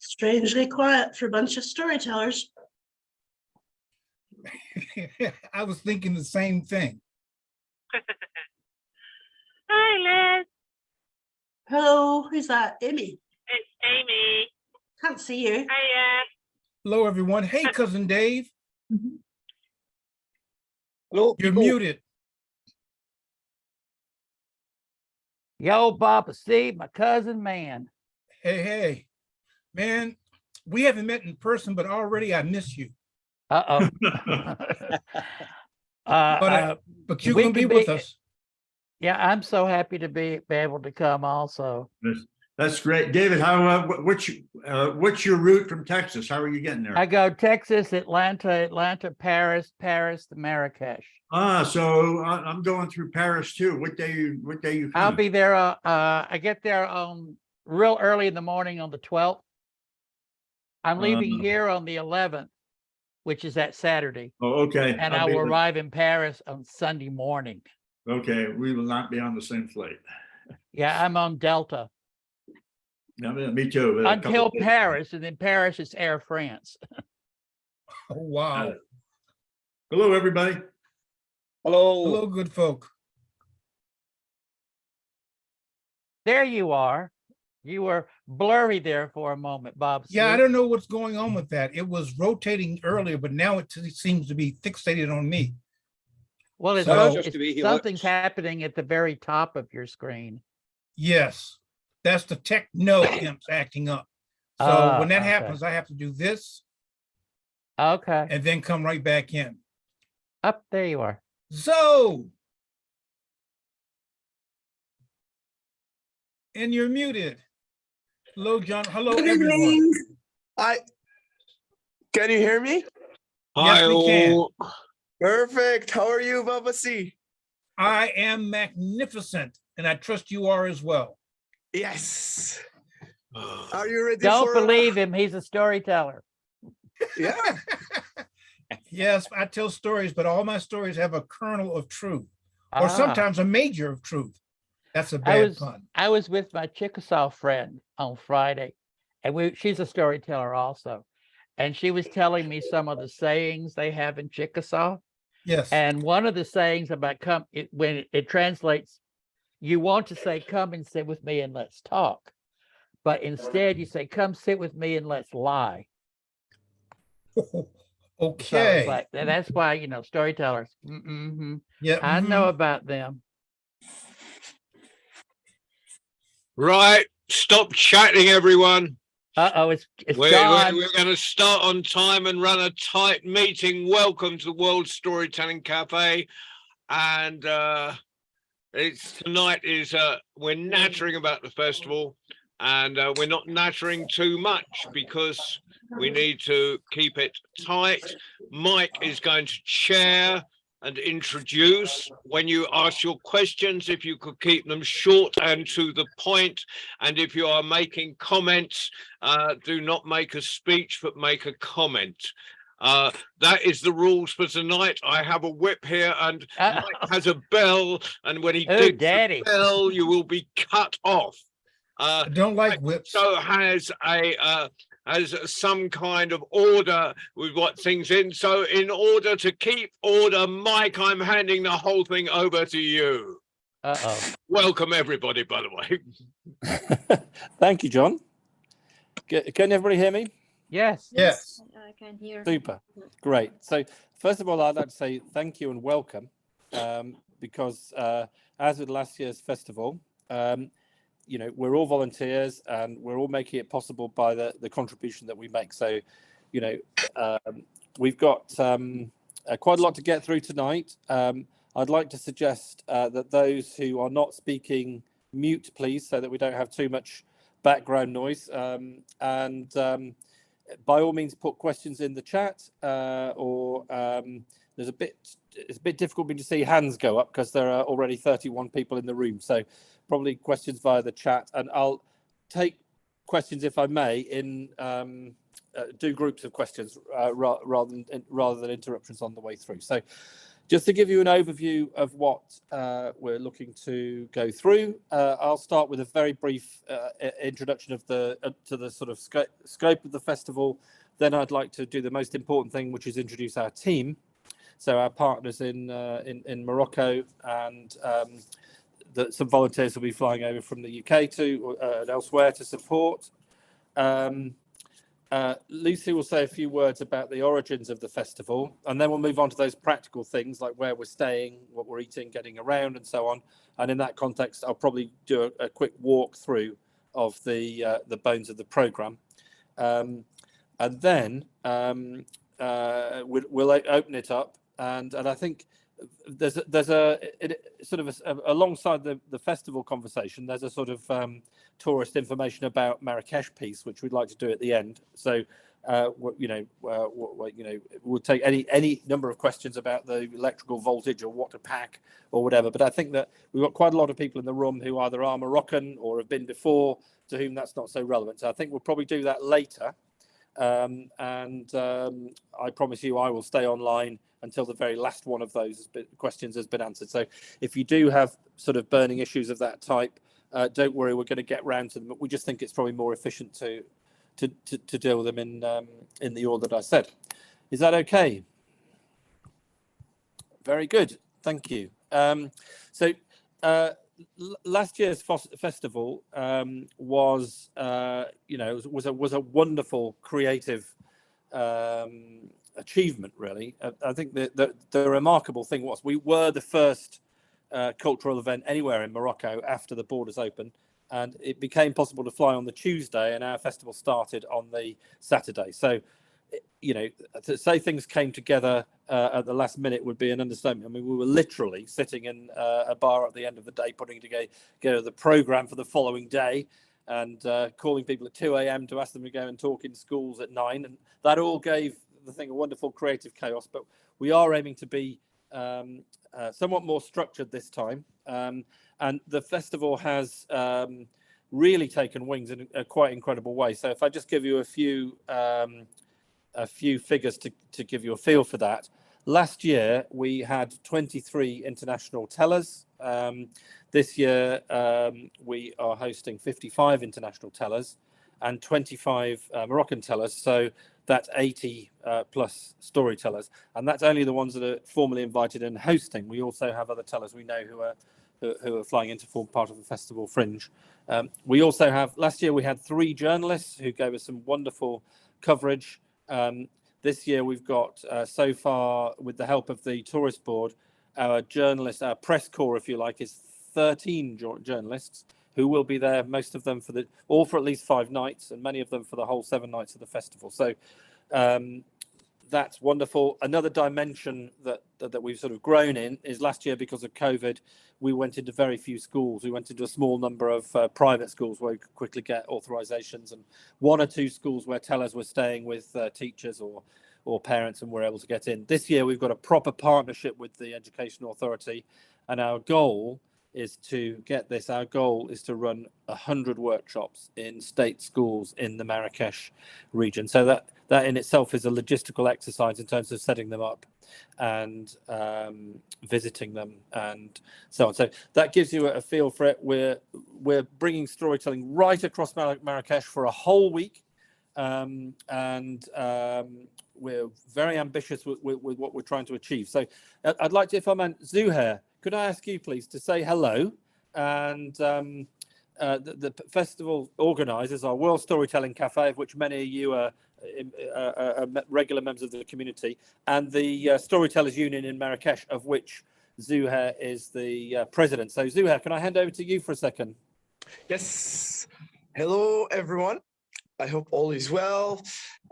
Strangely quiet for a bunch of storytellers. I was thinking the same thing. Hi, Liz. Hello, who's that? Amy. It's Amy. Can't see you. Hiya. Hello, everyone. Hey, cousin Dave, Hello. you're people. muted. Yo, Papa Steve, my cousin, man. Hey, man, we haven't met in person, but already I miss you. Uh-oh. But you're we gonna be can with be- us. Yeah, I'm so happy to be able to come also. That's great. David, what's your route from Texas? How are you getting there? I go Texas, Atlanta, Paris, to Marrakesh. So I'm going through Paris too. What day you I'll coming? be there. I get there real early in the morning on the 12th. I'm leaving here on the 11th, which is that Saturday, Oh, okay. and I will arrive in Paris on Sunday morning. Okay, we will not be on the same flight. Yeah, I'm on Delta Yeah, me too. A couple until of days. Paris, and then Paris is Air France. Oh, wow. Hello, everybody. Hello. Hello, good folk. There you are. You were blurry there for a moment, Bob. Yeah, I Steve. don't know what's going on with that. It was rotating earlier, but now it seems to be fixated on me. Well, it's, So- rotating- Just to be- he something's looks- happening at the very top of your screen. Yes, that's the techno imps acting up. So Ah, when that okay. happens, I have to do this Okay. and then come right back in. Up there you are. So, and you're muted. Hello, John. Hello, Good everyone. evening. Can you hear me? Yes, we can. all. Perfect. How are you, Baba C? I am magnificent, and I trust you are as well. Yes. Are you ready Don't for? believe him. He's a storyteller. Yeah. Yes, I tell stories, but all my stories have a kernel of truth, or Ah. sometimes a major of truth. That's a I bad was pun. I was with my Chickasaw friend on Friday, and she's a storyteller also, and she was telling me some of the sayings they have in Chickasaw. Yes. And one of the sayings about when it translates, you want to say, come and sit with me and let's talk. But instead you say, come sit with me and let's lie. So Okay. it's like, and that's why, storytellers, Yeah. I mhm. know about them. Right, stop chatting, everyone. Uh-oh, it's We're John. going to start on time and run a tight meeting. Welcome to the World Storytelling Cafe. And tonight is we're nattering about the festival, and we're not nattering too much because we need to keep it tight. Mike is going to chair and introduce. When you ask your questions, if you could keep them short and to the point, and if you are making comments, do not make a speech but make a comment. That is the rules for tonight. I have a whip here, and Mike has a bell, and when he Oh, digs Daddy. the bell, you will be cut off. I don't like whips. So has some kind of order with what things in. So in order to keep order, Mike, I'm handing the whole thing over to you. Uh-oh. Welcome everybody, by the way. Thank you, John. Can everybody hear me? Yes. Yes. I can hear. Super. Great. So first of all, I'd like to say thank you and welcome, because as with last year's festival, we're all volunteers and we're all making it possible by the contribution that we make. So, we've got quite a lot to get through tonight. I'd like to suggest that those who are not speaking mute, please, so that we don't have too much background noise. By all means, put questions in the chat, or it's a bit difficult for me to see hands go up because there are already 31 people in the room. So probably questions via the chat, and I'll take questions, if I may, in do groups of questions rather than interruptions on the way through. So Just to give you an overview of what we're looking to go through, I'll start with a very brief introduction of to the sort of scope of the festival. Then I'd like to do the most important thing, which is introduce our team. So our partners in Morocco, and some volunteers will be flying over from the UK and elsewhere to support. Lucy will say a few words about the origins of the festival, and then we'll move on to those practical things like where we're staying, what we're eating, getting around, and so on. And in that context, I'll probably do a quick walk through of the bones of the program, and then we'll open it up. And I think there's a sort of alongside the festival conversation, there's a sort of tourist information about Marrakesh piece, which we'd like to do at the end. So we'll take any number of questions about the electrical voltage or what to pack or whatever. But I think that we've got quite a lot of people in the room who either are Moroccan or have been before, to whom that's not so relevant. So I think we'll probably do that later. I promise you I will stay online until the very last one of those questions has been answered. So if you do have sort of burning issues of that type, don't worry, we're going to get round to them. But we just think it's probably more efficient to deal with them in the order that I said. Is that okay? Very good, thank you. Last year's festival was a wonderful creative achievement, really. I think the remarkable thing was we were the first cultural event anywhere in Morocco after the borders opened, and it became possible to fly on the Tuesday, and our festival started on the Saturday. So, to say things came together at the last minute would be an understatement. I mean, we were literally sitting in a bar at the end of the day, putting together the program for the following day, and calling people at 2 a.m. to ask them to go and talk in schools at 9, and that all gave the thing a wonderful creative chaos. But we are aiming to be somewhat more structured this time, and the festival has really taken wings in a quite incredible way. So if I just give you a few figures to give you a feel for that. Last year we had 23 international tellers. This year we are hosting 55 international tellers and 25 Moroccan tellers. So that's 80 plus storytellers, and that's only the ones that are formally invited and hosting. We also have other tellers we know who are flying in to form part of the festival fringe. We also have, last year we had 3 journalists who gave us some wonderful coverage. This year we've got so far, with the help of the tourist board, our press corps, if you like, is 13 journalists who will be there, most of them for at least 5 nights, and many of them for the whole 7 nights of the festival. So that's wonderful. Another dimension that we've sort of grown in is last year, because of COVID, we went into very few schools. We went into a small number of private schools where we could quickly get authorizations, and 1 or 2 schools where tellers were staying with teachers or parents and were able to get in. This year we've got a proper partnership with the Education Authority, and our goal is to run 100 workshops in state schools in the Marrakesh region. So that in itself is a logistical exercise in terms of setting them up and visiting them and so on. So that gives you a feel for it. We're bringing storytelling right across Marrakesh for a whole week, and we're very ambitious with what we're trying to achieve. So I'd like to, if I meant, Zuhair, could I ask you please to say hello? And the festival organisers are World Storytelling Cafe, of which many of you are regular members of the community, and the Storytellers Union in Marrakesh, of which Zuhair is the president. So Zuhair, can I hand over to you for a second? Yes. Hello, everyone. I hope all is well.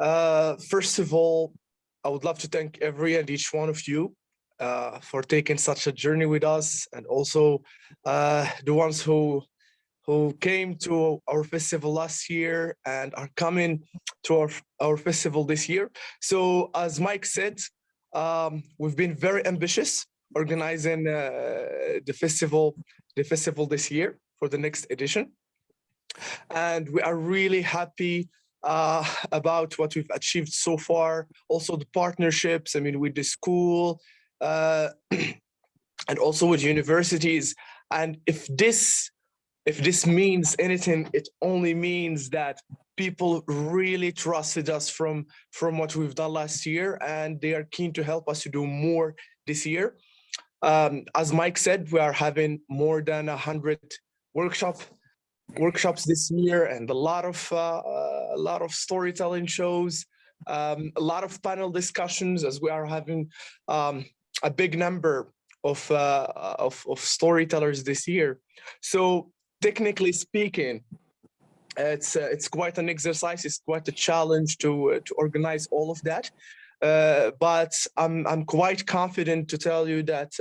First of all, I would love to thank every and each one of you for taking such a journey with us, and also the ones who came to our festival last year and are coming to our festival this year. So as Mike said, we've been very ambitious organizing the festival this year for the next edition, and we are really happy about what we've achieved so far. Also the partnerships, I mean, with the school, and also with universities. And if this means anything, it only means that people really trusted us from what we've done last year, and they are keen to help us to do more this year. As Mike said, we are having more than 100 workshops this year, and a lot of storytelling shows, a lot of panel discussions, as we are having a big number of storytellers this year. So technically speaking, it's quite an exercise. It's quite a challenge to organize all of that. But I'm quite confident to tell you that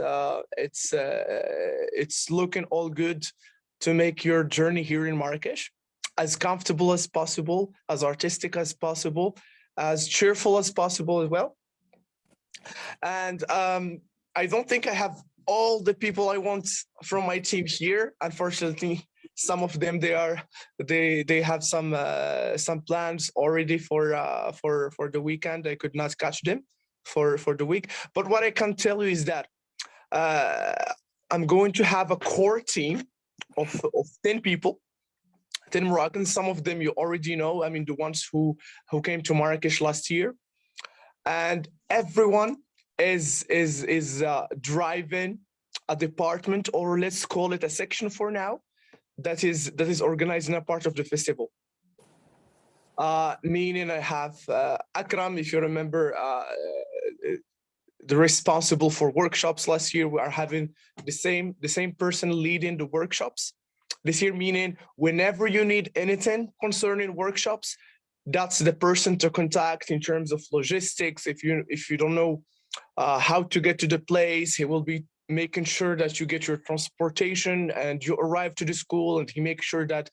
it's looking all good to make your journey here in Marrakesh as comfortable as possible, as artistic as possible, as cheerful as possible as well. And I don't think I have all the people I want from my team here. Unfortunately, some of them they have some plans already for the weekend. I could not catch them for the week. But what I can tell you is that I'm going to have a core team of 10 people, 10 Moroccans. Some of them you already know. I mean, the ones who came to Marrakesh last year, and everyone is driving a department, or let's call it a section for now, that is organizing a part of the festival. Meaning I have Akram, if you remember, the responsible for workshops last year. We are having the same person leading the workshops this year, meaning whenever you need anything concerning workshops, that's the person to contact in terms of logistics. If you don't know how to get to the place, he will be making sure that you get your transportation and you arrive to the school, and he makes sure that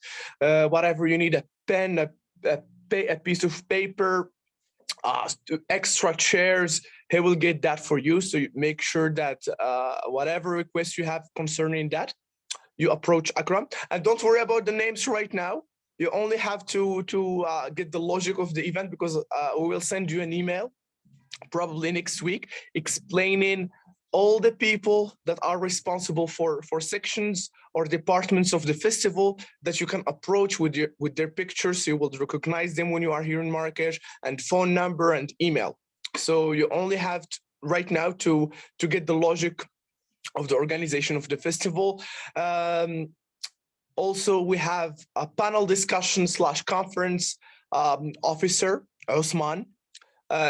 whatever you need, a pen, a piece of paper, extra chairs, he will get that for you. So you make sure that whatever request you have concerning that, you approach Akram. And don't worry about the names right now. You only have to get the logic of the event, because we will send you an email probably next week explaining all the people that are responsible for sections or departments of the festival that you can approach with their pictures. So you will recognize them when you are here in Marrakesh, and phone number and email. So you only have right now to get the logic of the organization of the festival. Also, we have a panel discussion / conference officer, Osman.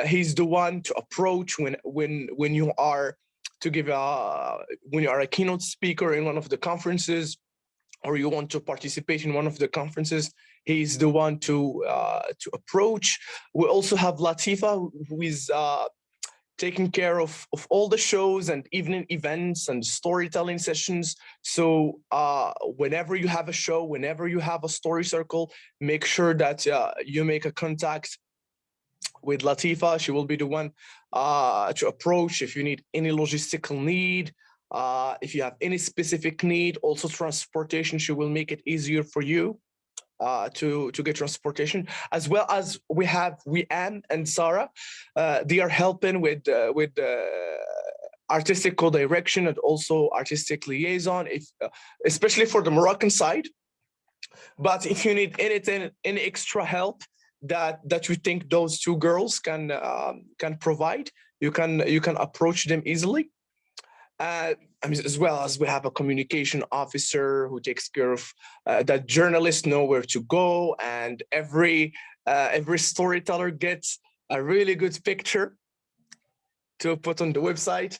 He's the one to approach when you are to give when you are a keynote speaker in one of the conferences, or you want to participate in one of the conferences. He's the one to approach. We also have Latifa, who is taking care of all the shows and evening events and storytelling sessions. So whenever you have a show, whenever you have a story circle, make sure that you make a contact with Latifa. She will be the one to approach if you need any logistical need, if you have any specific need, also transportation. She will make it easier for you to get transportation, as well as we have Wiam and Sarah. They are helping with artistic co-direction and also artistic liaison, especially for the Moroccan side. But if you need anything, any extra help that you think those two girls can provide, you can approach them easily. I mean, as well as we have a communication officer who takes care of that journalists know where to go, and every storyteller gets a really good picture to put on the website.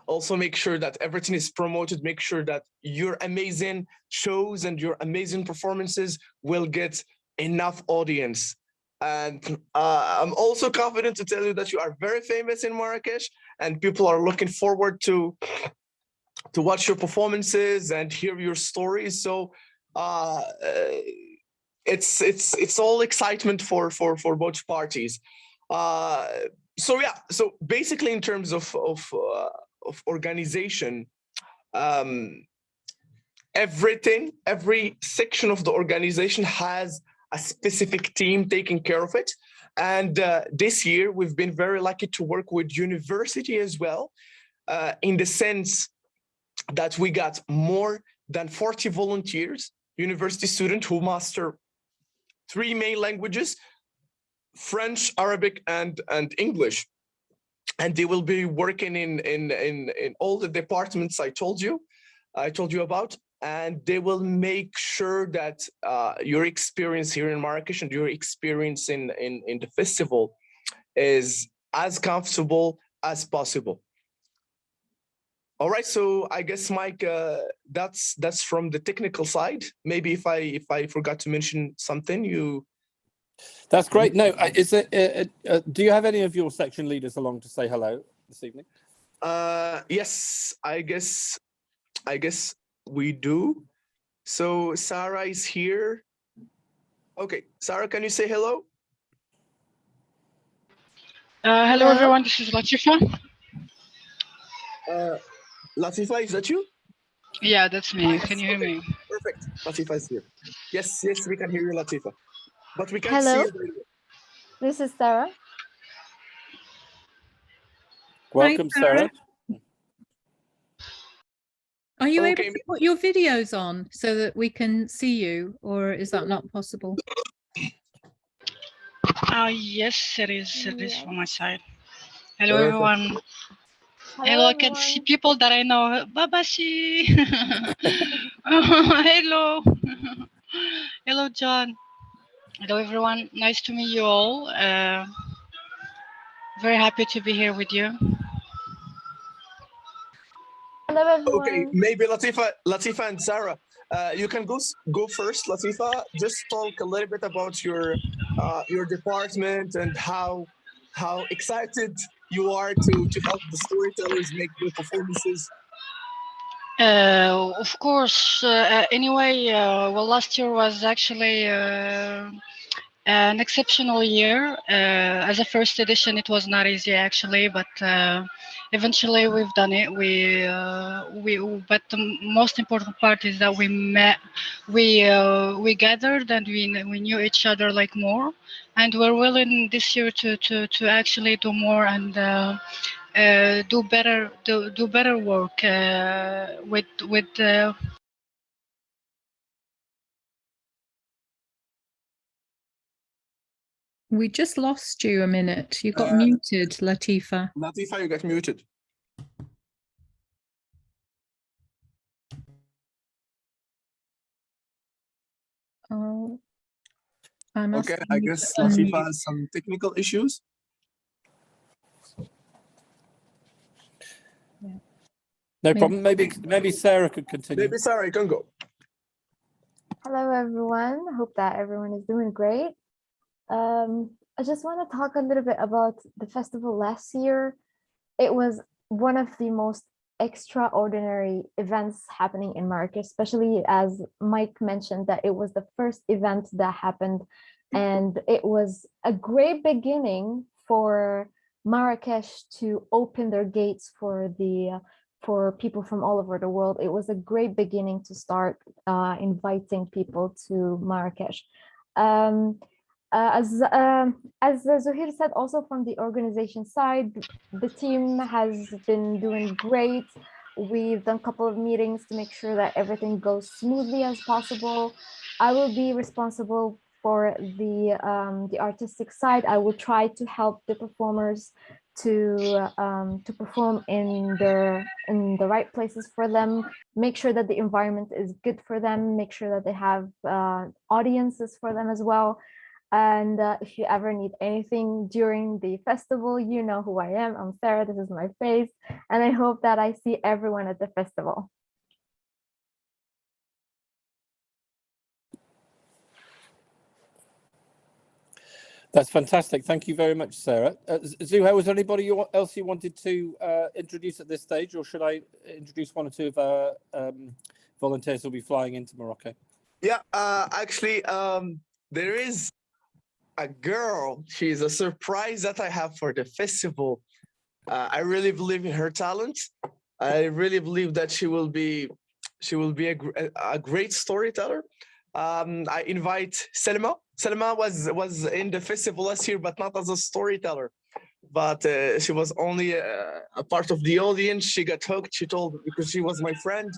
Also make sure that everything is promoted, make sure that your amazing shows and your amazing performances will get enough audience. And I'm also confident to tell you that you are very famous in Marrakesh, and people are looking forward to watch your performances and hear your stories. So it's all excitement for both parties. So yeah, so basically in terms of organization, every section of the organization has a specific team taking care of it. And this year, we've been very lucky to work with university as well, in the sense that we got more than 40 volunteers, university students who master 3 main languages, French, Arabic, and English. And they will be working in all the departments I told you about, and they will make sure that your experience here in Marrakesh and your experience in the festival is as comfortable as possible. All right, so I guess, Mike, that's from the technical side. Maybe if I forgot to mention something, you. That's great. No, is it? Do you have any of your section leaders along to say hello this evening? Yes, I guess we do. So Sarah is here. Okay, Sarah, can you say hello? Hello everyone, this is Latifa. Latifa, is that you? Yeah, that's me. Can you hear me? Perfect. Latifa is here. Yes, we can hear you, Latifa. But we can't Hello. see you. This is Sarah. Welcome, Sarah. Are you able Okay. to put your videos on so that we can see you, or is that not possible? Yes, it is. It is Yeah. from my side. Hello Perfect. everyone. Hello, I can see people that I know. Babashi. Hello. Hello, John. Hello, everyone. Nice to meet you all. Very happy to be here with you. Hello everyone. Okay, maybe Latifa and Sarah, you can go first. Latifa, just talk a little bit about your department and how excited you are to help the storytellers make their performances. Of course. Anyway, well, last year was actually an exceptional year. As a first edition, it was not easy actually, but eventually we've done it. But the most important part is that we met, we gathered, and we knew each other like more, and we're willing this year to actually do more and do better work with. We just lost you a minute. You got muted, Latifa. Latifa, you got muted. Oh, I must Okay, I need guess to Latifa unmute. has some technical issues. No problem. Maybe Sarah could continue. Maybe Sarah, you can go. Hello everyone. Hope that everyone is doing great. I just want to talk a little bit about the festival last year. It was one of the most extraordinary events happening in Marrakesh, especially as Mike mentioned that it was the first event that happened, and it was a great beginning for Marrakesh to open their gates for people from all over the world. It was a great beginning to start inviting people to Marrakesh. As Zuhair said, also from the organization side, the team has been doing great. We've done a couple of meetings to make sure that everything goes smoothly as possible. I will be responsible for the artistic side. I will try to help the performers to perform in the right places for them, make sure that the environment is good for them, make sure that they have audiences for them as well. And if you ever need anything during the festival, you know who I am. I'm Sarah, this is my face, and I hope that I see everyone at the festival. That's fantastic. Thank you very much, Sarah. Zuhair, was there anybody else you wanted to introduce at this stage, or should I introduce one or two of our volunteers who'll be flying into Morocco? Yeah, actually, there is a girl. She's a surprise that I have for the festival. I really believe in her talent. I really believe that she will be a great storyteller. I invite Selma. Selma was in the festival last year, but not as a storyteller. But she was only a part of the audience. She got hooked. She told because she was my friend,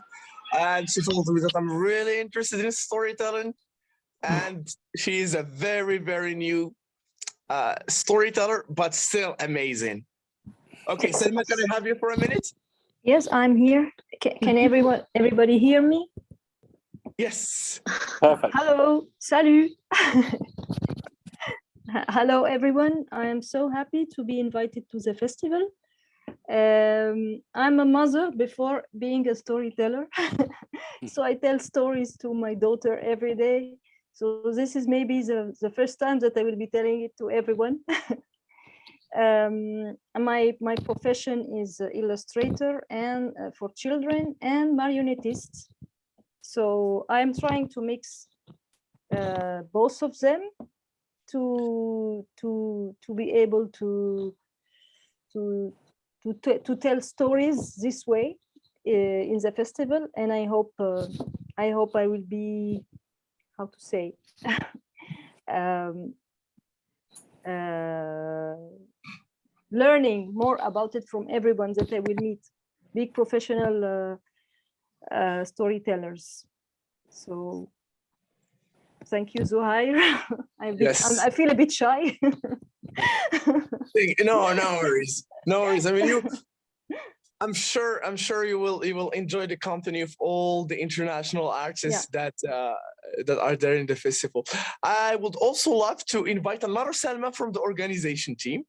and she told me that I'm really interested in storytelling. And she is a very, very new storyteller, but still amazing. Okay, Selma, can I have you for a minute? Yes, I'm here. Can everybody hear me? Yes. Perfect. Hello, salut. Hello, everyone. I am so happy to be invited to the festival. I'm a mother before being a storyteller. So I tell stories to my daughter every day. So this is maybe the first time that I will be telling it to everyone. My profession is illustrator and for children and marionettist. So I'm trying to mix both of them to be able to tell stories this way in the festival, and I hope I will be, how to say, learning more about it from everyone that I will meet, big professional storytellers. So thank you, Zuhair. Yes. I feel a bit shy. No worries. No worries. I mean, I'm sure you will enjoy the company of all the international artists that are there in the festival. I would also love to invite another Selma from the organization team.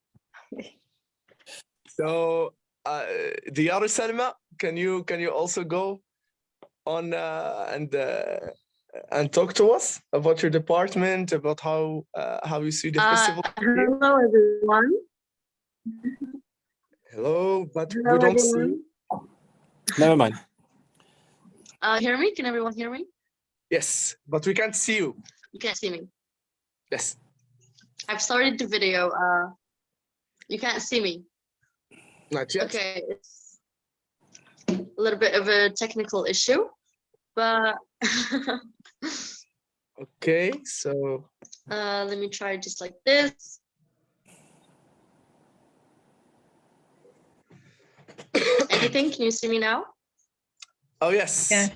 So the other Selma, can you also go on and talk to us about your department, about how you see the festival? Hello, everyone. Hello, but Hello, we don't see everyone. you. Never mind. Hear me? Can everyone hear me? Yes, but we can't see you. You can't see me. Yes. I've started the video. You can't see me. Not yet. Okay, it's a little bit of a technical issue, but Okay, so let me try just like this. Anything? Can you see me now? Oh yes. Yeah.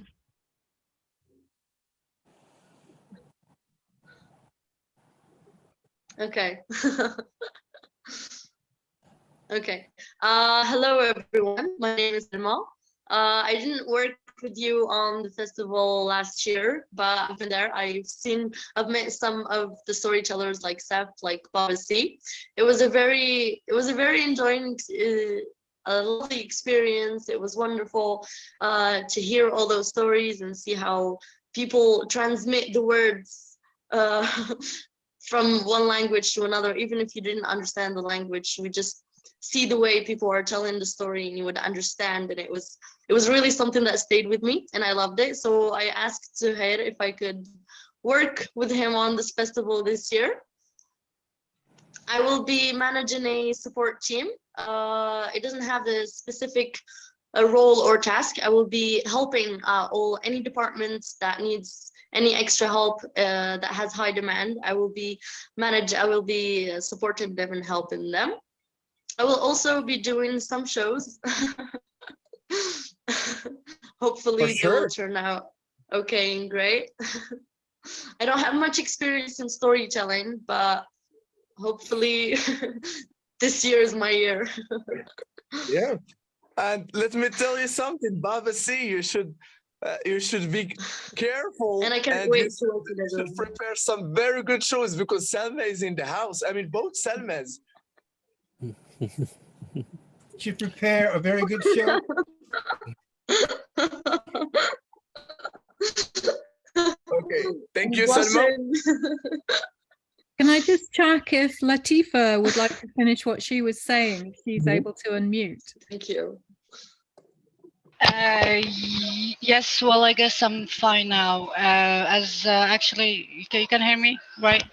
Okay. Okay. Hello, everyone. My name is Selma. I didn't work with you on the festival last year, but I've been there. I've met some of the storytellers like Seth, like Baba C. It was a very enjoying, a lovely experience. It was wonderful to hear all those stories and see how people transmit the words from one language to another. Even if you didn't understand the language, we just see the way people are telling the story and you would understand. And it was really something that stayed with me and I loved it. So I asked Zuhair if I could work with him on this festival this year. I will be managing a support team. It doesn't have a specific role or task. I will be helping any departments that needs any extra help that has high demand. I will be supporting them and helping them. I will also be doing some shows. Hopefully they will turn out okay and great. I don't have much experience in storytelling, but hopefully this year is my year. Yeah. And let me tell you something, Baba C, you should be careful. And I can't wait to work you together. should prepare some very good shows because Selma is in the house. I mean, both Selmas. Should prepare a very good show. Okay, thank you, Selma. Can I just check if Latifa would like to finish what she was saying? If she's able to unmute. Thank you. Yes, well, I guess I'm fine now. Actually, you can hear me, right?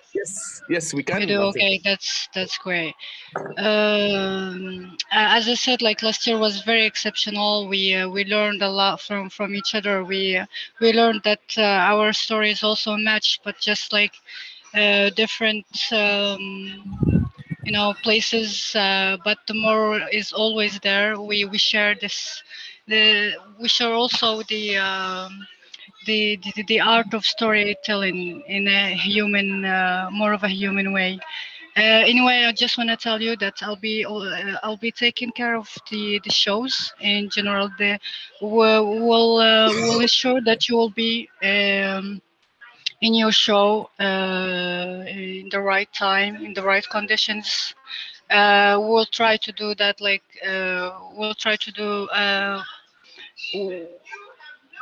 Yes, we can. You do? Okay, that's great. As I said, like last year was very exceptional. We learned a lot from each other. We learned that our story is also a match, but just like different places, but the moral is always there. We share this. We share also the art of storytelling in a human, more of a human way. Anyway, I just want to tell you that I'll be taking care of the shows in general. We'll ensure that you will be in your show in the right time, in the right conditions. We'll try to do that. We'll try to do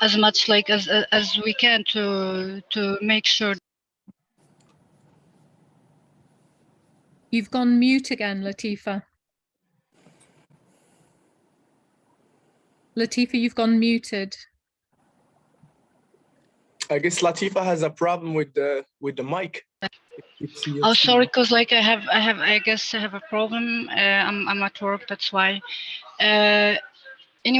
as much as we can to make sure. You've gone mute again, Latifa. Latifa, you've gone muted. I guess Latifa has a problem with the mic. Oh, sorry, because I guess I have a problem. I'm at work, that's why. Anyway,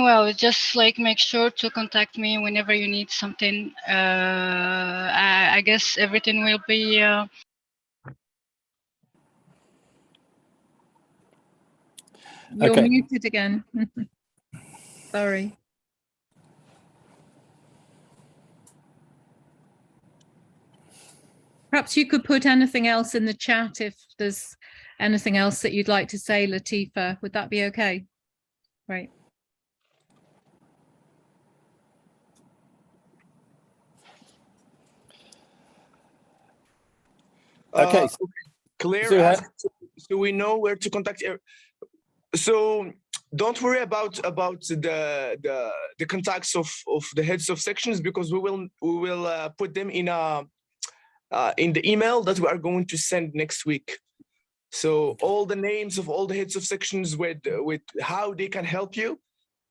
I'll just make sure to contact me whenever you need something. I guess everything will be. You're Okay. muted again. Sorry. Perhaps you could put anything else in the chat if there's anything else that you'd like to say, Latifa. Would that be okay? Right. Okay. Claire Zuhair. asked, so we know where to contact. So don't worry about the contacts of the heads of sections, because we will put them in the email that we are going to send next week. So all the names of all the heads of sections with how they can help you,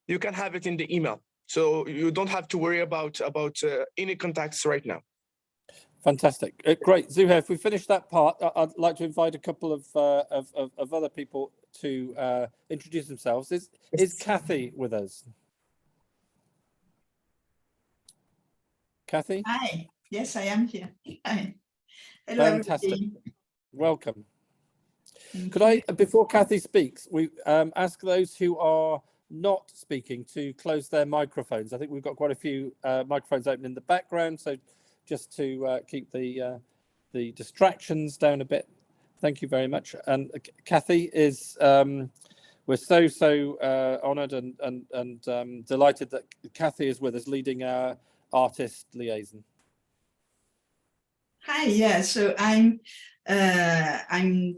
you can have it in the email. So you don't have to worry about any contacts right now. Fantastic. Great. Zuhair, if we finish that part, I'd like to invite a couple of other people to introduce themselves. Is Kathy with us? Kathy? Hi. Yes, I am here. Hi. Hello, Fantastic. everybody. Welcome. Could I, before Kathy speaks, we ask those who are not speaking to close their microphones. I think we've got quite a few microphones open in the background, so just to keep the distractions down a bit. Thank you very much. And Kathy is, we're so honoured and delighted that Kathy is with us, leading our artist liaison. Hi, yeah, so I'm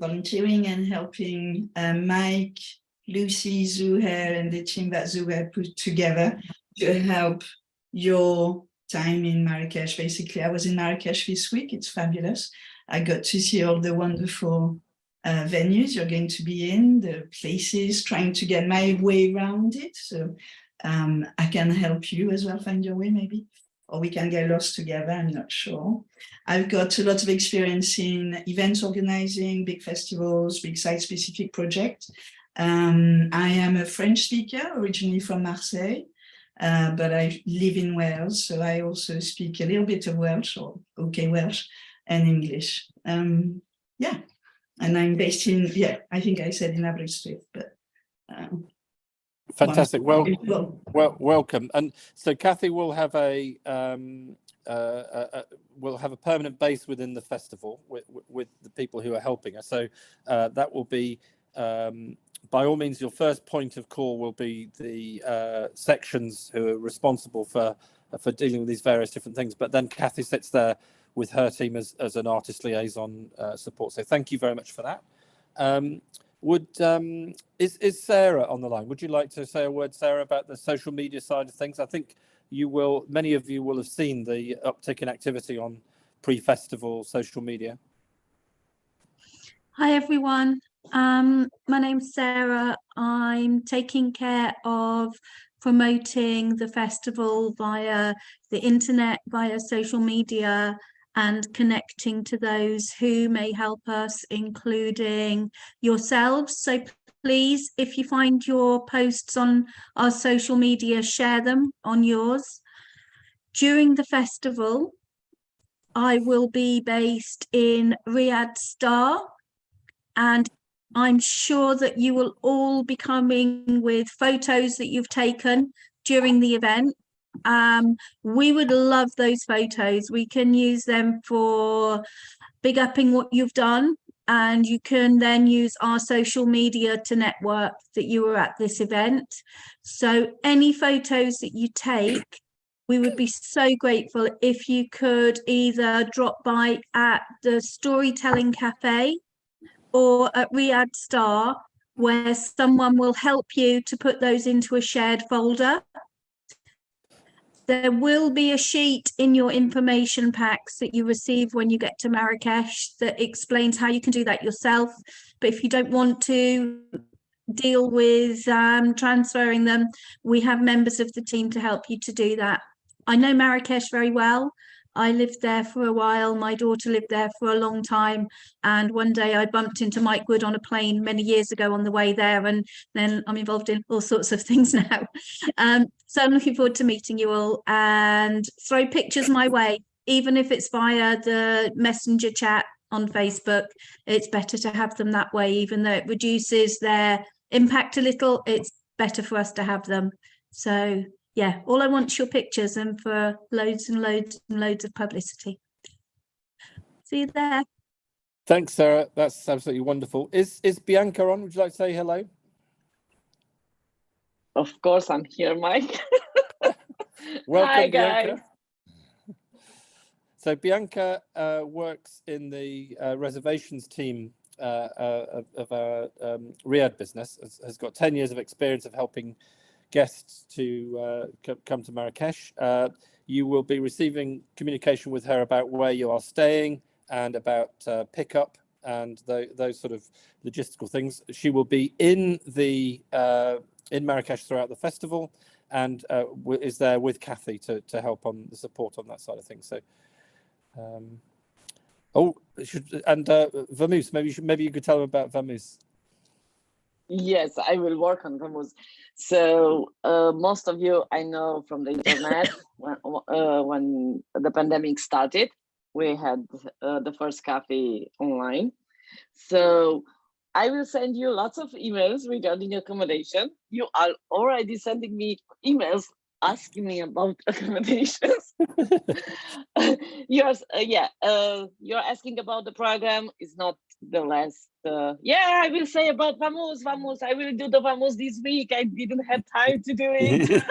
volunteering and helping Mike, Lucy, Zuhair, and the team that Zuhair put together to help your time in Marrakesh. Basically, I was in Marrakesh this week. It's fabulous. I got to see all the wonderful venues you're going to be in, the places, trying to get my way around it. So I can help you as well find your way, maybe, or we can get lost together. I'm not sure. I've got a lot of experience in events organizing, big festivals, big site-specific projects. I am a French speaker, originally from Marseille. But I live in Wales, so I also speak a little bit of Welsh, or okay Welsh, and English. Yeah, and I'm based in, I think I said in Aberystwyth, but. Fantastic. Welcome. And so Kathy will have a permanent base within the festival with the people who are helping us. So that will be. By all means, your first point of call will be the sections who are responsible for dealing with these various different things. But then Kathy sits there with her team as an artist liaison support. So thank you very much for that. Is Sarah on the line? Would you like to say a word, Sarah, about the social media side of things? I think many of you will have seen the uptick in activity on pre-festival social media. Hi, everyone. My name's Sarah. I'm taking care of promoting the festival via the internet, via social media, and connecting to those who may help us, including yourselves. So please, if you find your posts on our social media, share them on yours. During the festival, I will be based in Riyadh Star, and I'm sure that you will all be coming with photos that you've taken during the event. We would love those photos. We can use them for big upping what you've done, and you can then use our social media to network that you were at this event. So any photos that you take, we would be so grateful if you could either drop by at the Storytelling Cafe or at Riyadh Star, where someone will help you to put those into a shared folder. There will be a sheet in your information packs that you receive when you get to Marrakesh that explains how you can do that yourself. But if you don't want to deal with transferring them, we have members of the team to help you to do that. I know Marrakesh very well. I lived there for a while. My daughter lived there for a long time. And one day I bumped into Mike Wood on a plane many years ago on the way there. And then I'm involved in all sorts of things now. So I'm looking forward to meeting you all, and throw pictures my way, even if it's via the messenger chat on Facebook. It's better to have them that way, even though it reduces their impact a little. It's better for us to have them. So yeah, all I want is your pictures and for loads and loads and loads of publicity. See you there. Thanks, Sarah. That's absolutely wonderful. Is Bianca on? Would you like to say hello? Of course, I'm here, Mike. Welcome, Hi, Bianca. guys. So Bianca works in the reservations team of our Riyadh business, has got 10 years of experience of helping guests to come to Marrakesh. You will be receiving communication with her about where you are staying and about pickup and those sort of logistical things. She will be in the in Marrakesh throughout the festival, and is there with Kathy to help on the support on that side of things. So, Vamoose, maybe you could tell them about Vamoose. Yes, I will work on Vamoose. So most of you I know from the internet. When the pandemic started, we had the first cafe online. So I will send you lots of emails regarding accommodation. You are already sending me emails asking me about accommodations. You're asking about the program. Is not the last. I will say about Vamoose. I will do the Vamoose this week. I didn't have time to do it.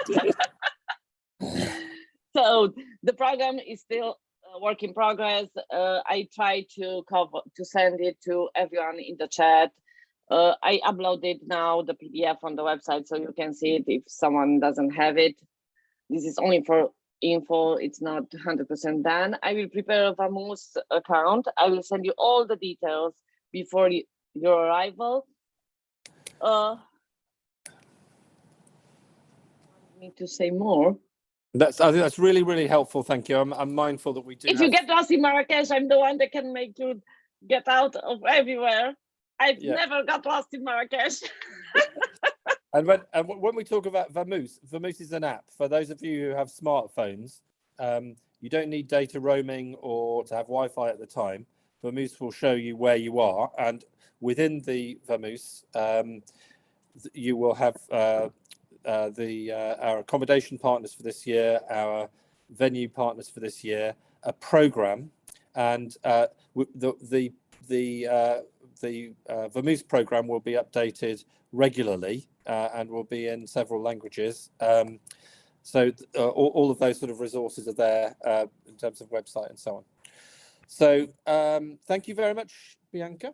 So the program is still a work in progress. I try to send it to everyone in the chat. I uploaded now the PDF on the website, so you can see it if someone doesn't have it. This is only for info. It's not 100% done. I will prepare a Vamoose account. I will send you all the details before your arrival. I need to say more. I think that's really, really helpful. Thank you. I'm mindful that we do. If you get lost in Marrakesh, I'm the one that can make you get out of everywhere. I've never got lost in Marrakesh. And when we talk about Vamoose, Vamoose is an app. For those of you who have smartphones, you don't need data roaming or to have Wi-Fi at the time. Vamoose will show you where you are, and within the Vamoose, you will have our accommodation partners for this year, our venue partners for this year, a program, and the Vamoose program will be updated regularly and will be in several languages. So all of those sort of resources are there in terms of website and so on. So thank you very much, Bianca.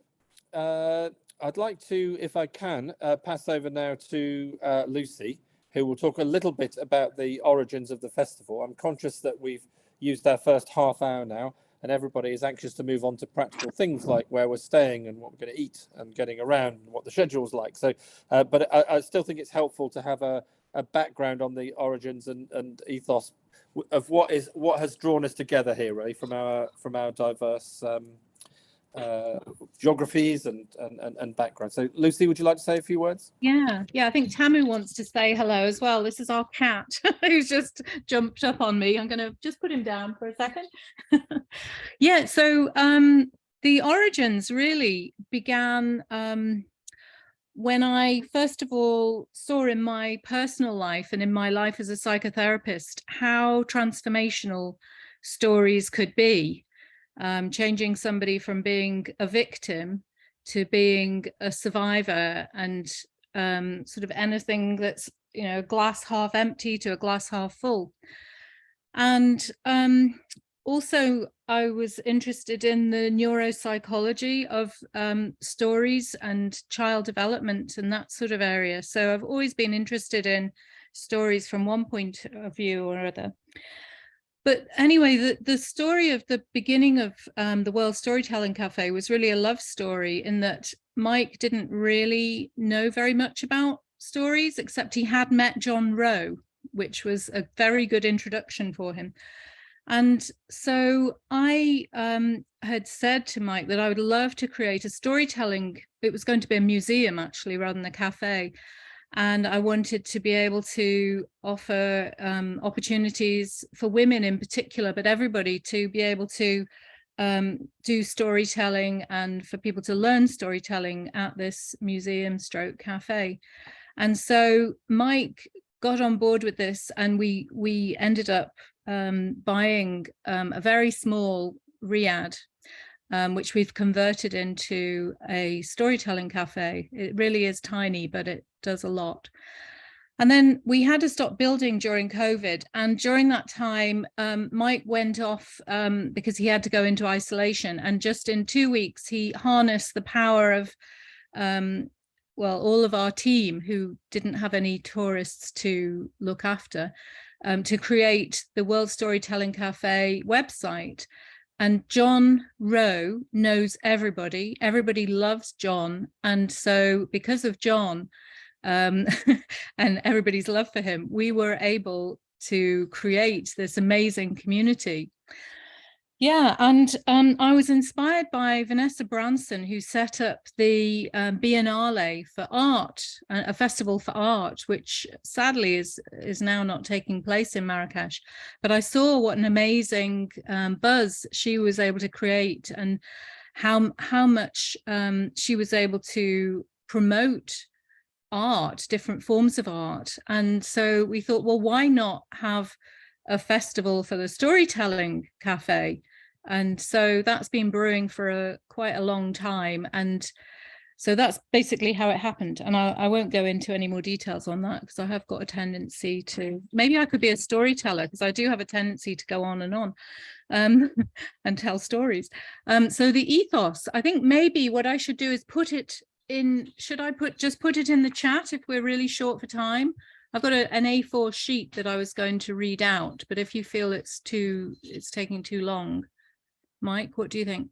I'd like to, if I can, pass over now to Lucy, who will talk a little bit about the origins of the festival. I'm conscious that we've used our first half hour now, and everybody is anxious to move on to practical things like where we're staying and what we're going to eat and getting around and what the schedule's like. So, but I still think it's helpful to have a background on the origins and ethos of what has drawn us together here, really, from our diverse geographies and backgrounds. So Lucy, would you like to say a few words? Yeah, I think Tamu wants to say hello as well. This is our cat who's just jumped up on me. I'm going to just put him down for a second. Yeah, so the origins really began when I first of all saw in my personal life and in my life as a psychotherapist how transformational stories could be. Changing somebody from being a victim to being a survivor, and sort of anything that's, you know, glass half empty to a glass half full. And also I was interested in the neuropsychology of stories and child development and that sort of area. So I've always been interested in stories from one point of view or other. But anyway, the story of the beginning of the World Storytelling Cafe was really a love story, in that Mike didn't really know very much about stories, except he had met John Rowe, which was a very good introduction for him. And so I had said to Mike that I would love to create a storytelling, it was going to be a museum actually rather than a cafe. And I wanted to be able to offer opportunities for women in particular, but everybody to be able to do storytelling and for people to learn storytelling at this museum stroke cafe. And so Mike got on board with this, and we ended up buying a very small riad, which we've converted into a storytelling cafe. It really is tiny, but it does a lot. And then we had to stop building during COVID. And during that time, Mike went off because he had to go into isolation. And just in 2 weeks, he harnessed the power of, well, all of our team who didn't have any tourists to look after, to create the World Storytelling Cafe website. And John Rowe knows everybody. Everybody loves John. And so because of John and everybody's love for him, we were able to create this amazing community. Yeah, and I was inspired by Vanessa Branson, who set up the Biennale for art, a festival for art, which sadly is now not taking place in Marrakesh. But I saw what an amazing buzz she was able to create, and how much she was able to promote art, different forms of art. And so we thought, well, why not have a festival for the Storytelling Cafe? And so that's been brewing for quite a long time. And so that's basically how it happened. And I won't go into any more details on that, because I have got a tendency to, maybe I could be a storyteller, because I do have a tendency to go on and tell stories. So the ethos, I think maybe what I should do is put it in, should I just put it in the chat if we're really short for time? I've got an A4 sheet that I was going to read out, but if you feel it's taking too long. Mike, what do you think?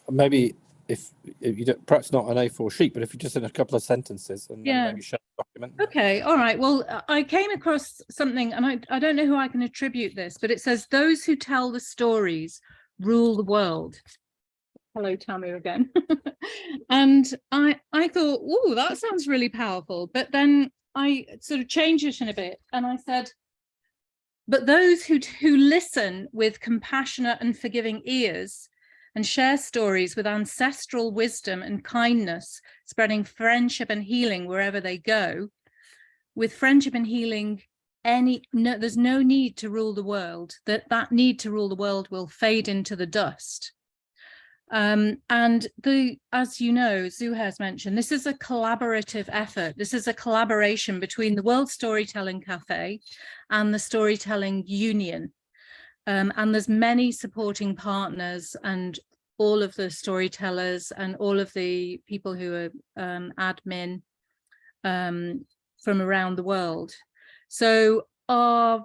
Maybe if you don't, perhaps not an A4 sheet, but if you just in a couple of sentences and then maybe share the document. Okay, all right. Well, I came across something, and I don't know who I can attribute this, but it says, those who tell the stories rule the world. Hello, Tamu again. And I thought, oh, that sounds really powerful. But then I sort of changed it in a bit, and I said, but those who listen with compassionate and forgiving ears and share stories with ancestral wisdom and kindness, spreading friendship and healing wherever they go. With friendship and healing, there's no need to rule the world. That need to rule the world will fade into the dust. And as you know, Zuhair's mentioned, this is a collaborative effort. This is a collaboration between the World Storytelling Cafe and the Storytelling Union. And there's many supporting partners, and all of the storytellers and all of the people who are admin from around the world. So our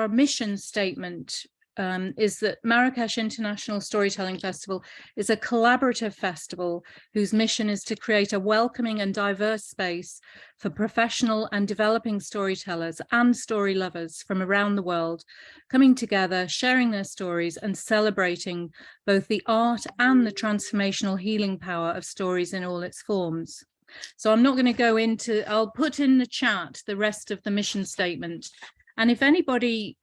mission statement is that Marrakesh International Storytelling Festival is a collaborative festival whose mission is to create a welcoming and diverse space for professional and developing storytellers and story lovers from around the world, coming together, sharing their stories and celebrating both the art and the transformational healing power of stories in all its forms. So I'm not going to go into, I'll put in the chat the rest of the mission statement. And if anybody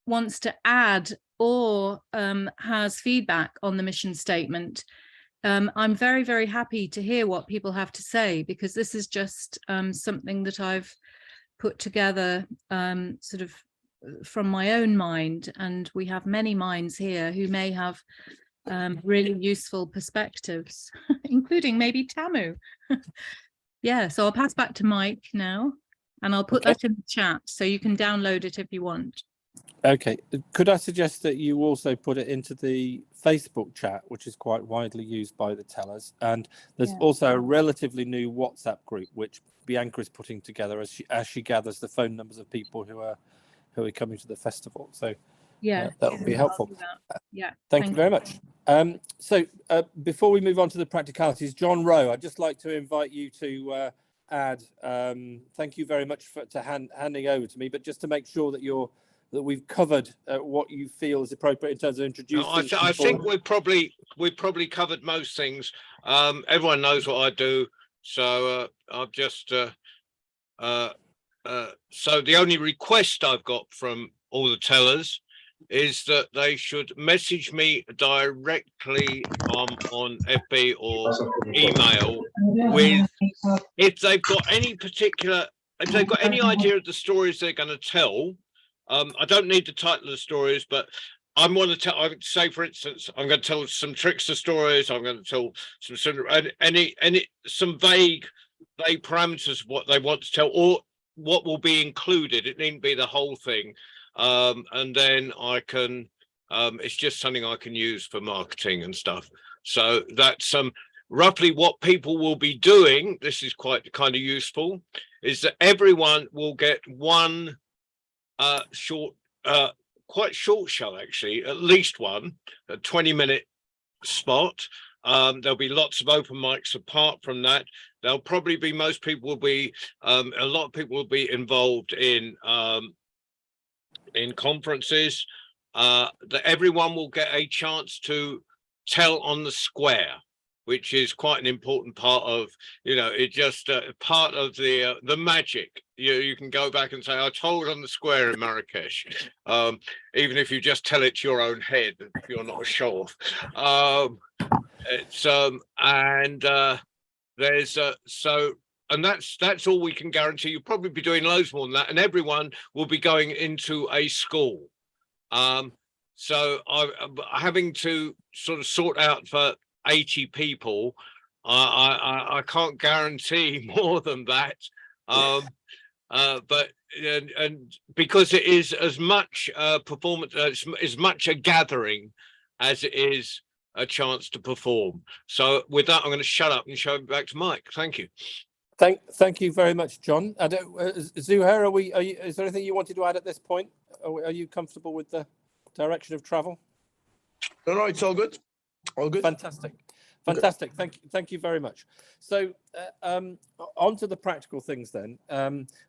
wants to add or has feedback on the mission statement, I'm very, very happy to hear what people have to say, because this is just something that I've put together sort of from my own mind, and we have many minds here who may have really useful perspectives, including maybe Tamu. Yeah, so I'll pass back to Mike now, and I'll put that in the chat so you can download it if you want. Okay, could I suggest that you also put it into the Facebook chat, which is quite widely used by the tellers, and there's also a relatively new WhatsApp group which Bianca is putting together as she gathers the phone numbers of people who are coming to the festival. So yeah, that would be helpful. Yeah, thank you very much. So before we move on to the practicalities, John Rowe, I'd just like to invite you to add. Thank you very much for handing over to me, but just to make sure that we've covered what you feel is appropriate in terms of introducing. No, I think we've probably covered most things. Everyone knows what I do, so I've just so the only request I've got from all the tellers is that they should message me directly on FB or email with if they've got any idea of the stories they're going to tell. I don't need the title of the stories, but I want to tell. I would say, for instance, I'm going to tell some trickster stories. I'm going to tell some vague parameters of what they want to tell, or what will be included. It needn't be the whole thing, and then I can. It's just something I can use for marketing and stuff. So that's roughly what people will be doing. This is quite kind of useful. Is that everyone will get one. Short, quite short show actually, at least one, a 20-minute spot. There'll be lots of open mics apart from that. There'll probably be, most people will be, a lot of people will be involved in conferences. That everyone will get a chance to tell on the square, which is quite an important part of, it just part of the magic. You can go back and say, I told on the square in Marrakesh, even if you just tell it to your own head, if you're not a show off. And that's all we can guarantee. You'll probably be doing loads more than that, and everyone will be going into a school. So I'm having to sort of sort out for 80 people. I can't guarantee more than that. But because it is as much performance, as much a gathering as it is a chance to perform. So with that, I'm going to shut up and show it back to Mike. Thank you. Thank you very much, John. Zuhair, is there anything you wanted to add at this point? Are you comfortable with the direction of travel? No, it's all good. All good. Fantastic. Thank you very much. So on to the practical things then.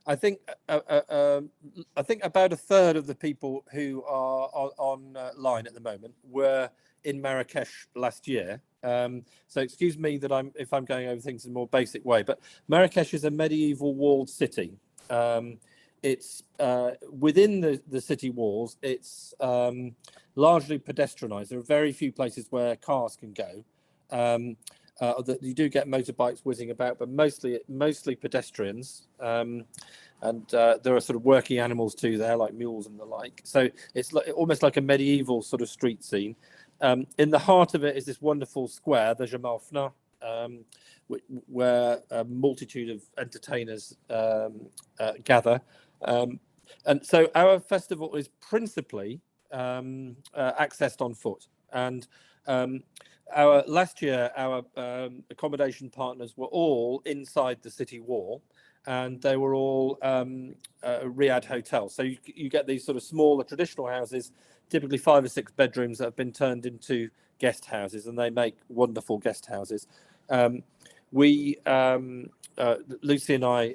I think about a third of the people who are online at the moment were in Marrakesh last year. So excuse me that if I'm going over things in a more basic way, but Marrakesh is a medieval walled city. It's within the city walls. It's largely pedestrianised. There are very few places where cars can go. That you do get motorbikes whizzing about, but mostly pedestrians. And there are sort of working animals too there, like mules and the like. So it's almost like a medieval sort of street scene. In the heart of it is this wonderful square, the Jemaa Fna, where a multitude of entertainers gather. And so our festival is principally accessed on foot. And last year, our accommodation partners were all inside the city wall, and they were all Riad hotels. So you get these sort of smaller traditional houses typically 5 or 6 bedrooms that have been turned into guest houses, and they make wonderful guest houses. Lucy and I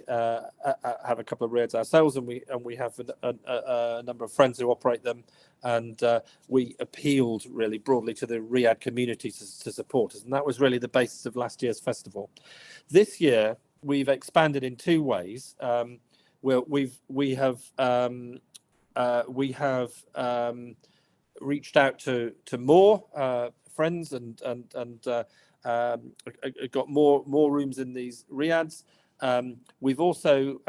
have a couple of Riads ourselves, and we have a number of friends who operate them, and we appealed really broadly to the Riyadh community to support us, and that was really the basis of last year's festival. This year we've expanded in 2 ways. We have reached out to more friends and got more rooms in these riads. We've also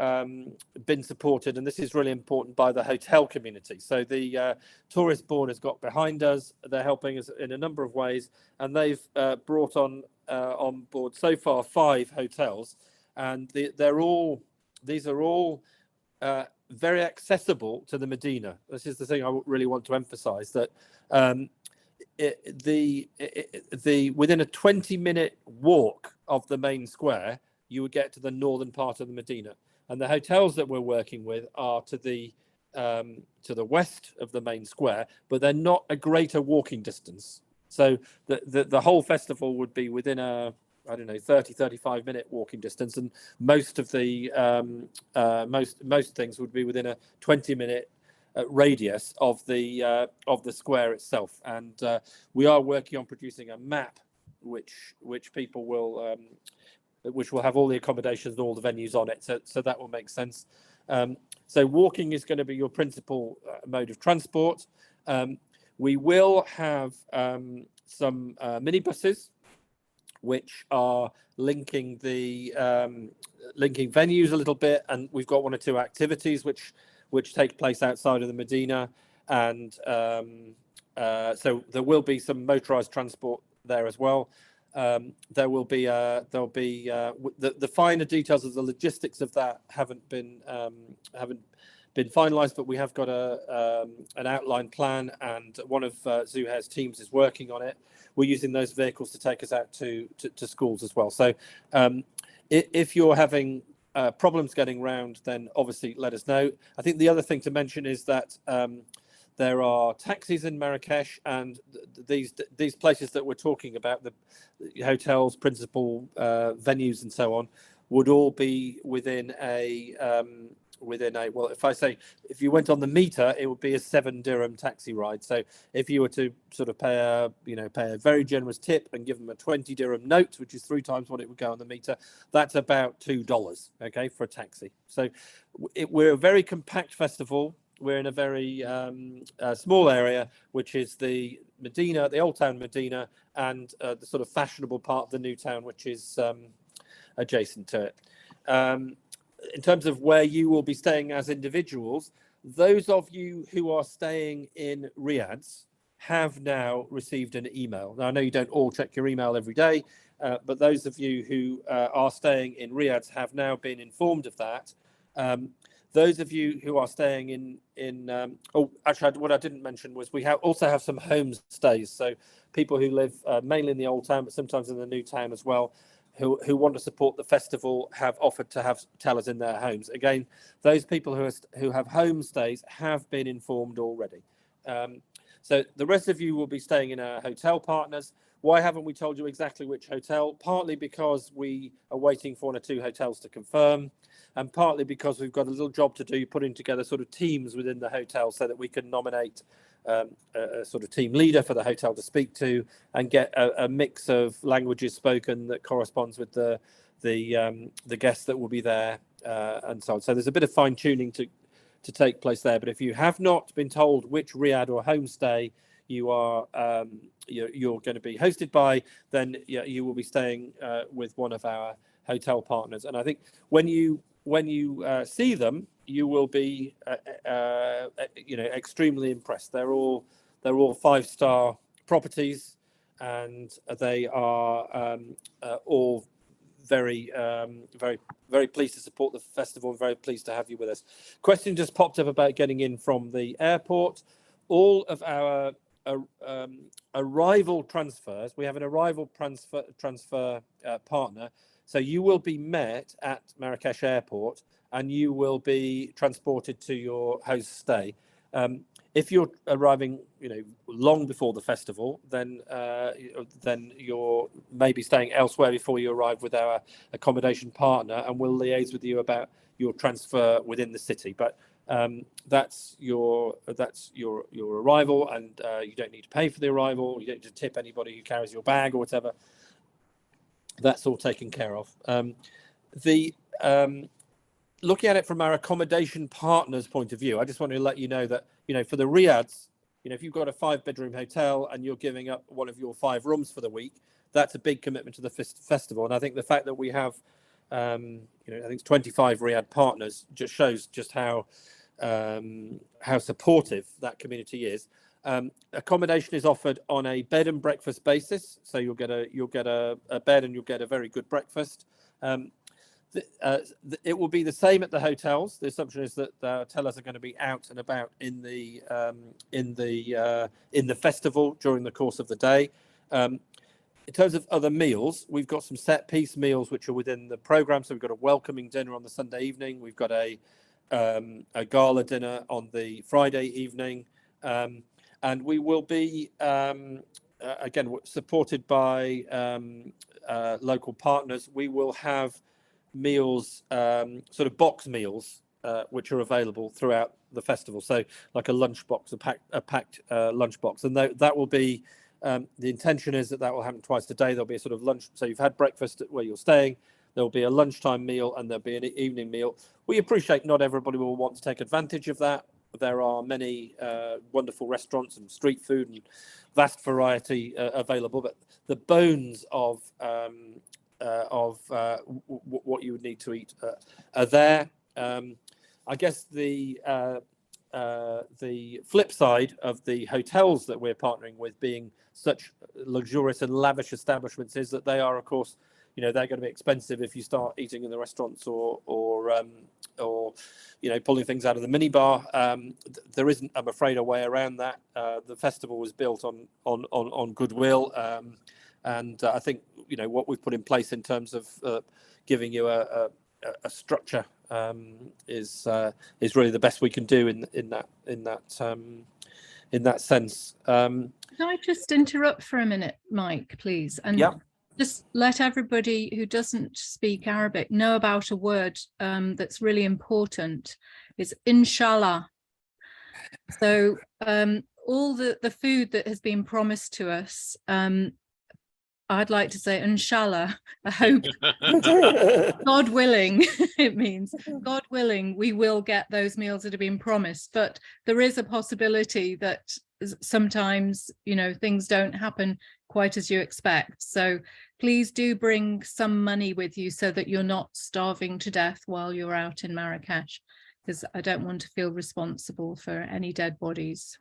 been supported, and this is really important, by the hotel community. So the Tourist Board has got behind us. They're helping us in a number of ways, and they've brought on board so far 5 hotels, and these are all very accessible to the Medina. This is the thing I really want to emphasize, that within a 20-minute walk of the main square, you would get to the northern part of the Medina, and the hotels that we're working with are to the west of the main square, but they're not a greater walking distance. So the whole festival would be within a 30-35 minute walking distance, and most of the most things would be within a 20-minute radius of the square itself. And we are working on producing a map which people will which will have all the accommodations and all the venues on it, so that will make sense. So walking is going to be your principal mode of transport. We will have some minibuses which are linking linking venues a little bit, and we've got 1 or 2 activities which take place outside of the Medina, and so there will be some motorized transport there as well. There will be the finer details of the logistics of that haven't been finalized, but we have got an outline plan, and one of Zuhair's teams is working on it. We're using those vehicles to take us out to schools as well. So if you're having problems getting round, then obviously let us know. I think the other thing to mention is that there are taxis in Marrakesh, and these places that we're talking about, the hotels, principal venues and so on, would all be within a well, if you went on the meter, it would be a 7 dirham taxi ride. So if you were to sort of pay a very generous tip and give them a 20 dirham note, which is 3 times what it would go on the meter, that's about $2, okay, for a taxi. So we're a very compact festival. We're in a very small area, which is the Medina, the Old Town Medina, and the sort of fashionable part of the New Town, which is adjacent to it. In terms of where you will be staying as individuals, those of you who are staying in riads have now received an email. Now, I know you don't all check your email every day, but those of you who are staying in riads have now been informed of that. Those of you who are staying what I didn't mention was we also have some home stays. So people who live mainly in the Old Town, but sometimes in the New Town as well, who want to support the festival, have offered to have tellers in their homes. Again, those people who have home stays have been informed already. So the rest of you will be staying in our hotel partners. Why haven't we told you exactly which hotel? Partly because we are waiting for 1 or 2 hotels to confirm, and partly because we've got a little job to do putting together sort of teams within the hotel so that we can nominate a sort of team leader for the hotel to speak to, and get a mix of languages spoken that corresponds with the guests that will be there, and so on. So there's a bit of fine tuning to take place there. But if you have not been told which riad or homestay you are you're going to be hosted by, then you will be staying with one of our hotel partners. And I think when you see them, you will be extremely impressed. They're all 5-star properties, and they are all very very pleased to support the festival. Very pleased to have you with us. Question just popped up about getting in from the airport. All of our arrival transfers, we have an arrival transfer partner, so you will be met at Marrakesh Airport and you will be transported to your host stay. If you're arriving, long before the festival, then you're maybe staying elsewhere before you arrive with our accommodation partner, and we'll liaise with you about your transfer within the city. But that's your arrival, and you don't need to pay for the arrival. You don't need to tip anybody who carries your bag or whatever. That's all taken care of. Looking at it from our accommodation partners' point of view, I just want to let you know that, for the riads, if you've got a 5-bedroom hotel and you're giving up one of your 5 rooms for the week, that's a big commitment to the festival. And I think the fact that we have, I think it's 25 riad partners just shows just how supportive that community is. Accommodation is offered on a bed and breakfast basis, so you'll get a bed and you'll get a very good breakfast. It will be the same at the hotels. The assumption is that the hoteliers are going to be out and about in the festival during the course of the day. In terms of other meals, we've got some set piece meals which are within the program. So we've got a welcoming dinner on the Sunday evening. We've got a gala dinner on the Friday evening, and we will be again supported by local partners. We will have meals, sort of box meals, which are available throughout the festival. So like a lunchbox, a packed lunchbox, and that will be. The intention is that will happen twice a day. There'll be a sort of lunch. So you've had breakfast where you're staying. There'll be a lunchtime meal and there'll be an evening meal. We appreciate not everybody will want to take advantage of that. There are many wonderful restaurants and street food and vast variety available, but the bones of what you would need to eat are there. I guess the flip side of the hotels that we're partnering with being such luxurious and lavish establishments is that they are, of course, they're going to be expensive if you start eating in the restaurants or pulling things out of the minibar. There isn't, I'm afraid, a way around that. The festival was built on goodwill, and I think what we've put in place in terms of giving you a structure is really the best we can do in that sense. Can I just interrupt for a minute, Mike, please? And just let everybody who doesn't speak Arabic know about a word that's really important. It's inshallah. So all the food that has been promised to us, I'd like to say, inshallah, I hope, God willing, it means, God willing, we will get those meals that have been promised. But there is a possibility that sometimes, things don't happen quite as you expect. So please do bring some money with you so that you're not starving to death while you're out in Marrakesh, because I don't want to feel responsible for any dead bodies.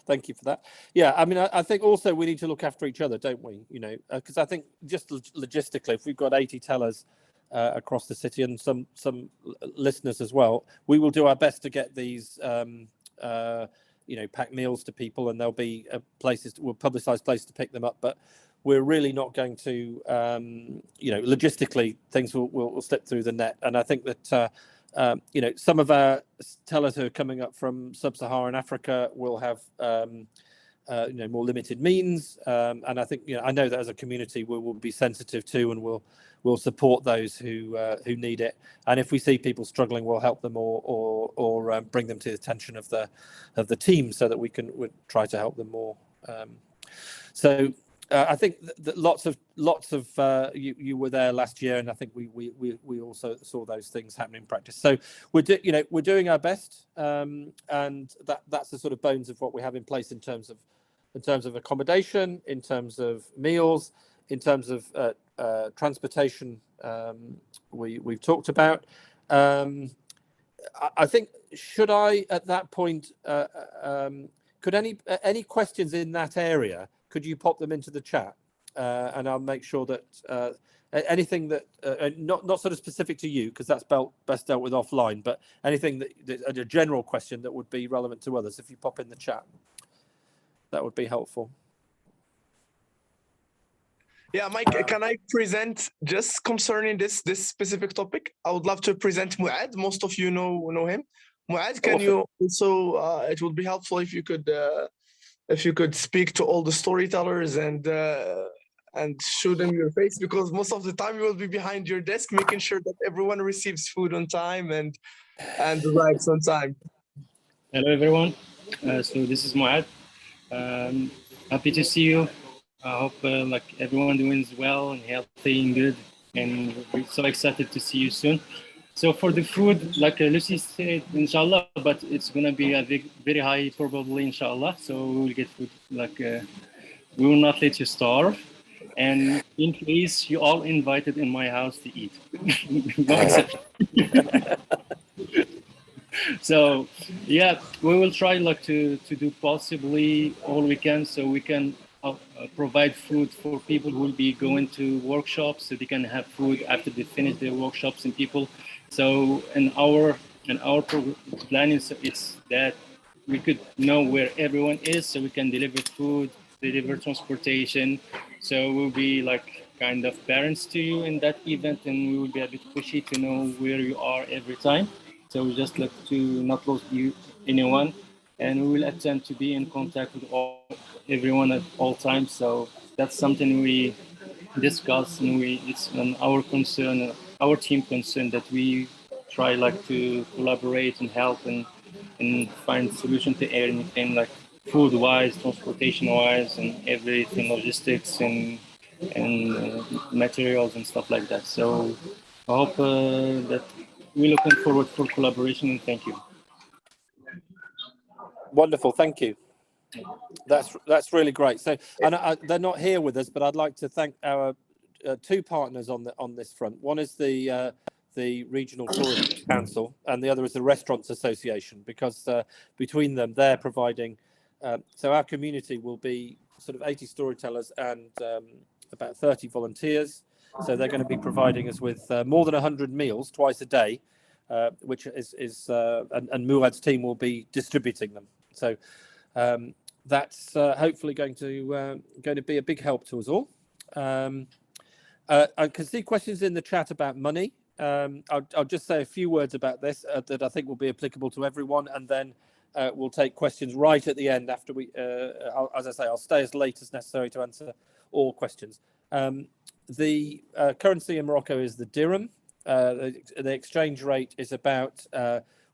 Thank you for that. Yeah, I mean, I think also we need to look after each other, don't we? Because I think just logistically, if we've got 80 tellers across the city and some listeners as well, we will do our best to get these packed meals to people, and there'll be we'll publicize places to pick them up. But we're really not going to, logistically, things will slip through the net. And I think that some of our tellers who are coming up from sub-Saharan Africa will have more limited means, and I think I know that as a community we will be sensitive to, and we'll support those who need it. And if we see people struggling, we'll help them or bring them to the attention of the team so that we try to help them more. I think that lots of you were there last year, and I think we also saw those things happen in practice. So we're doing our best, and that's the sort of bones of what we have in place in terms of accommodation, in terms of meals, in terms of transportation. We've talked about. I think should I at that point could any questions in that area? Could you pop them into the chat, and I'll make sure that anything that not sort of specific to you, because that's best dealt with offline, but anything that a general question that would be relevant to others, if you pop in the chat, that would be helpful. Yeah, Mike, can I present just concerning this specific topic? I would love to present Muad. Most of you know him. Muad, can you also? It would be helpful if you could speak to all the storytellers and show them your face, because most of the time you will be behind your desk making sure that everyone receives food on time and arrives on time. Hello everyone. So this is Muad. Happy to see you. I hope like everyone doing well and healthy and good, and we're so excited to see you soon. So for the food, like Lucy said, inshallah, but it's gonna be a very high probably, inshallah. So we will get food. Like we will not let you starve. And in case you all invited in my house to eat, no exception. So yeah, we will try like to do possibly all we can, so we can provide food for people who will be going to workshops, so they can have food after they finish their workshops and people. So in our plan is it's that we could know where everyone is, so we can deliver food, deliver transportation. So we'll be like kind of parents to you in that event, and we will be a bit pushy to know where you are every time. So we just like to not lose anyone, and we will attempt to be in contact with everyone at all times. So that's something we discuss, and it's on our concern, our team concern, that we try like to collaborate and help and find solution to anything like food wise, transportation wise, and everything, logistics and materials and stuff like that. So I hope that we're looking forward for collaboration, and thank you. Wonderful, thank you. That's really great. So, and they're not here with us, but I'd like to thank our two partners on this front. One is the Regional Tourism Council, and the other is the Restaurants Association, because between them, they're providing. So our community will be sort of 80 storytellers and about 30 volunteers. So they're going to be providing us with more than 100 meals twice a day, which is and Muad's team will be distributing them. So that's hopefully going to be a big help to us all. I can see questions in the chat about money. I'll just say a few words about this that I think will be applicable to everyone, and then we'll take questions right at the end after we. As I say, I'll stay as late as necessary to answer all questions. The currency in Morocco is the dirham. The exchange rate is about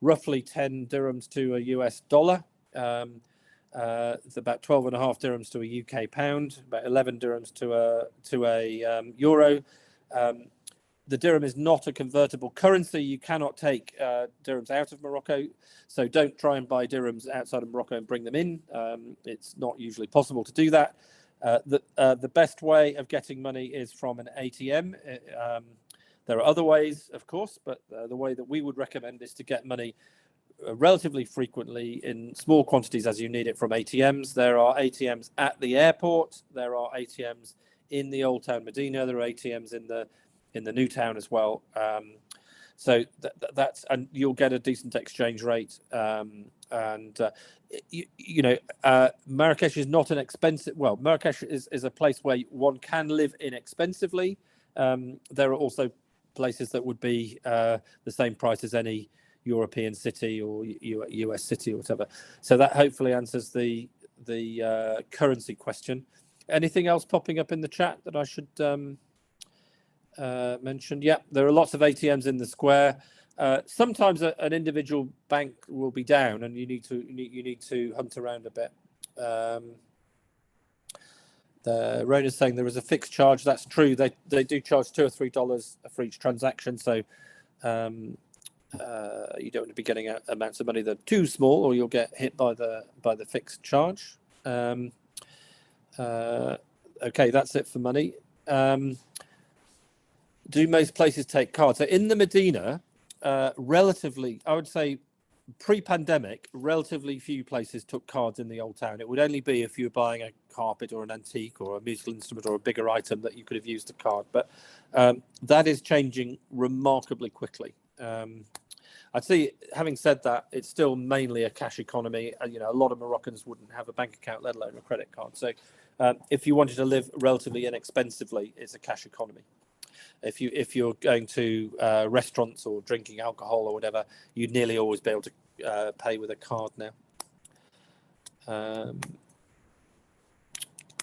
roughly 10 dirhams to a US dollar. It's about 12.5 dirhams to a UK pound, about 11 dirhams to a euro. The dirham is not a convertible currency. You cannot take dirhams out of Morocco, so don't try and buy dirhams outside of Morocco and bring them in. It's not usually possible to do that. The best way of getting money is from an ATM. There are other ways, of course, but the way that we would recommend is to get money relatively frequently in small quantities as you need it from ATMs. There are ATMs at the airport. There are ATMs in the Old Town Medina. There are ATMs in the New Town as well. So that's, and you'll get a decent exchange rate. Marrakesh is not an expensive. Well, Marrakesh is a place where one can live inexpensively. There are also places that would be the same price as any European city or US city or whatever. So that hopefully answers the currency question. Anything else popping up in the chat that I should mention? Yeah, there are lots of ATMs in the square. Sometimes an individual bank will be down, and you need to hunt around a bit. Rona's saying there is a fixed charge. That's true. They do charge $2 or $3 for each transaction. So you don't want to be getting amounts of money that are too small, or you'll get hit by the fixed charge. Okay, that's it for money. Do most places take cards? So in the Medina, relatively, I would say pre-pandemic, relatively few places took cards in the Old Town. It would only be if you were buying a carpet or an antique or a musical instrument or a bigger item that you could have used a card. But that is changing remarkably quickly. I'd say, having said that, it's still mainly a cash economy. A lot of Moroccans wouldn't have a bank account, let alone a credit card. So if you wanted to live relatively inexpensively, it's a cash economy. If you're going to restaurants or drinking alcohol or whatever, you'd nearly always be able to pay with a card now.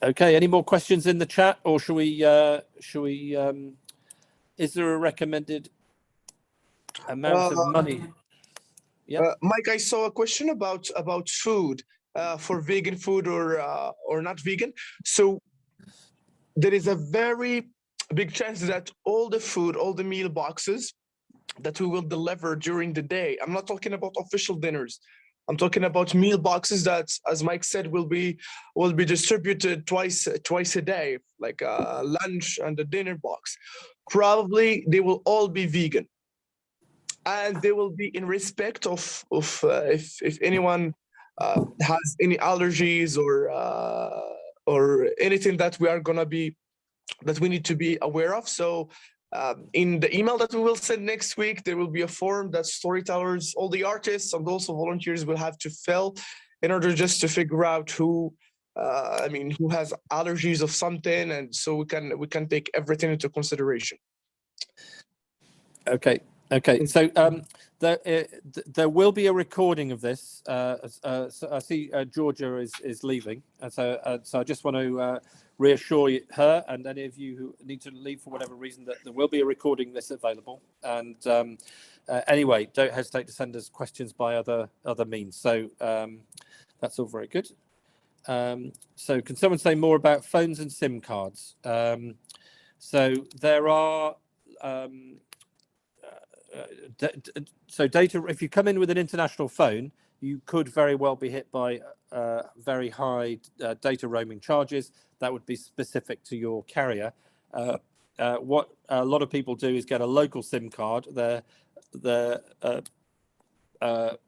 Okay, any more questions in the chat, or should we is there a recommended amount of money? Yeah. Mike, I saw a question about food for vegan food or not vegan. So there is a very big chance that all the food, all the meal boxes that we will deliver during the day. I'm not talking about official dinners. I'm talking about meal boxes that, as Mike said, will be distributed twice a day, like a lunch and a dinner box. Probably they will all be vegan, and they will be in respect of if anyone has any allergies or anything that we need to be aware of. So in the email that we will send next week, there will be a form that storytellers, all the artists and also volunteers will have to fill in order just to figure out who has allergies of something, and so we can take everything into consideration. Okay. So there will be a recording of this. So I see Georgia is leaving, and so I just want to reassure her and any of you who need to leave for whatever reason that there will be a recording of this available. And anyway, don't hesitate to send us questions by other means. So that's all very good. So can someone say more about phones and SIM cards? So there are. So data, if you come in with an international phone, you could very well be hit by very high data roaming charges. That would be specific to your carrier. What a lot of people do is get a local SIM card. They're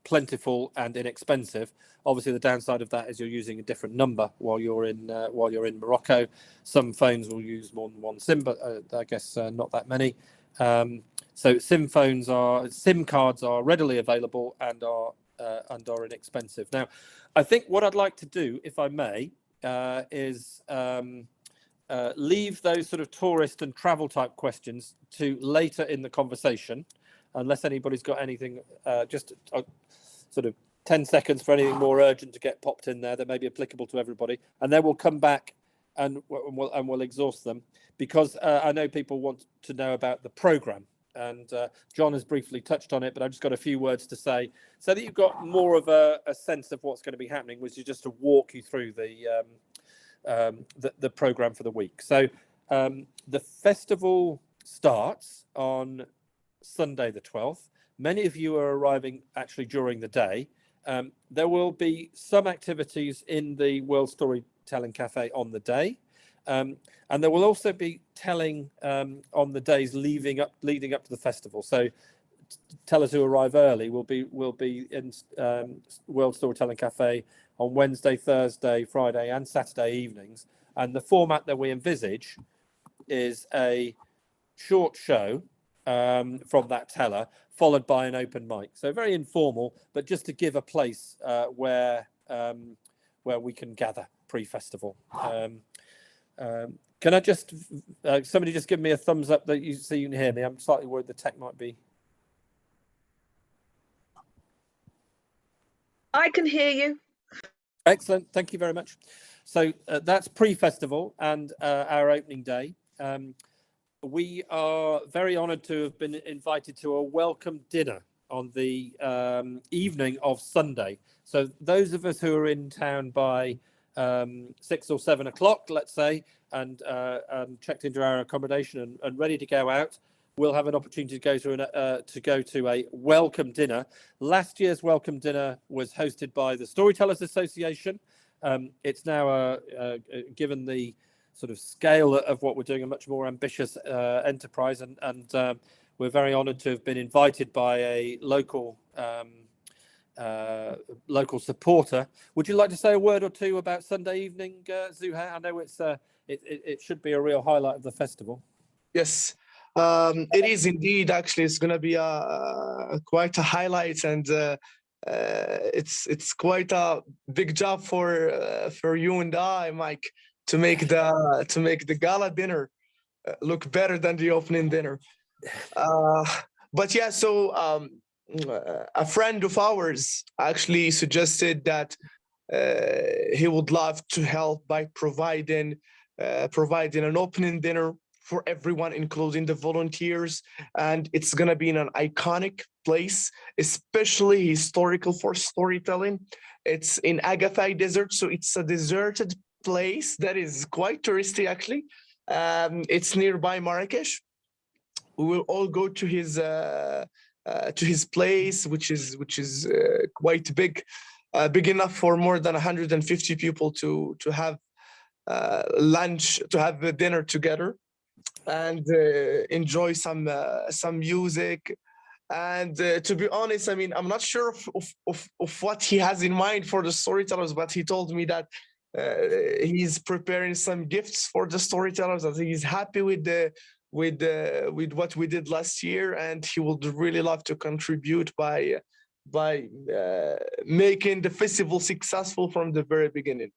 plentiful and inexpensive. Obviously, the downside of that is you're using a different number while you're in Morocco. Some phones will use more than one SIM, but I guess not that many. So SIM cards are readily available and are inexpensive. Now, I think what I'd like to do, if I may, is leave those sort of tourist and travel type questions to later in the conversation, unless anybody's got anything, just sort of 10 seconds for anything more urgent to get popped in there that may be applicable to everybody, and then we'll come back and we'll exhaust them, because I know people want to know about the program. And John has briefly touched on it, but I've just got a few words to say so that you've got more of a sense of what's going to be happening, which is just to walk you through the program for the week. So the festival starts on Sunday the 12th. Many of you are arriving actually during the day. There will be some activities in the World Storytelling Cafe on the day. And there will also be telling on the days leading up to the festival. So tellers who arrive early will be in World Storytelling Cafe on Wednesday, Thursday, Friday, and Saturday evenings. And the format that we envisage is a short show from that teller, followed by an open mic. So very informal, but just to give a place where we can gather pre-festival. Can I just, somebody just give me a thumbs up that you can hear me? I'm slightly worried the tech might be. I can hear you. Excellent, thank you very much. So that's pre-festival and our opening day. We are very honoured to have been invited to a welcome dinner on the evening of Sunday. So those of us who are in town by 6 or 7 o'clock, let's say, and checked into our accommodation and ready to go out, we'll have an opportunity to go to a welcome dinner. Last year's welcome dinner was hosted by the Storytellers Association. It's now, given the sort of scale of what we're doing, a much more ambitious enterprise, and we're very honoured to have been invited by a local supporter. Would you like to say a word or two about Sunday evening, Zuhair? I know it should be a real highlight of the festival. Yes, it is indeed. Actually, it's going to be quite a highlight, and it's quite a big job for you and I, Mike, to make the gala dinner look better than the opening dinner. But yeah, so a friend of ours actually suggested that he would love to help by providing an opening dinner for everyone, including the volunteers, and it's gonna be in an iconic place, especially historical for storytelling. It's in Agafay Desert, so it's a deserted place that is quite touristy actually. It's nearby Marrakesh. We will all go to his place, which is quite big, big enough for more than 150 people to have lunch, to have a dinner together, and enjoy some music. And to be honest, I mean, I'm not sure of what he has in mind for the storytellers, but he told me that he's preparing some gifts for the storytellers. I think he's happy with what we did last year, and he would really love to contribute by making the festival successful from the very beginning.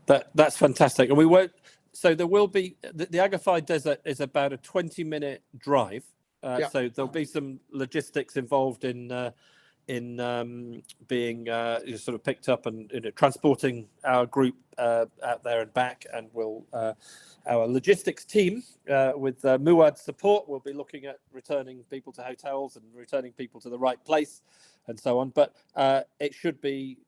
That's fantastic. And we won't, so there will be, the Agafay Desert is about a 20-minute drive. So there'll be some logistics involved in being sort of picked up and transporting our group out there and back. And we'll, our logistics team with Muad's support will be looking at returning people to hotels and returning people to the right place and so on. But it should be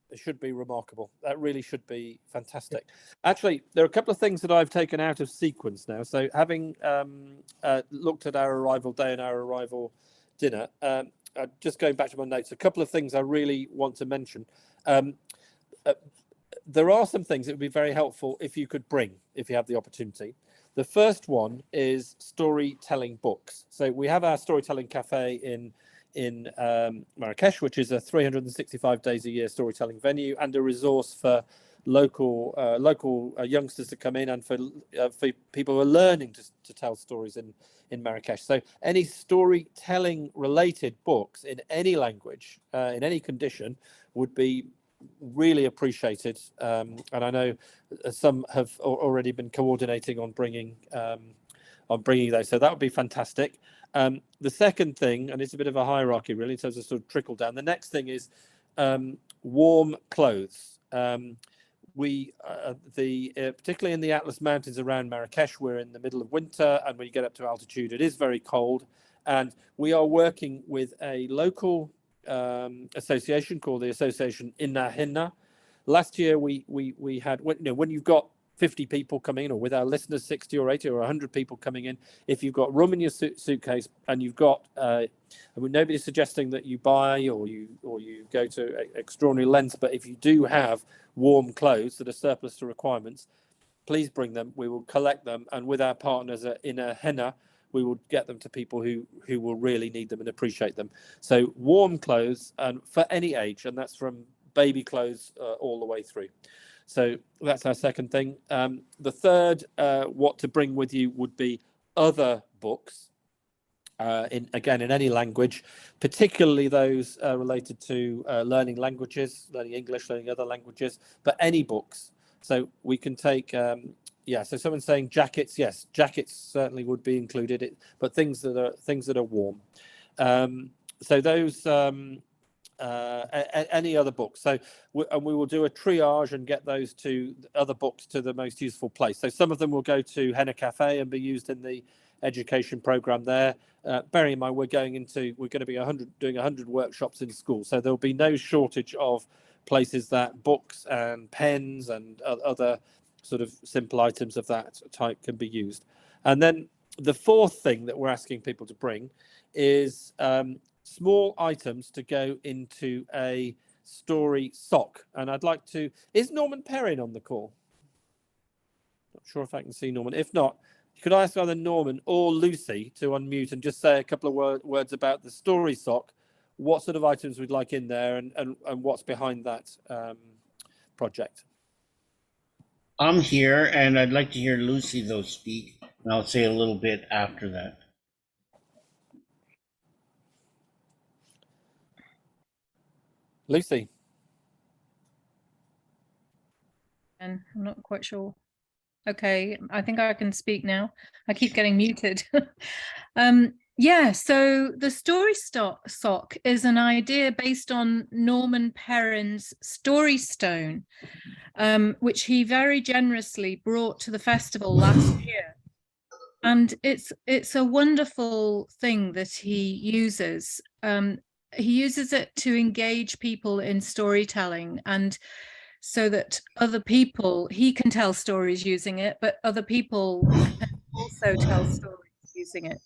remarkable. That really should be fantastic. Actually, there are a couple of things that I've taken out of sequence now. So having looked at our arrival day and our arrival dinner, just going back to my notes, a couple of things I really want to mention. There are some things that would be very helpful if you could bring, if you have the opportunity. The first one is storytelling books. So we have our storytelling cafe in Marrakesh, which is a 365 days a year storytelling venue and a resource for local youngsters to come in, and for people who are learning to tell stories in Marrakesh. So any storytelling related books in any language, in any condition, would be really appreciated. And I know some have already been coordinating on bringing those, so that would be fantastic. The second thing, and it's a bit of a hierarchy really in terms of sort of trickle down, the next thing is warm clothes. Particularly in the Atlas Mountains around Marrakesh, we're in the middle of winter, and when you get up to altitude, it is very cold. And we are working with a local association called the Association Inna Hinna. Last year, we had, when you've got 50 people coming in, or with our listeners 60 or 80 or 100 people coming in, if you've got room in your suitcase and you've got, I mean, nobody's suggesting that you buy or you go to extraordinary lengths, but if you do have warm clothes that are surplus to requirements, please bring them. We will collect them, and with our partners at Inna Hinna, we will get them to people who will really need them and appreciate them. So warm clothes, and for any age, and that's from baby clothes all the way through. So that's our second thing. The third, what to bring with you would be other books, in any language, particularly those related to learning languages, learning English, learning other languages, but any books. So we can take, so someone's saying jackets. Yes, jackets certainly would be included, but things that are warm. So those. Any other books. So we will do a triage and get those other books to the most useful place. So some of them will go to Henna Cafe and be used in the education program there. Bearing in mind, we're going to be doing 100 workshops in school. So there'll be no shortage of places that books and pens and other sort of simple items of that type can be used. And then the fourth thing that we're asking people to bring is small items to go into a story sock. And I'd like to, is Norman Perrin on the call? Not sure if I can see Norman. If not, could I ask either Norman or Lucy to unmute and just say a couple of words about the story sock, what sort of items we'd like in there, and what's behind that project? I'm here, and I'd like to hear Lucy, though, speak, and I'll say a little bit after that. Lucy. And I'm not quite sure. Okay, I think I can speak now. I keep getting muted. Yeah, so the sock is an idea based on Norman Perrin's Story Stone, which he very generously brought to the festival last year. And it's a wonderful thing that he uses. He uses it to engage people in storytelling, and so that other people, he can tell stories using it, but other people can also tell stories using it.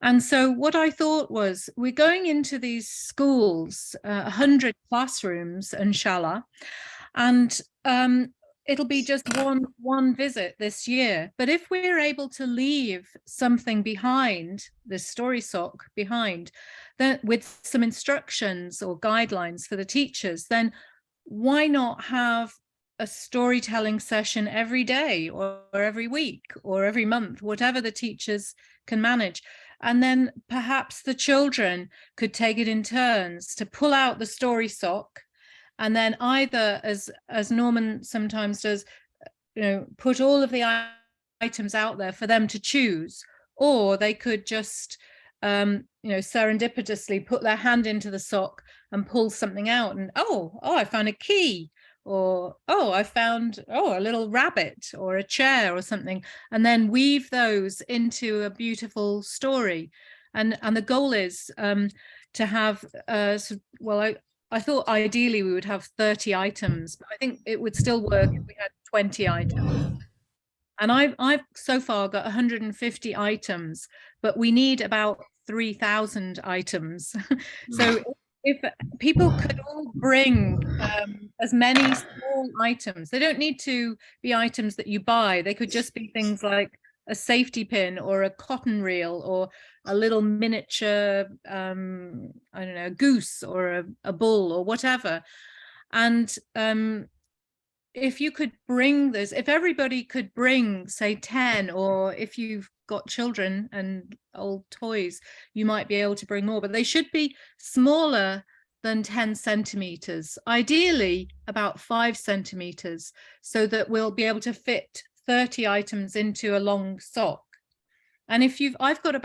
And so what I thought was, we're going into these schools, 100 classrooms, inshallah, and it'll be just one visit this year. But if we're able to leave something behind, this story sock behind, then with some instructions or guidelines for the teachers, then why not have a storytelling session every day or every week or every month, whatever the teachers can manage. And then perhaps the children could take it in turns to pull out the story sock, and then either, as Norman sometimes does, put all of the items out there for them to choose, or they could just serendipitously put their hand into the sock and pull something out, and oh, I found a key, or I found a little rabbit or a chair or something, and then weave those into a beautiful story. And the goal is to have I thought ideally we would have 30 items, but I think it would still work if we had 20 items. And I've so far got 150 items, but we need about 3,000 items. So if people could all bring as many small items, they don't need to be items that you buy. They could just be things like a safety pin or a cotton reel or a little miniature, I don't know, a goose or a bull or whatever. And if you could bring this, if everybody could bring, say, 10, or if you've got children and old toys, you might be able to bring more, but they should be smaller than 10 centimeters, ideally about 5 centimeters, so that we'll be able to fit 30 items into a long sock. And if I've got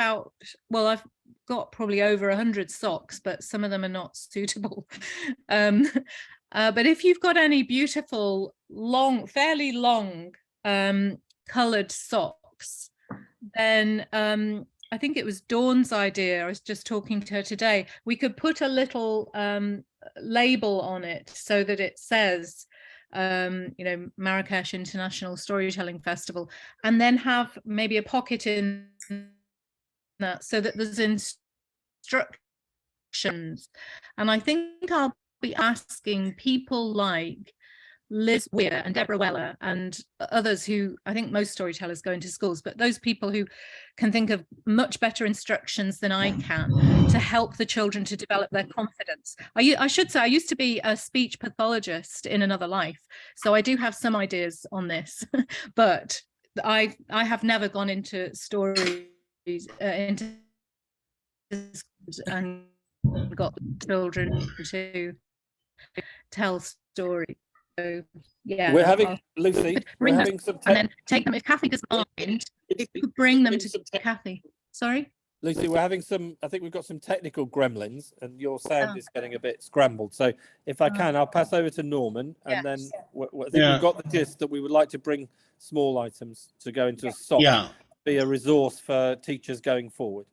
probably over 100 socks, but some of them are not suitable. But if you've got any beautiful, fairly long colored socks, then I think it was Dawn's idea. I was just talking to her today. We could put a little label on it so that it says, Marrakesh International Storytelling Festival, and then have maybe a pocket in that so that there's instructions. And I think I'll be asking people like Liz Weir and Deborah Weller and others who, I think most storytellers go into schools, but those people who can think of much better instructions than I can to help the children to develop their confidence. I should say I used to be a speech pathologist in another life, so I do have some ideas on this, but I have never gone into stories and got children to tell stories. So yeah, we're having Lucy. We're having some and then take them if Kathy doesn't mind. You could bring them to Kathy. Sorry, Lucy. We're having some. I think we've got some technical gremlins, and your sound is getting a bit scrambled. So if I can, I'll pass over to Norman, and then I think we've got the gist that we would like to bring small items to go into a sock. Be a resource for teachers going forward.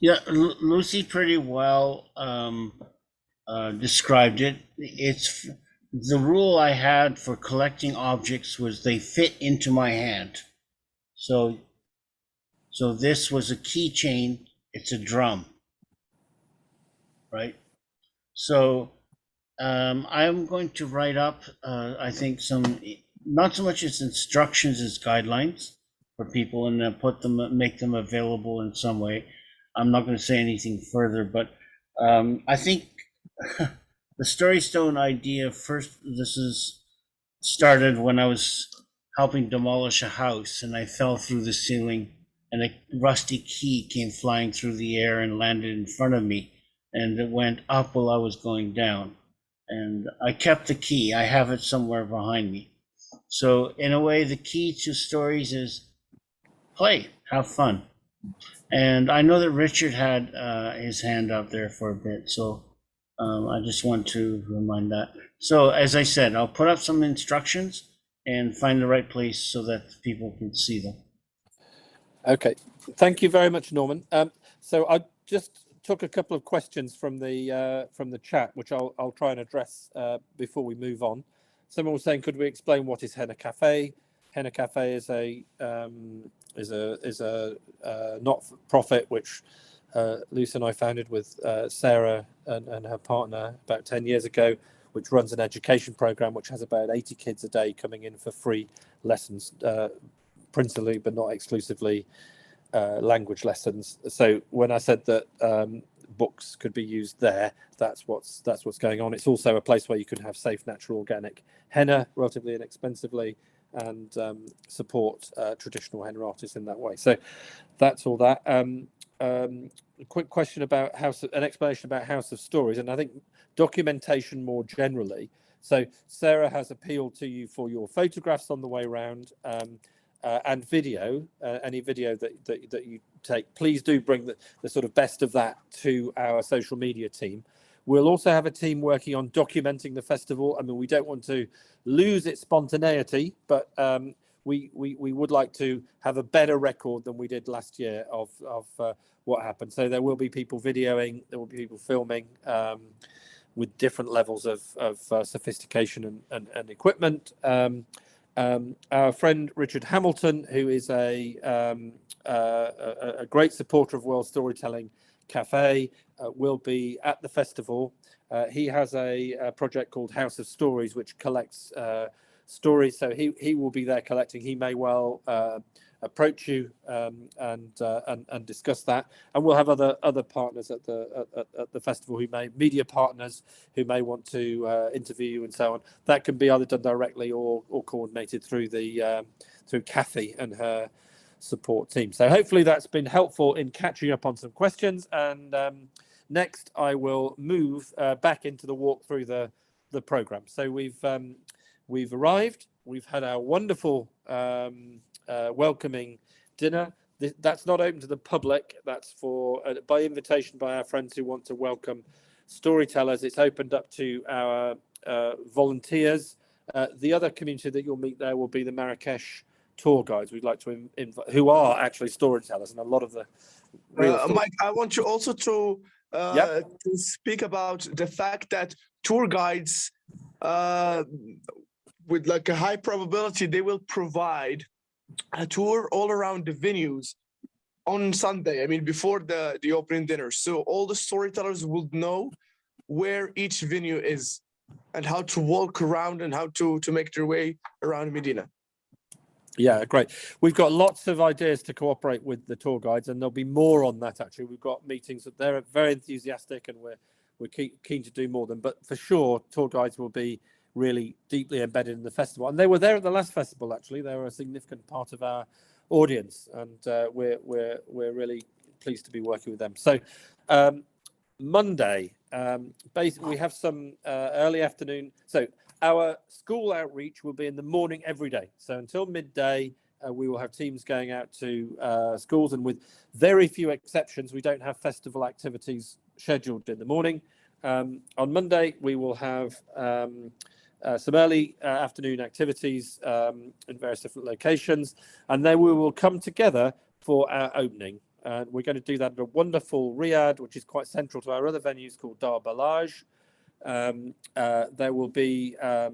Yeah, Lucy pretty well described it. It's the rule I had for collecting objects was they fit into my hand. So this was a keychain. It's a drum, right? So I'm going to write up, I think not so much as instructions as guidelines for people, and then make them available in some way. I'm not going to say anything further, but I think the Story Stone idea started when I was helping demolish a house, and I fell through the ceiling, and a rusty key came flying through the air and landed in front of me, and it went up while I was going down. And I kept the key. I have it somewhere behind me. So in a way, the key to stories is play, have fun. And I know that Richard had his hand up there for a bit, so I just want to remind that. So as I said, I'll put up some instructions and find the right place so that people can see them. Okay, thank you very much, Norman. So I just took a couple of questions from the chat, which I'll try and address before we move on. Someone was saying, could we explain what is Henna Cafe? Henna Cafe is a not-for-profit which Lucy and I founded with Sarah and her partner about 10 years ago, which runs an education program which has about 80 kids a day coming in for free lessons, principally but not exclusively language lessons. So when I said that books could be used there, that's what's going on. It's also a place where you can have safe, natural, organic henna relatively inexpensively, and support traditional henna artists in that way. So that's all that. A quick question about an explanation about House of Stories, and I think documentation more generally. So Sarah has appealed to you for your photographs on the way around, and video, any video that you take. Please do bring the sort of best of that to our social media team. We'll also have a team working on documenting the festival. I mean, we don't want to lose its spontaneity, but we would like to have a better record than we did last year of what happened. So there will be people videoing, there will be people filming with different levels of sophistication and equipment. Our friend Richard Hamilton, who is a great supporter of World Storytelling Cafe, will be at the festival. He has a project called House of Stories, which collects stories. So he will be there collecting. He may well approach you and discuss that. And we'll have other partners at the festival media partners who may want to interview you and so on. That can be either done directly or coordinated through through Kathy and her support team. So hopefully that's been helpful in catching up on some questions. And next I will move back into the walk through the program. So we've arrived. We've had our wonderful welcoming dinner. That's not open to the public. That's for by invitation by our friends who want to welcome storytellers. It's opened up to our volunteers. The other community that you'll meet there will be the Marrakesh tour guides. We'd like to invite, who are actually storytellers, and a lot of the Mike, I want you also to speak about the fact that tour guides with like a high probability they will provide a tour all around the venues on Sunday. I mean, before the opening dinner, so all the storytellers will know where each venue is and how to walk around and how to make their way around Medina. Yeah, great. We've got lots of ideas to cooperate with the tour guides, and there'll be more on that. Actually, we've got meetings that they're very enthusiastic, and we're keen to do more than. But for sure, tour guides will be really deeply embedded in the festival, and they were there at the last festival. Actually, they were a significant part of our audience, and we're really pleased to be working with them. So Monday, basically, we have some early afternoon. So our school outreach will be in the morning every day. So until midday, we will have teams going out to schools, and with very few exceptions, we don't have festival activities scheduled in the morning. On Monday, we will have some early afternoon activities in various different locations, and then we will come together for our opening. We're going to do that at a wonderful riad, which is quite central to our other venues, called Dar Balaj. There will be there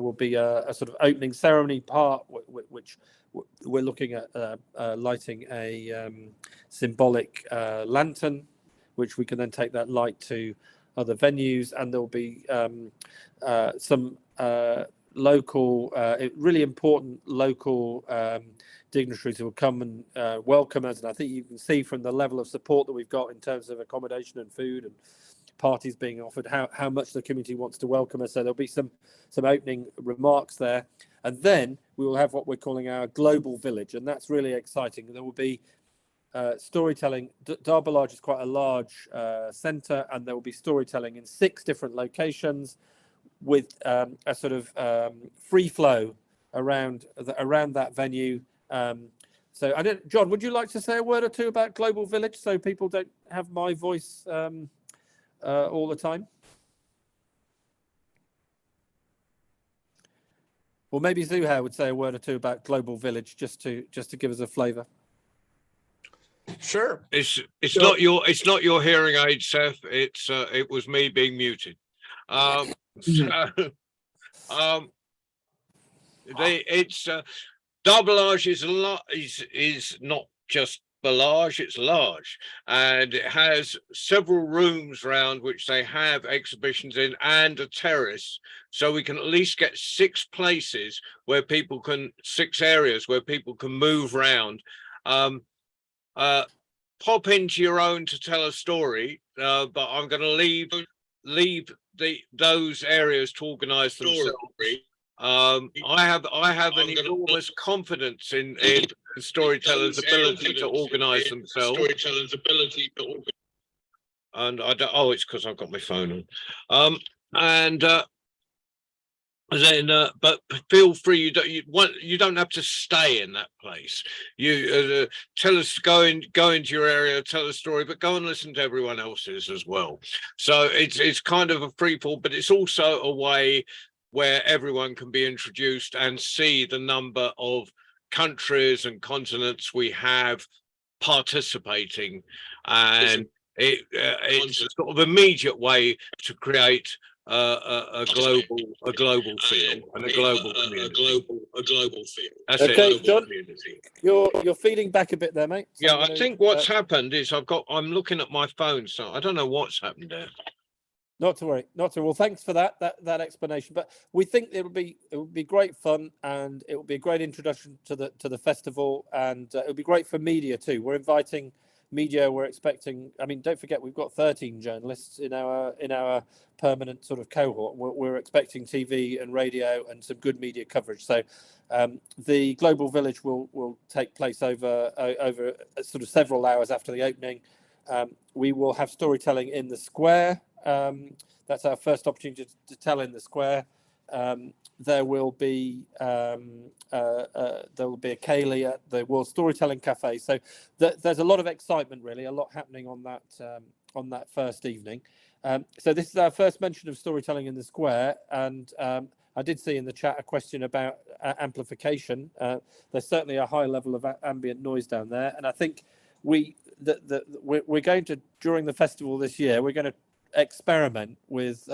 will be a sort of opening ceremony part, which we're looking at lighting a symbolic lantern, which we can then take that light to other venues, and there will be some local, really important local dignitaries who will come and welcome us. And I think you can see from the level of support that we've got in terms of accommodation and food and parties being offered, how much the community wants to welcome us. So there'll be some opening remarks there. And then we will have what we're calling our global village, and that's really exciting. There will be storytelling. Dar Balaj is quite a large centre, and there will be storytelling in 6 different locations with a sort of free flow around that venue. So I don't, John, would you like to say a word or two about Global Village so people don't have my voice all the time? Or maybe Zuhair would say a word or two about Global Village just to give us a flavour. Sure. It's not your hearing aid, Seth. It was me being muted. Doublage is not just Bellage, it's large, and it has several rooms around which they have exhibitions in and a terrace, so we can at least get 6 places where people can 6 areas where people can move around. Pop into your own to tell a story, but I'm going to leave those areas to organize themselves. I have an enormous confidence in storytellers' ability to organize themselves. And I don't. Oh, it's because I've got my phone on. But feel free. You don't have to stay in that place. You tell us, go into your area, tell a story, but go and listen to everyone else's as well. So it's kind of a free fall, but it's also a way where everyone can be introduced and see the number of countries and continents we have participating, and it's a sort of immediate way to create a global feel and a global community. That's okay, it. John, you're feeding back a bit there, mate. So Yeah, I'm I gonna, think what's happened is I'm looking at my phone, so I don't know what's happened there. Not to worry, not to. Well, thanks for that explanation. But we think it would be great fun, and it will be a great introduction to the festival, and it will be great for media too. We're inviting media. We're expecting. I mean, don't forget we've got 13 journalists in our permanent sort of cohort. We're expecting TV and radio and some good media coverage. So the Global Village will take place over sort of several hours after the opening. We will have storytelling in the square. That's our first opportunity to tell in the square. There will be a ceilidh at the World Storytelling Cafe. So there's a lot of excitement, really, a lot happening on that first evening. So this is our first mention of storytelling in the square, and I did see in the chat a question about amplification. There's certainly a high level of ambient noise down there, and I think we're going to, during the festival this year, we're going to experiment with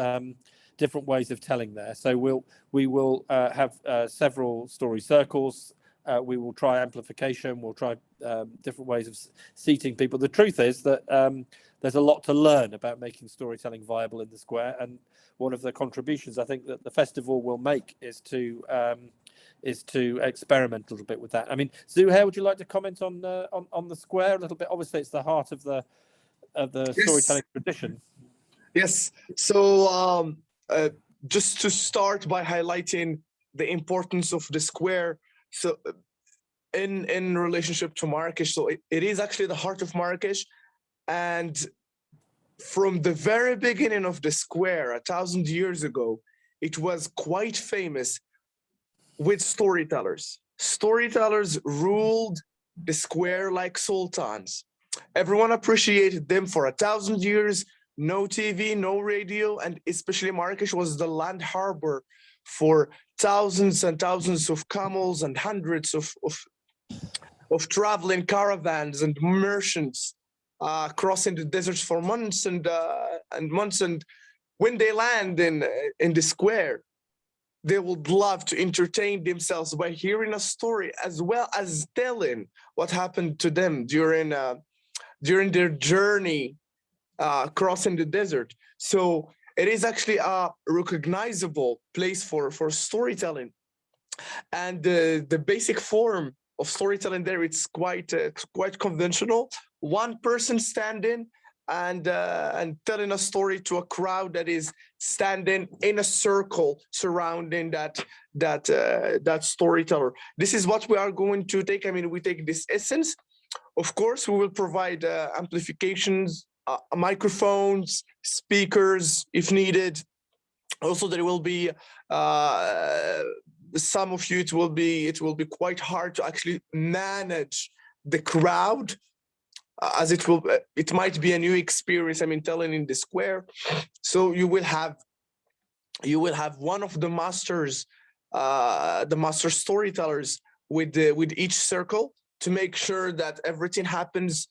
different ways of telling there. So we will have several story circles. We will try amplification. We'll try different ways of seating people. The truth is that there's a lot to learn about making storytelling viable in the square, and one of the contributions I think that the festival will make is to experiment a little bit with that. I mean, Zuhair, would you like to comment on the square a little bit? Obviously, it's the heart of the storytelling tradition. Yes. So just to start by highlighting the importance of the square. So in relationship to Marrakesh, so it is actually the heart of Marrakesh. And from the very beginning of the square, 1,000 years ago, it was quite famous with storytellers. Storytellers ruled the square like sultans. Everyone appreciated them for 1,000 years. No TV, no radio, and especially Marrakesh was the land harbor for thousands and thousands of camels and hundreds of traveling caravans and merchants crossing the deserts for months and months. And when they land in the square, they would love to entertain themselves by hearing a story as well as telling what happened to them during their journey crossing the desert. So it is actually a recognizable place for storytelling, and the basic form of storytelling there, it's quite conventional. One person standing and telling a story to a crowd that is standing in a circle surrounding that storyteller. This is what we are going to take. I mean, we take this essence. Of course, we will provide amplifications, microphones, speakers if needed. Also, there will be some of you. It will be quite hard to actually manage the crowd, as it might be a new experience. I mean, telling in the square. So you will have one of the master storytellers with each circle to make sure that everything happens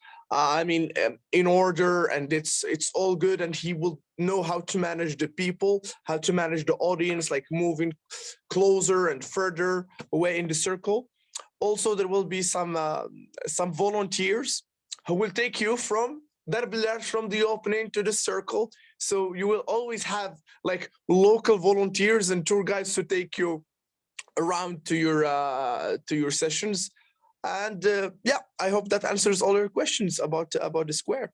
in order, and it's all good, and he will know how to manage the people, how to manage the audience, like moving closer and further away in the circle. Also, there will be some volunteers who will take you from Darbillah, from the opening to the circle. So you will always have like local volunteers and tour guides to take you around to your sessions. And yeah, I hope that answers all your questions about the square.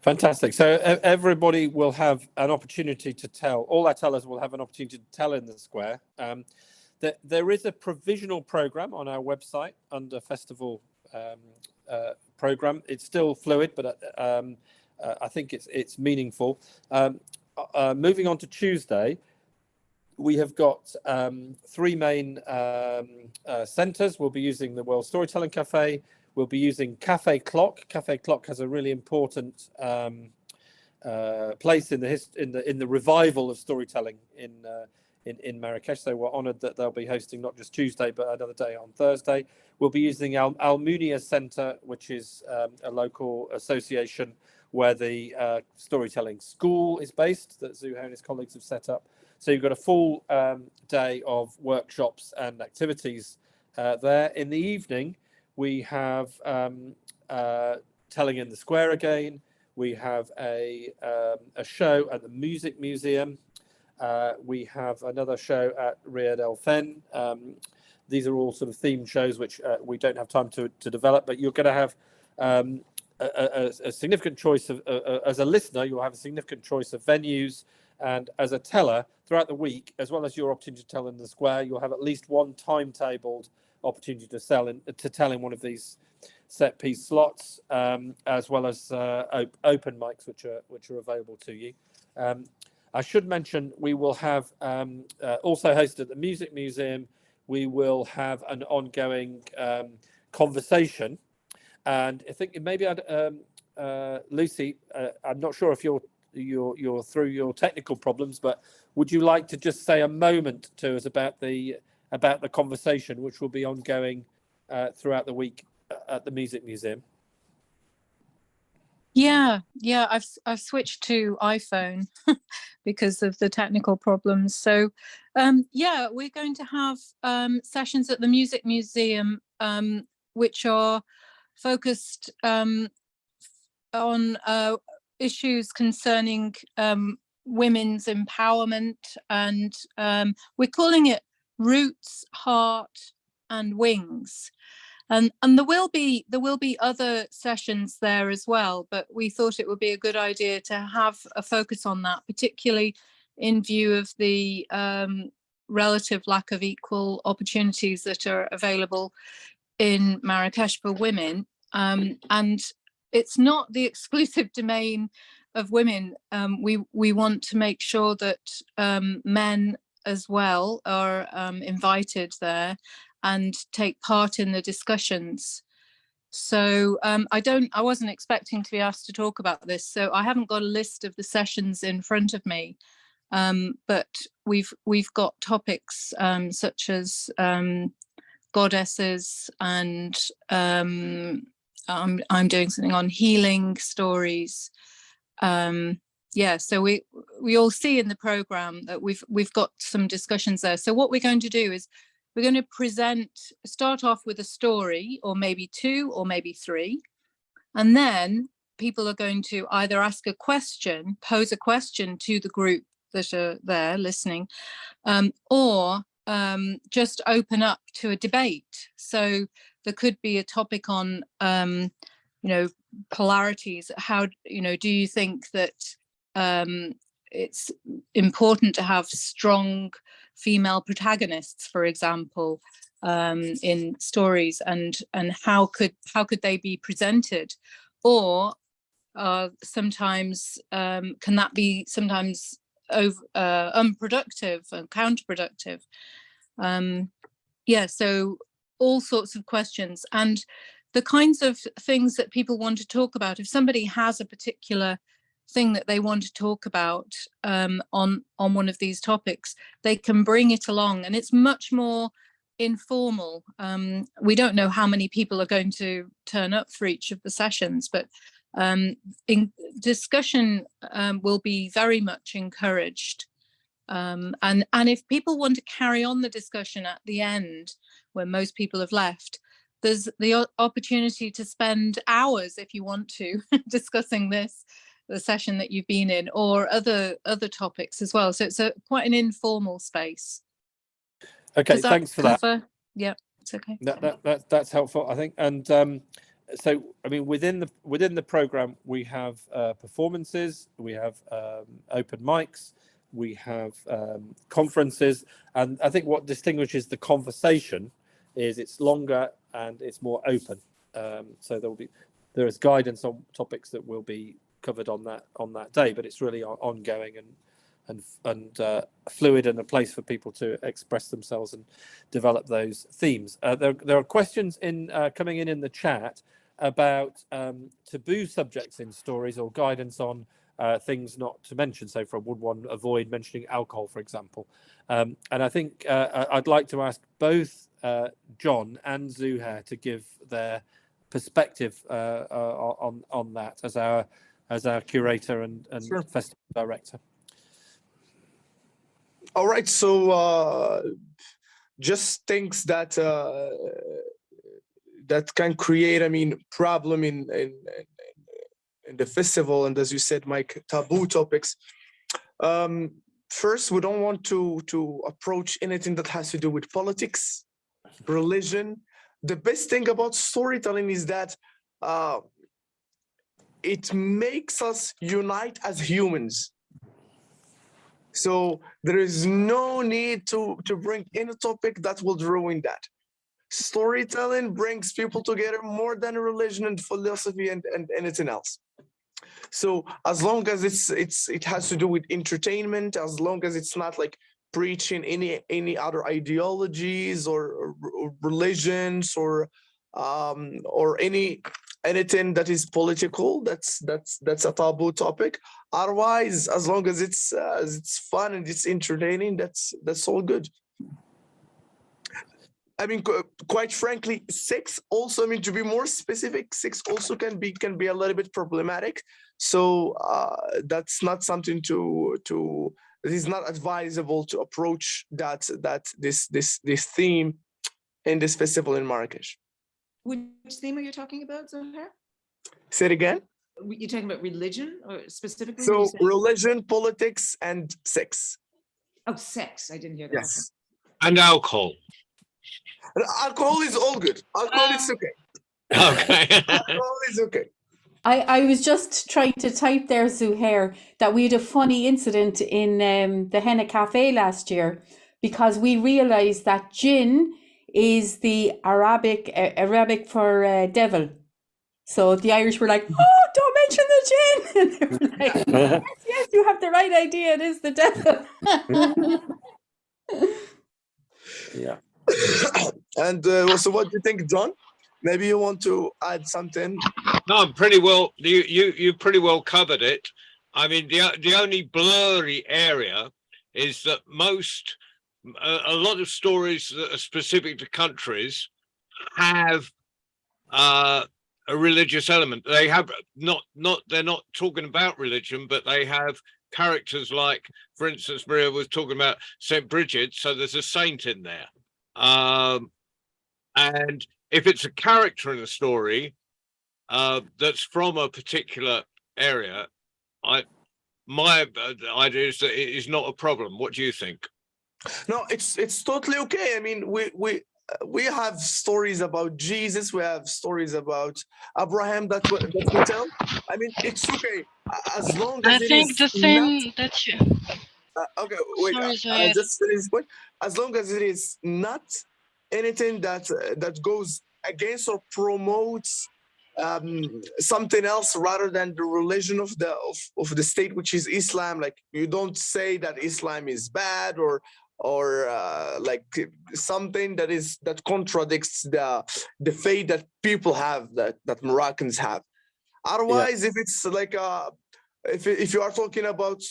Fantastic. So everybody will have an opportunity to tell. All our tellers will have an opportunity to tell in the square. There is a provisional program on our website under festival program. It's still fluid, but I think it's meaningful. Moving on to Tuesday, we have got 3 main centres. We'll be using the World Storytelling Cafe. We'll be using Cafe Clock. Cafe Clock has a really important place in the revival of storytelling in Marrakesh. So we're honoured that they'll be hosting not just Tuesday, but another day on Thursday. We'll be using Almunia Centre, which is a local association where the storytelling school is based that Zuhair and his colleagues have set up. So you've got a full day of workshops and activities there. In the evening, we have Telling in the Square again. We have a show at the Music Museum. We have another show at Riyad El Fen. These are all sort of themed shows which we don't have time to develop, but you're going to have a significant choice of, as a listener, you'll have a significant choice of venues, and as a teller throughout the week, as well as your opportunity to tell in the square, you'll have at least one timetabled opportunity to tell in one of these set piece slots, as well as open mics which are available to you. I should mention we will have also hosted at the Music Museum. We will have an ongoing conversation, and I think maybe Lucy, I'm not sure if you're through your technical problems, but would you like to just say a moment to us about the conversation, which will be ongoing throughout the week at the Music Museum? Yeah, I've switched to iPhone because of the technical problems. So yeah, we're going to have sessions at the Music Museum which are focused on issues concerning women's empowerment, and we're calling it Roots, Heart and Wings. And there will be other sessions there as well, but we thought it would be a good idea to have a focus on that, particularly in view of the relative lack of equal opportunities that are available in Marrakesh for women. And it's not the exclusive domain of women. We want to make sure that men as well are invited there and take part in the discussions. So I wasn't expecting to be asked to talk about this, so I haven't got a list of the sessions in front of me, but we've got topics such as goddesses, and I'm doing something on healing stories. Yeah, so we all see in the program that we've got some discussions there. So what we're going to do is we're going to start off with a story, or maybe 2 or maybe 3, and then people are going to either ask a question, pose a question to the group that are there listening, or just open up to a debate. So there could be a topic on polarities. How do you think that it's important to have strong female protagonists, for example, in stories, and how could they be presented, or sometimes can that be sometimes unproductive and counterproductive? Yeah, so all sorts of questions and the kinds of things that people want to talk about. If somebody has a particular thing that they want to talk about on one of these topics, they can bring it along, and it's much more informal. We don't know how many people are going to turn up for each of the sessions, but in discussion will be very much encouraged. And if people want to carry on the discussion at the end, when most people have left, there's the opportunity to spend hours, if you want to, discussing the session that you've been in, or other topics as well. So it's quite an informal space. Okay, thanks for that. Yeah, it's okay. That's helpful, I think. And so, I mean, within the program, we have performances, we have open mics, we have conferences, and I think what distinguishes the conversation is it's longer and it's more open. So there is guidance on topics that will be covered on that day, but it's really ongoing and fluid, and a place for people to express themselves and develop those themes. There are questions coming in the chat about taboo subjects in stories, or guidance on things not to mention. So would one avoid mentioning alcohol, for example? And I think I'd like to ask both John and Zuhair to give their perspective on that as our curator and Sure. festival director. All right, so just things that that can create, I mean, problem in the festival, and as you said, Mike, taboo topics. First, we don't want to approach anything that has to do with politics, religion. The best thing about storytelling is that it makes us unite as humans. So there is no need to bring any topic that will ruin that. Storytelling brings people together more than religion and philosophy and anything else. So as long as it has to do with entertainment, as long as it's not like preaching any other ideologies or religions or anything that is political, that's a taboo topic. Otherwise, as long as it's fun and it's entertaining, that's all good. I mean, quite frankly, sex also, I mean, to be more specific, sex also can be a little bit problematic. So that's not something it is not advisable to approach this theme in this festival in Marrakesh. Which theme are you talking about, Zuhair? Say it again. You're talking about religion, or specifically? So religion, politics, and sex. Oh, sex. I didn't hear that. Yes. And alcohol. Alcohol is all good. Alcohol is okay. Okay. Alcohol is okay. I was just trying to type there, Zuhair, that we had a funny incident in the Henna Cafe last year, because we realized that gin is the Arabic for devil. So the Irish were like, "Oh, don't mention the gin." And they were like, yes, you have the right idea. It is the devil. Yeah. And so what do you think, John? Maybe you want to add something? No, I'm pretty well. You pretty well covered it. I mean, the only blurry area is that a lot of stories that are specific to countries have a religious element. They have they're not talking about religion, but they have characters like, for instance, Maria was talking about St. Bridget, so there's a saint in there. And if it's a character in a story that's from a particular area, my idea is that it is not a problem. What do you think? No, it's totally okay. I mean, we have stories about Jesus. We have stories about Abraham that we tell. I mean, it's okay as long as I think the thing that you. Okay, wait. Sorry, I just finished this point. As long as it is not anything that goes against or promotes something else rather than the religion of the state, which is Islam. Like, you don't say that Islam is bad or or like something that contradicts the faith that people have, that Moroccans have. Otherwise, if it's like if you are talking about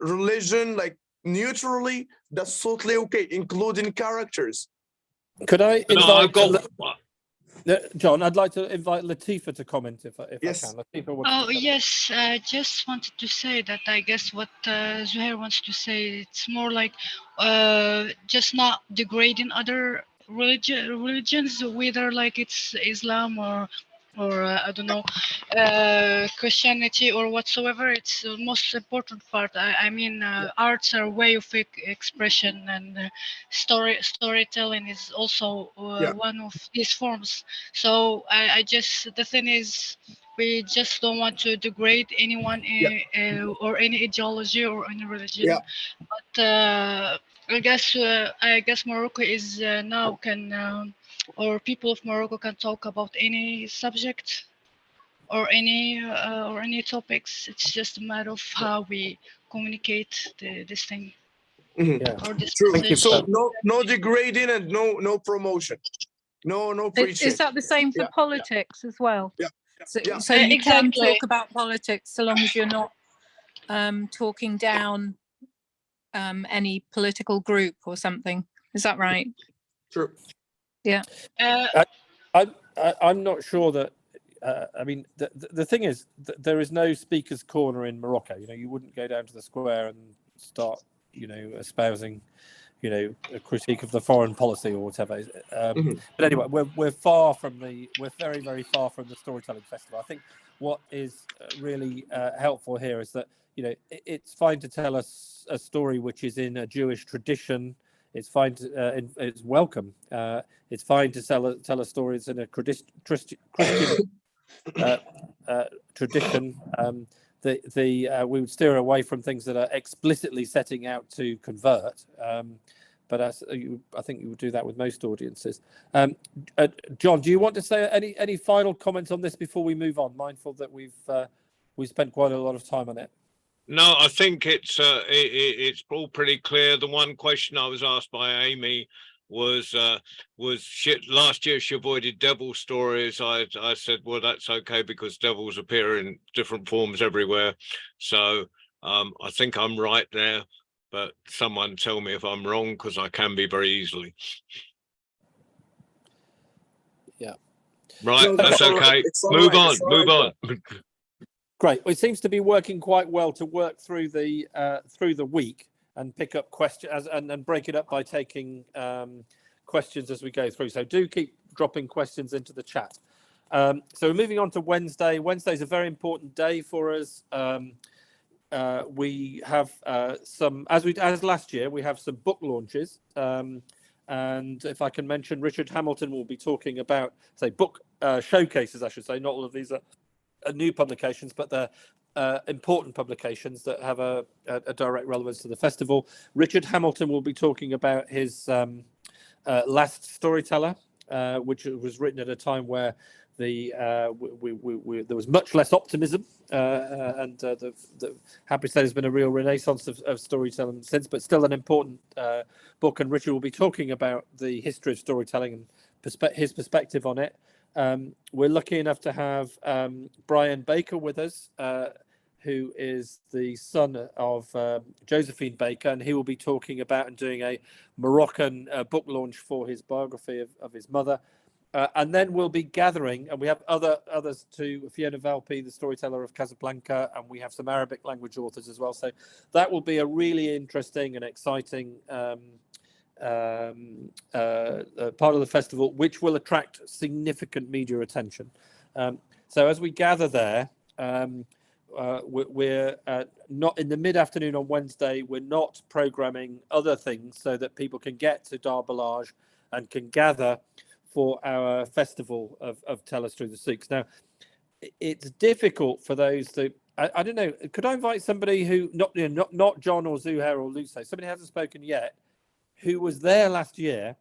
religion like neutrally, that's totally okay, including characters. Could I No, I've invite got. John? I'd like to invite Latifa to comment if Yes. I can. Latifa, what Oh, yes. I just wanted to say that I guess what Zuhair wants to say, it's more like just not degrading other religions, whether like it's Islam or I don't know, Christianity or whatsoever. It's the most important part. I mean, arts are a way of expression, and storytelling is also one of these forms. So I just, the thing is, we just don't want to degrade anyone or any ideology or any religion. But I guess Morocco is now can or people of Morocco can talk about any subject or any topics. It's just a matter of how we communicate this thing. Or this True. message. So no degrading and no promotion, no preaching. Is that the same for politics as well? Yeah. So, Yeah. so you can Exactly. talk about politics so long as you're not talking down any political group or something. Is that right? True. Yeah. I'm not sure that. I mean, the thing is, there is no speaker's corner in Morocco. You know, you wouldn't go down to the square and start, espousing, a critique of the foreign policy or whatever. But anyway, we're very, very far from the storytelling festival. I think what is really helpful here is that it's fine to tell us a story which is in a Jewish tradition. It's fine to, it's welcome. It's fine to tell a story that's in a Christian tradition. We would steer away from things that are explicitly setting out to convert. But I think you would do that with most audiences. John, do you want to say any final comments on this before we move on? Mindful that we've spent quite a lot of time on it. No, I think it's all pretty clear. The one question I was asked by Amy was last year she avoided devil stories. I said, well, that's okay because devils appear in different forms everywhere. So I think I'm right there, but someone tell me if I'm wrong, because I can be very easily. Yeah. Right, No, that's okay. Move on. Great. Well, it seems to be working quite well to work through the week and pick up questions and break it up by taking questions as we go through. So do keep dropping questions into the chat. So we're moving on to Wednesday. Wednesday is a very important day for us. We have as last year, we have some book launches. And if I can mention, Richard Hamilton will be talking about, book showcases, I should say. Not all of these are new publications, but they're important publications that have a direct relevance to the festival. Richard Hamilton will be talking about his Last Storyteller, which was written at a time where there was much less optimism, and happy to say there's been a real renaissance of storytelling since, but still an important book. And Richard will be talking about the history of storytelling and his perspective on it. We're lucky enough to have Brian Baker with us, who is the son of Josephine Baker, and he will be talking about and doing a Moroccan book launch for his biography of his mother. And then we'll be gathering, and we have others too, Fiona Valpy, the storyteller of Casablanca, and we have some Arabic language authors as well. So that will be a really interesting and exciting part of the festival, which will attract significant media attention. So as we gather there, we're not in the mid-afternoon on Wednesday. We're not programming other things so that people can get to Darballage and can gather for our festival of Tell Us Through the Souks. Now, it's difficult for those that I don't know. Could I invite somebody who not John or Zuhair or Luce, somebody who hasn't spoken yet, who was there last year,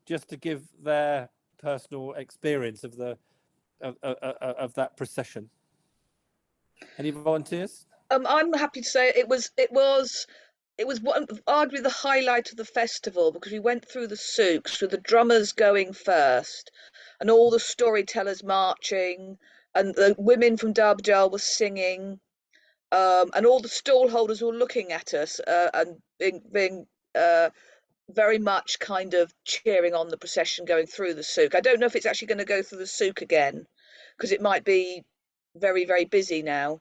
just to give their personal experience of that procession? Any volunteers? I'm happy to say it was it was arguably the highlight of the festival because we went through the souks with the drummers going first and all the storytellers marching and the women from Darbadale were singing, and all the stall holders were looking at us and being very much kind of cheering on the procession going through the souk. I don't know if it's actually going to go through the souk again because it might be very, very busy now,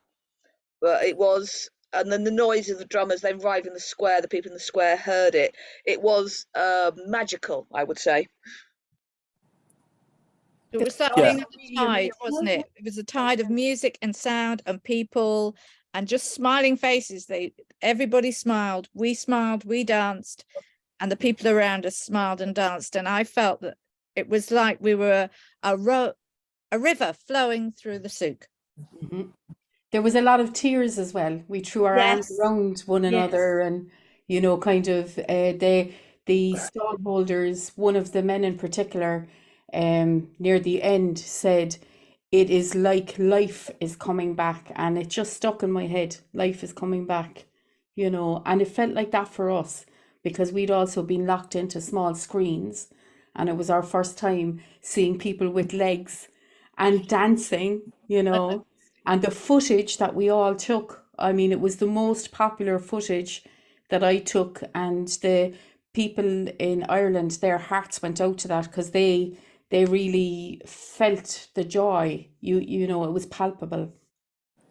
but it was. And then the noise of the drummers, they arrived in the square, the people in the square heard it. It was magical, I would say. It was that Yeah. being a tide, wasn't it? It was a tide of music and sound and people and just smiling faces. Everybody smiled, we danced, and the people around us smiled and danced. And I felt that it was like we were a river flowing through the souk. Mhm. There was a lot of tears as well. We threw our arms Yes. around one another, and kind of the stall holders. One of the men in particular, near the end, said, "It is like life is coming back," and it just stuck in my head. Life is coming back, and it felt like that for us because we'd also been locked into small screens, and it was our first time seeing people with legs and dancing, and the footage that we all took. I mean, it was the most popular footage that I took, and the people in Ireland, their hearts went out to that because they really felt the joy. It was palpable.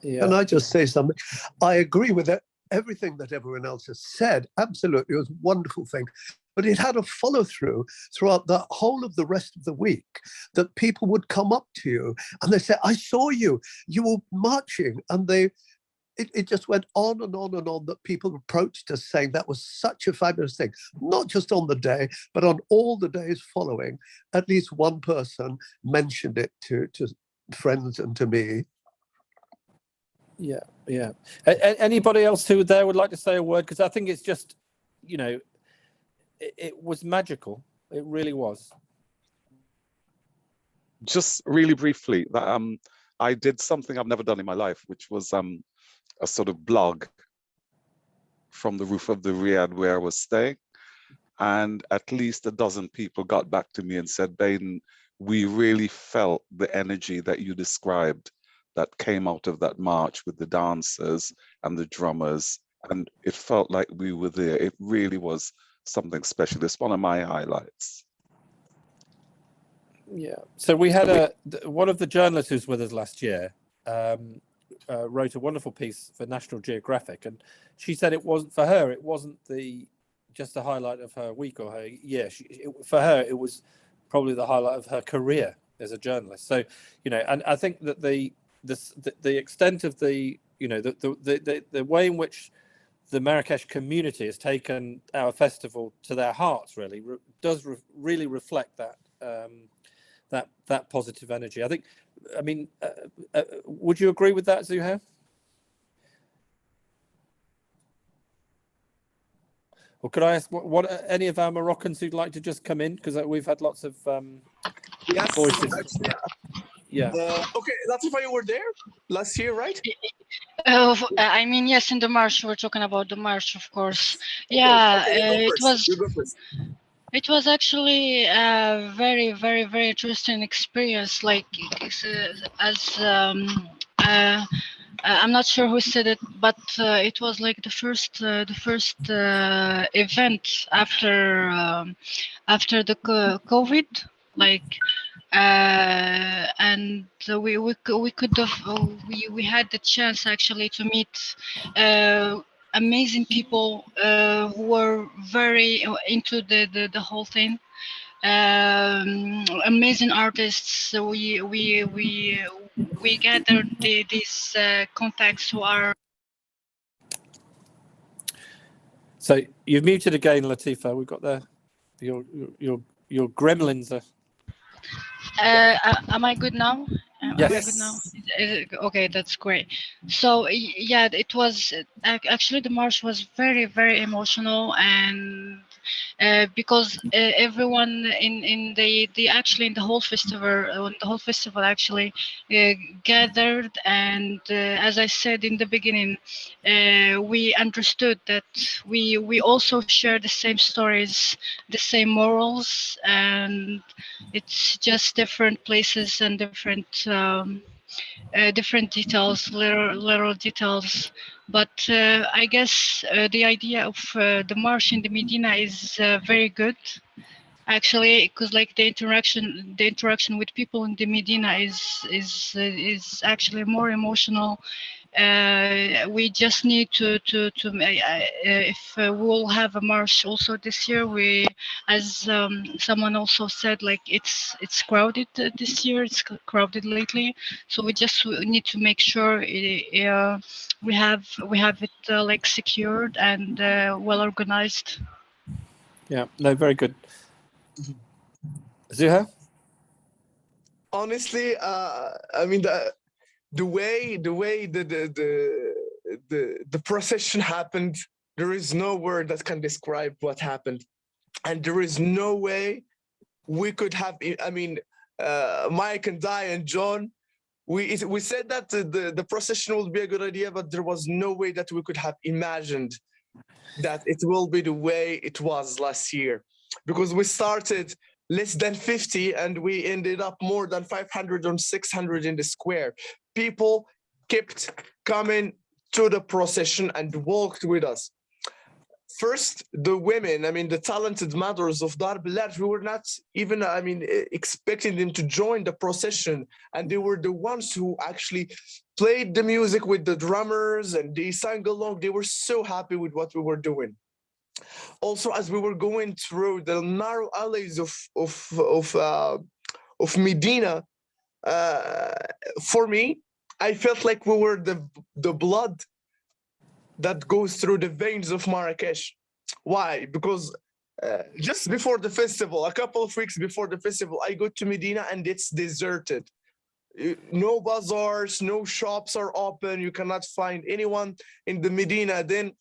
Can I just say something? I agree with everything that everyone else has said. Absolutely, it was a wonderful thing. But it had a follow through throughout the whole of the rest of the week that people would come up to you and they say, "I saw you, you were marching." And it just went on and on and on that people approached us saying that was such a fabulous thing, not just on the day, but on all the days following. At least one person mentioned it to friends and to me. Yeah. Anybody else who there would like to say a word? Because I think it's just, it was magical. It really was. Just really briefly, that I did something I've never done in my life, which was a sort of blog from the roof of the Riad where I was staying. And at least a dozen people got back to me and said, "Baden, we really felt the energy that you described that came out of that march with the dancers and the drummers. And it felt like we were there. It really was something special. It's one of my highlights." Yeah. So we had one of the journalists who's with us last year wrote a wonderful piece for National Geographic, and she said it wasn't for her. It wasn't just the highlight of her week or her year. For her, it was probably the highlight of her career as a journalist. So, and I think that the extent of the way in which the Marrakesh community has taken our festival to their hearts really does really reflect that that positive energy. I mean, would you agree with that, Zuhair? Or could I ask what any of our Moroccans who'd like to just come in, because we've had lots of voices. Yeah. Okay, that's why you were there last year, right? I mean, yes, in the march, we're talking about the march, of course. Yeah, it was actually a very, very, very interesting experience. Like, I'm not sure who said it, but it was like the first event after the COVID, like. And we had the chance actually to meet amazing people who were very into the whole thing. Amazing artists. So we gathered these contacts who are. So you've muted again, Latifa. We've got your gremlins are. Am I good now? Yes. Am I good now? Okay, that's great. So yeah, it was actually the march was very, very emotional, and because everyone in the actually in the whole festival actually gathered, and as I said in the beginning, we understood that we also share the same stories, the same morals, and it's just different places and different details, little details. But I guess the idea of the march in the Medina is very good, actually, because like the interaction with people in the Medina is actually more emotional. We just need to if we'll have a march also this year, we, as someone also said, like it's crowded this year, it's crowded lately, so we just need to make sure we have it like secured and well organized. Yeah, no, very good. Zuhair? Honestly, I mean the way the procession happened, there is no word that can describe what happened, and there is no way we could have. I mean, Mike and Di and John, we said that the procession would be a good idea, but there was no way that we could have imagined that it will be the way it was last year, because we started less than 50 and we ended up more than 500 or 600 in the square. People kept coming to the procession and walked with us. First, the women, I mean, the talented mothers of Dar Bilad, we were not even, I mean, expecting them to join the procession. And they were the ones who actually played the music with the drummers and they sang along. They were so happy with what we were doing. Also, as we were going through the narrow alleys of Medina, for me, I felt like we were the blood that goes through the veins of Marrakesh. Why? Because just before the festival, a couple of weeks before the festival, I go to Medina and it's deserted. No bazaars, no shops are open. You cannot find anyone in the Medina. Then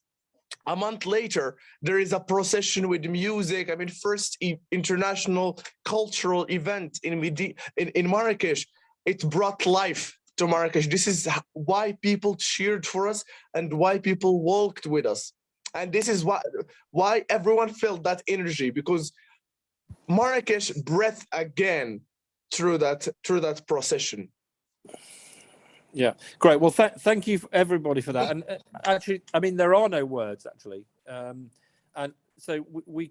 a month later, there is a procession with music. I mean, first international cultural event in Marrakesh. It brought life to Marrakesh. This is why people cheered for us and why people walked with us. And this is why everyone felt that energy, because Marrakesh breathed again through that procession. Yeah, great. Well, thank you everybody for that. And actually, I mean, there are no words actually. And so we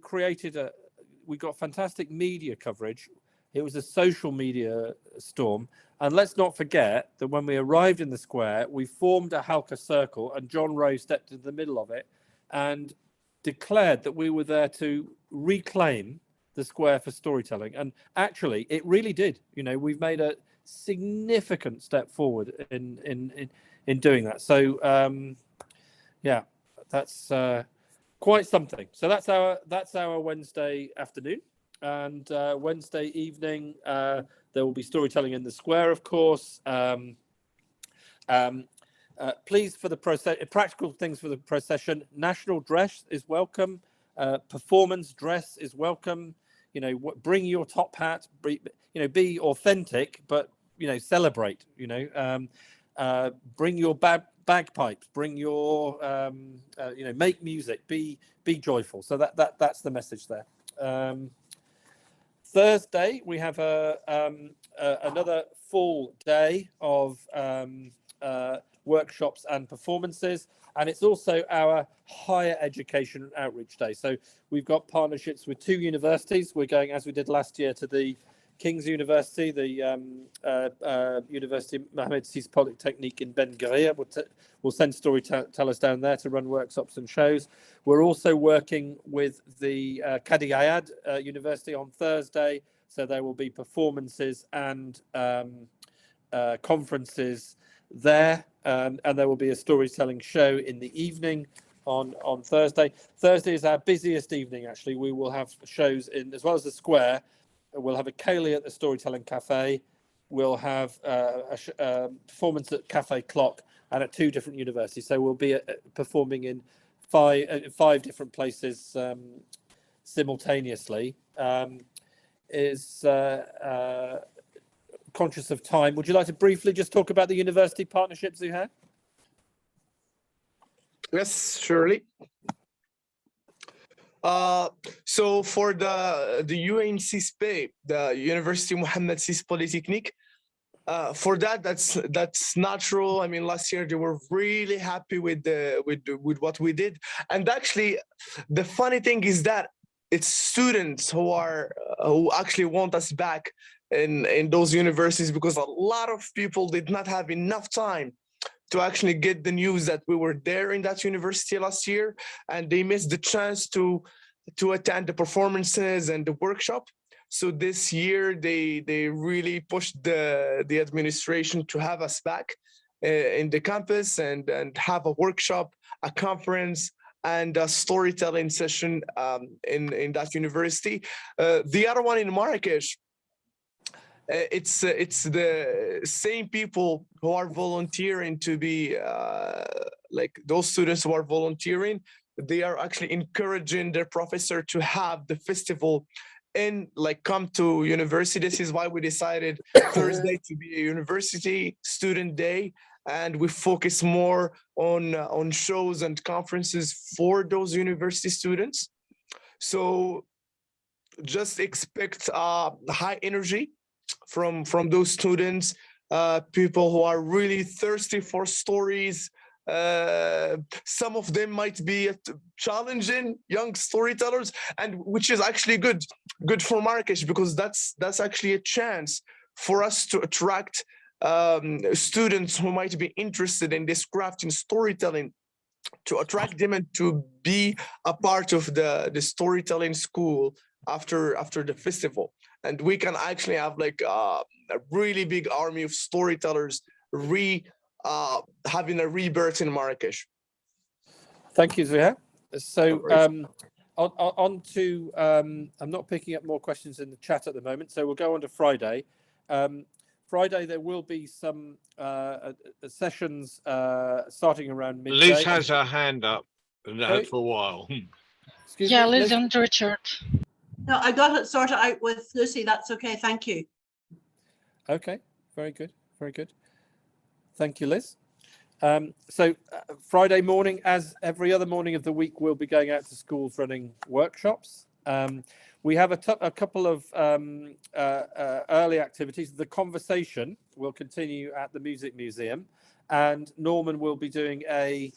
got fantastic media coverage. It was a social media storm. And let's not forget that when we arrived in the square, we formed a Halka circle and John Rowe stepped into the middle of it and declared that we were there to reclaim the square for storytelling. And actually, it really did. You know, we've made a significant step forward in doing that. So yeah, that's quite something. So that's our Wednesday afternoon, and Wednesday evening there will be storytelling in the square, of course. Please, for the practical things for the procession, national dress is welcome, performance dress is welcome. You know, bring your top hat, be authentic, but, celebrate, bring your bagpipes, bring your, make music, be joyful. So that's the message there. Thursday, we have another full day of workshops and performances. And it's also our higher education outreach day. So we've got partnerships with 2 universities. We're going, as we did last year, to the King's University, the University Mohammed VI Polytechnique in Ben Guerir. We'll send storytellers down there to run workshops and shows. We're also working with the Qadi Ayad University on Thursday. So there will be performances and conferences there. And there will be a storytelling show in the evening on Thursday. Thursday is our busiest evening, actually. We will have shows in, as well as the square. We'll have a Kaylee at the Storytelling Cafe. We'll have a performance at Cafe Clock and at 2 different universities. So we'll be performing in five different places simultaneously. Is conscious of time. Would you like to briefly just talk about the university partnerships you have? Yes, surely. So for the UNC SPE, the University Mohammed VI Polytechnique, for that's natural. I mean, last year they were really happy with what we did, and actually, the funny thing is that it's students who actually want us back in those universities, because a lot of people did not have enough time to actually get the news that we were there in that university last year, and they missed the chance to attend the performances and the workshop. So this year they really pushed the administration to have us back in the campus and have a workshop, a conference, and a storytelling session in that university. The other one in Marrakesh, it's the same people who are volunteering to be like those students who are volunteering. They are actually encouraging their professor to have the festival come to university. This is why we decided Thursday to be a university student day, and we focus more on shows and conferences for those university students. So just expect high energy from those students, people who are really thirsty for stories. Some of them might be challenging young storytellers, and which is actually good for Marrakesh, because that's actually a chance for us to attract students who might be interested in this craft in storytelling, to attract them and to be a part of the storytelling school after the festival. And we can actually have like a really big army of storytellers having a rebirth in Marrakesh. Thank you, Zuhair. So on to, I'm not picking up more questions in the chat at the moment, so we'll go on to Friday. Friday, there will be some sessions starting around midday. Liz has her hand up, and that had for a while. Yeah, Liz and Richard. No, I got it sorted out with Lucy. That's okay. Thank you. Okay, very good. Very good. Thank you, Liz. So Friday morning, as every other morning of the week, we'll be going out to schools running workshops. We have a couple of early activities. The conversation will continue at the Music Museum, and Norman will be doing a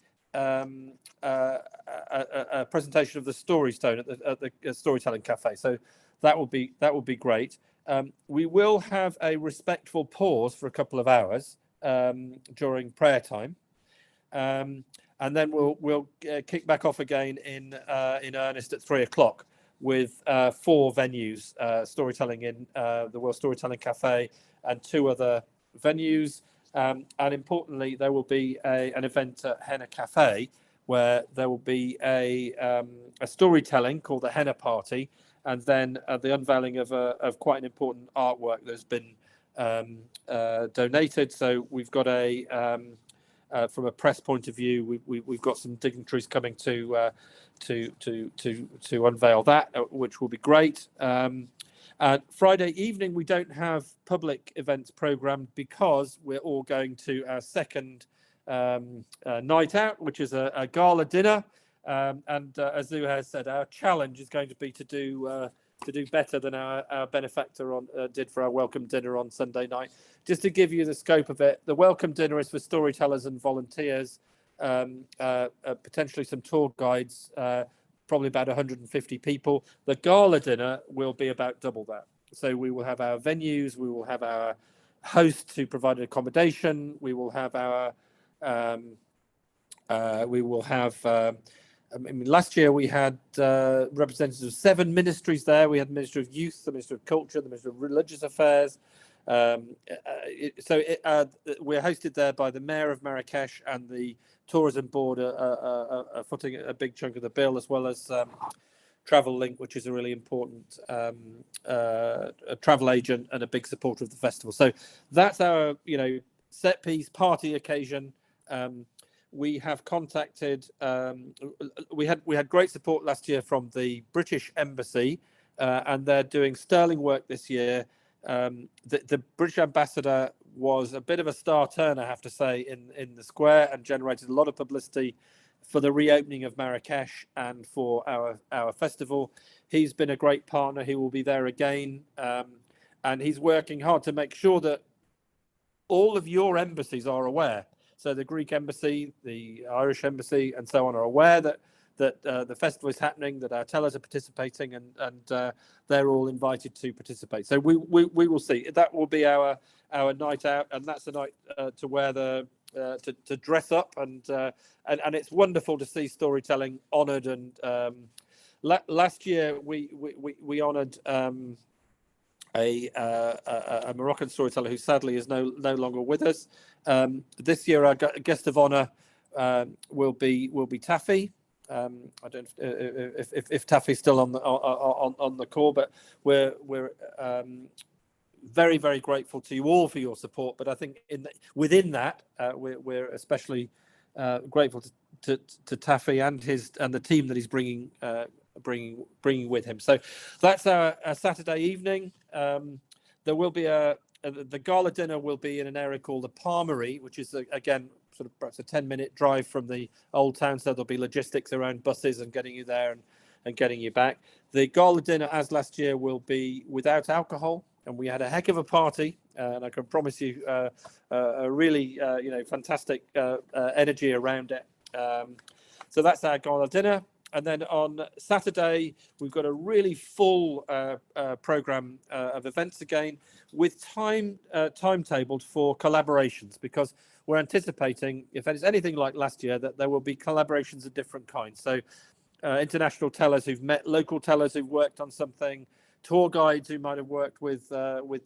presentation of the Story Stone at the Storytelling Cafe. So that will be great. We will have a respectful pause for a couple of hours during prayer time, and then we'll kick back off again in earnest at 3 o'clock with 4 venues, storytelling in the World Storytelling Cafe and 2 other venues. And importantly, there will be an event at Henna Cafe where there will be a storytelling called the Henna Party, and then the unveiling of quite an important artwork that's been donated. So we've got from a press point of view, we've got some dignitaries coming to unveil that, which will be great. Friday evening, we don't have public events programmed because we're all going to our second night out, which is a gala dinner. And as Zuhair said, our challenge is going to be to do better than our benefactor did for our welcome dinner on Sunday night. Just to give you the scope of it, the welcome dinner is for storytellers and volunteers, potentially some tour guides, probably about 150 people. The gala dinner will be about double that. So we will have our venues, we will have our hosts who provide accommodation, we will have our I mean, last year we had representatives of 7 ministries there. We had the Ministry of Youth, the Ministry of Culture, the Ministry of Religious Affairs. We're hosted there by the Mayor of Marrakesh, and the Tourism Board are footing a big chunk of the bill, as well as Travel Link, which is a really important a travel agent and a big supporter of the festival. So that's our set piece party occasion. we have contacted. We had great support last year from the British Embassy, and they're doing sterling work this year. The British ambassador was a bit of a star turn, I have to say, in the square, and generated a lot of publicity for the reopening of Marrakesh and for our festival. He's been a great partner. He will be there again, and he's working hard to make sure that all of your embassies are aware. So the Greek embassy, the Irish embassy, and so on are aware that the festival is happening, that our tellers are participating, and they're all invited to participate. So we will see. That will be our night out, and that's the night to wear the to dress up, and it's wonderful to see storytelling honoured. And last year we honoured a Moroccan storyteller who sadly is no longer with us. This year our guest of honour will be Taffy. I don't know if Taffy's still on the call, but we're very, very grateful to you all for your support. But I think within that, we're especially grateful to Taffy and the team that he's bringing with him. So that's our Saturday evening. There will be the gala dinner will be in an area called the Palmery, which is again sort of perhaps a 10-minute drive from the old town. So there'll be logistics around buses and getting you there and getting you back. The gala dinner, as last year, will be without alcohol, and we had a heck of a party, and I can promise you a really fantastic energy around it. So that's our gala dinner. And then on Saturday, we've got a really full program of events again, with timetabled for collaborations, because we're anticipating, if it's anything like last year, that there will be collaborations of different kinds. So international tellers who've met local tellers who've worked on something, tour guides who might have worked with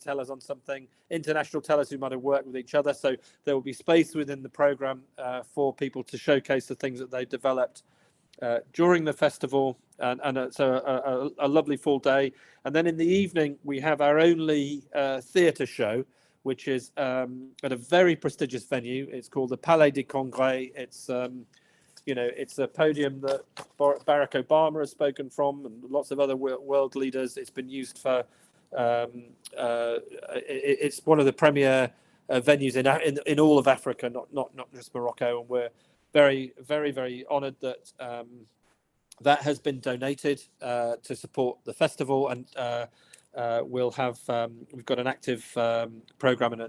tellers on something, international tellers who might have worked with each other. So there will be space within the program for people to showcase the things that they developed during the festival, and so a lovely full day. And then in the evening we have our only theatre show, which is at a very prestigious venue. It's called the Palais des Congrès. It's it's a podium that Barack Obama has spoken from, and lots of other world leaders. It's been used for it's one of the premier venues in all of Africa, not just Morocco, and we're very, very, very honoured that that has been donated to support the festival, and we'll have we've got an active program and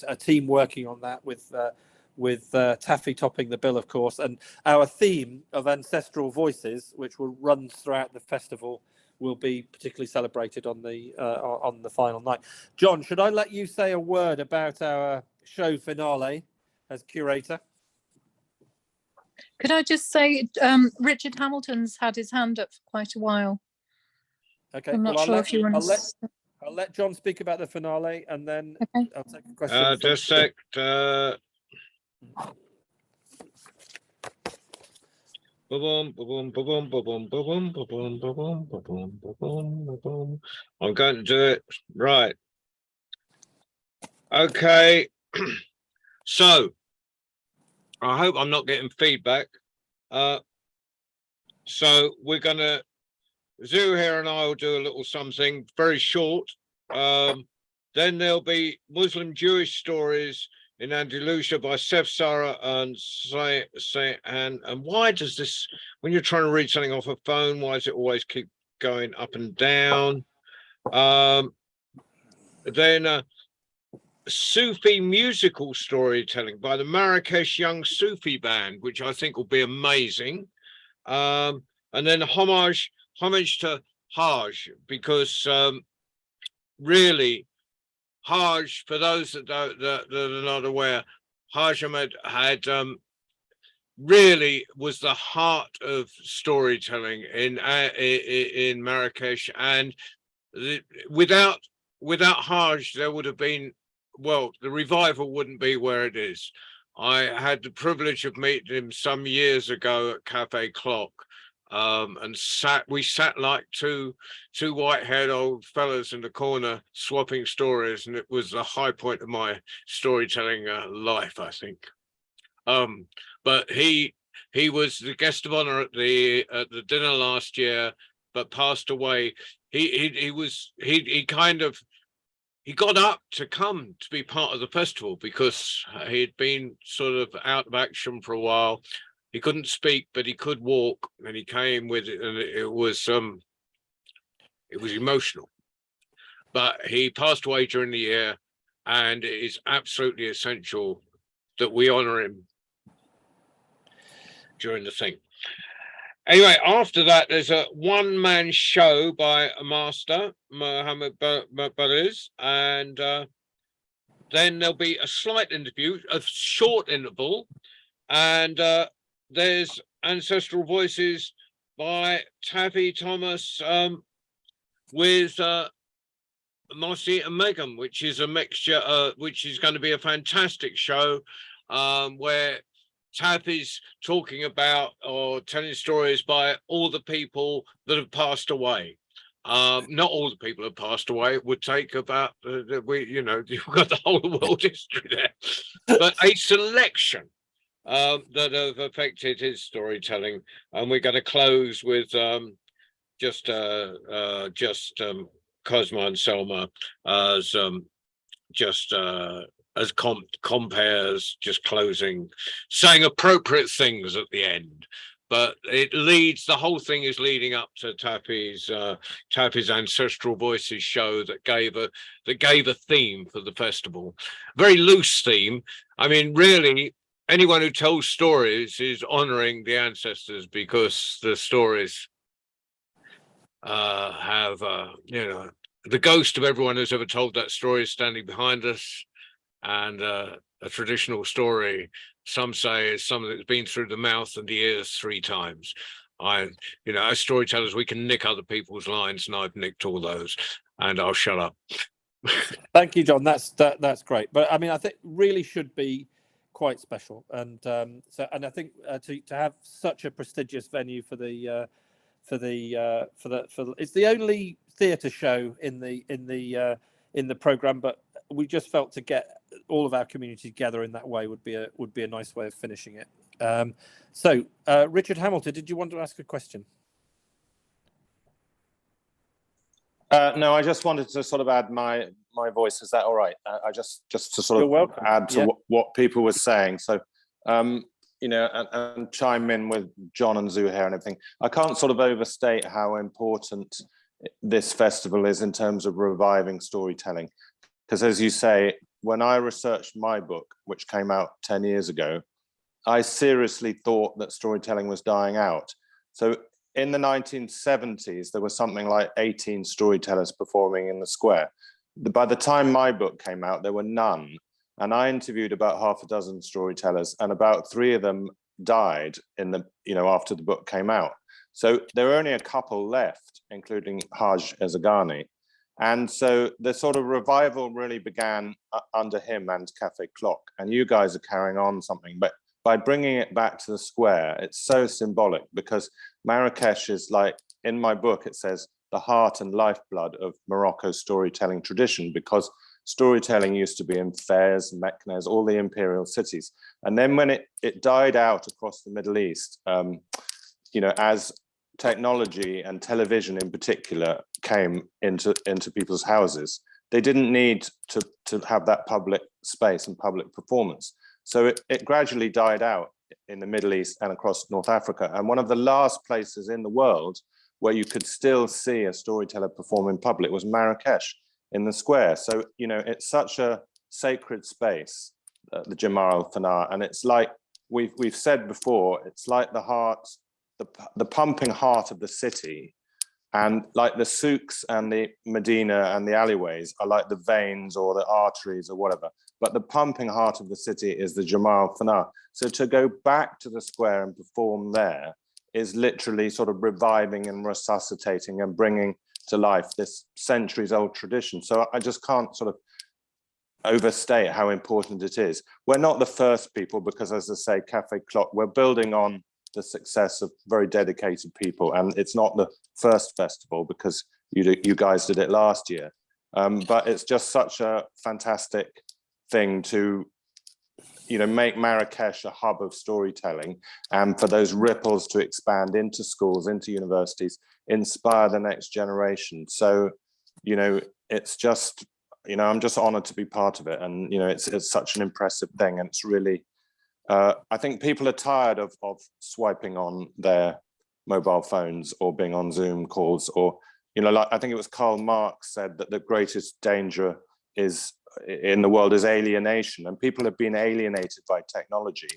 a team working on that with Taffy topping the bill, of course, and our theme of ancestral voices, which will run throughout the festival, will be particularly celebrated on the final night. John, should I let you say a word about our show finale as curator? Could I just say, Richard Hamilton's had his hand up for quite a while. Okay, I'm not sure if you want to. I'll let John speak about the finale, and then I'll take a question. Just a sec. I'm going to do it right. Okay. So I hope I'm not getting feedback. So we're gonna, Zuhair and I will do a little something very short. Then there'll be Muslim Jewish stories in Andalusia by Sef Sarah and and why does this, when you're trying to read something off a phone, why does it always keep going up and down? Then Sufi musical storytelling by the Marrakesh Young Sufi Band, which I think will be amazing. And then homage to Hajj, because really Hajj, for those that are not aware, Hajj Ahmed had really was the heart of storytelling in Marrakesh, and without Hajj there would have been, well, the revival wouldn't be where it is. I had the privilege of meeting him some years ago at Cafe Clock, and we sat like two white-haired old fellas in the corner swapping stories, and it was the high point of my storytelling life, I think. But he was the guest of honor at the dinner last year, but passed away. He got up to come to be part of the festival because he'd been sort of out of action for a while. He couldn't speak, but he could walk, and he came with it, and it was emotional. But he passed away during the year, and it is absolutely essential that we honor him during the thing. Anyway, after that, there's a one-man show by a master, Mohammed Baliz, and then there'll be a slight interview, a short interval, and there's Ancestral Voices by Taffy Thomas with Mossy and Megan, which is a mixture, which is going to be a fantastic show where Taffy's talking about or telling stories by all the people that have passed away. Not all the people have passed away. It would take about, you've got the whole world history there, but a selection that have affected his storytelling. And we're going to close with Cosmo and Selma as compares, just closing, saying appropriate things at the end. But it leads, the whole thing is leading up to Taffy's Ancestral Voices show that gave a theme for the festival. Very loose theme. I mean, really, anyone who tells stories is honoring the ancestors, because the stories have, the ghost of everyone who's ever told that story is standing behind us. And a traditional story, some say, is something that's been through the mouth and the ears 3 times. As storytellers, we can nick other people's lines, and I've nicked all those, and I'll shut up. Thank you, John. That's great. But I mean, I think really should be quite special, and I think to have such a prestigious venue for it's the only theatre show in the program, but we just felt to get all of our community together in that way would be a nice way of finishing it. So Richard Hamilton, did you want to ask a question? No, I just wanted to sort of add my voice. Is that all right? I just to sort of add to what people were saying. So, and chime in with John and Zuhair and everything. I can't sort of overstate how important this festival is in terms of reviving storytelling. Because as you say, when I researched my book, which came out 10 years ago, I seriously thought that storytelling was dying out. So in the 1970s, there was something like 18 storytellers performing in the square. By the time my book came out, there were none. And I interviewed about half a dozen storytellers, and about 3 of them died after the book came out. So there were only a couple left, including Haj Ezagani. And so the sort of revival really began under him and Cafe Clock. And you guys are carrying on something, but by bringing it back to the square, it's so symbolic, because Marrakesh is like, in my book, it says the heart and lifeblood of Morocco's storytelling tradition, because storytelling used to be in Fez, Meknes, all the imperial cities. And then when it died out across the Middle East, as technology and television in particular came into people's houses, they didn't need to have that public space and public performance. So it gradually died out in the Middle East and across North Africa. And one of the last places in the world where you could still see a storyteller perform in public was Marrakesh in the square. So, it's such a sacred space, the Jemaa al-Fana. And it's like we've said before, it's like the heart, the pumping heart of the city, and like the souks and the Medina and the alleyways are like the veins or the arteries or whatever, but the pumping heart of the city is the Jemaa al-Fana. So to go back to the square and perform there is literally sort of reviving and resuscitating and bringing to life this centuries old tradition. So I just can't sort of overstate how important it is. We're not the first people, because as I say, Cafe Clock, we're building on the success of very dedicated people, and it's not the first festival because you guys did it last year, but it's just such a fantastic thing to make Marrakesh a hub of storytelling, and for those ripples to expand into schools, into universities, inspire the next generation. So, it's just, I'm just honored to be part of it. And, it's such an impressive thing. And it's really, I think people are tired of swiping on their mobile phones or being on Zoom calls, or, like I think it was Karl Marx said that the greatest danger in the world is alienation, and people have been alienated by technology,